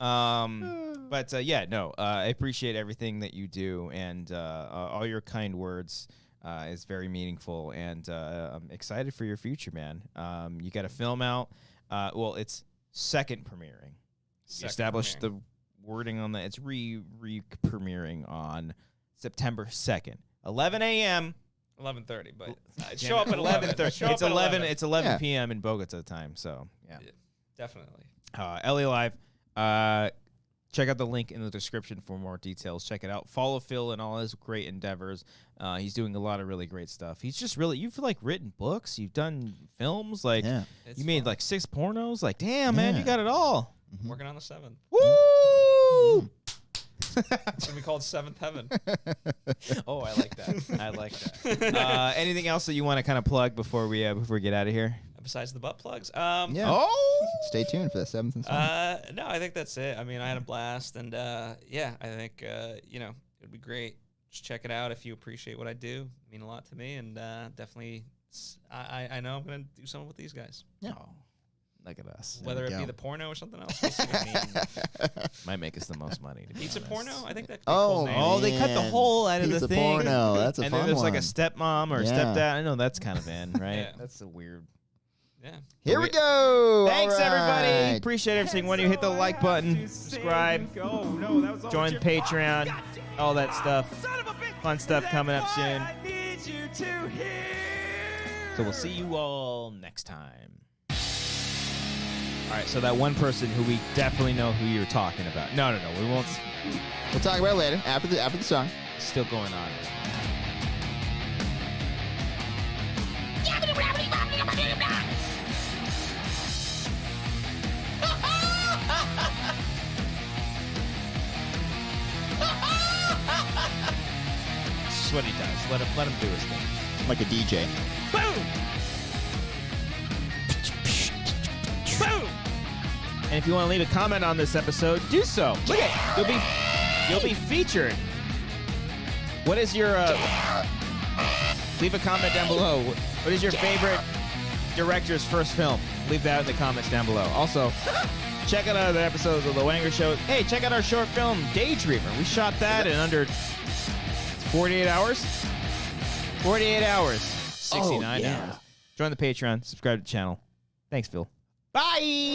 I appreciate everything that you do, and all your kind words is very meaningful, and I'm excited for your future, man. You got a film out. It's second premiering. You established the wording on that. It's re-premiering on September 2nd, 11 a.m. 11:30, but show up at 11:30. It's 11. It's 11 Yeah. p.m. in Bogota time. So yeah. Definitely. LA Live. Check out the link in the description for more details. Check it out. Follow Phil and all his great endeavors. He's doing a lot of really great stuff. He's just really, you've like written books. You've done films. Like Yeah. you made like 6 pornos. Like damn, man, you got it all. Working on the 7th. Woo! It's gonna be called Seventh Heaven. Oh, I like that. I like that. Anything else that you want to kind of plug before we get out of here? Besides the butt plugs. Yeah. Oh, Stay tuned for the 7th and 7th. No, I think that's it. I mean, I had a blast, and yeah, I think it'd be great. Just check it out if you appreciate what I do. It mean a lot to me, and definitely, I know I'm gonna do something with these guys. Yeah. Oh, look at us. Whether we it be go. the porno or something else. We'll see. I mean, Might make us the most money. To be pizza honest. porno. I think that. Could be a cool name. Oh, they cut the man. hole out of the Pizza thing. porno. That's a and fun then there's one. like a stepmom or a Yeah. stepdad. I know that's kind of in, right? Yeah. That's a weird. Yeah. Here we go. Thanks, All everybody. right. Appreciate everything. When you hit the like button, subscribe, join the Patreon, all that stuff. Fun stuff coming up soon. So we'll see you all next time. All right, so that one person who we definitely know who you're talking about. No, we won't. We'll talk about it later after the song. Still going on. This is what he does. Let him do his thing. Like a DJ. Boom! Boom! And if you want to leave a comment on this episode, do so. Look at you'll be featured. What is your leave a comment down below. What is your favorite director's first film? Leave that in the comments down below. Also, check out other episodes of The Wanger Show. Hey, check out our short film, Daydreamer. We shot that in under 48 hours. 48 hours. 69 hours. Join the Patreon. Subscribe to the channel. Thanks, Phil. Bye!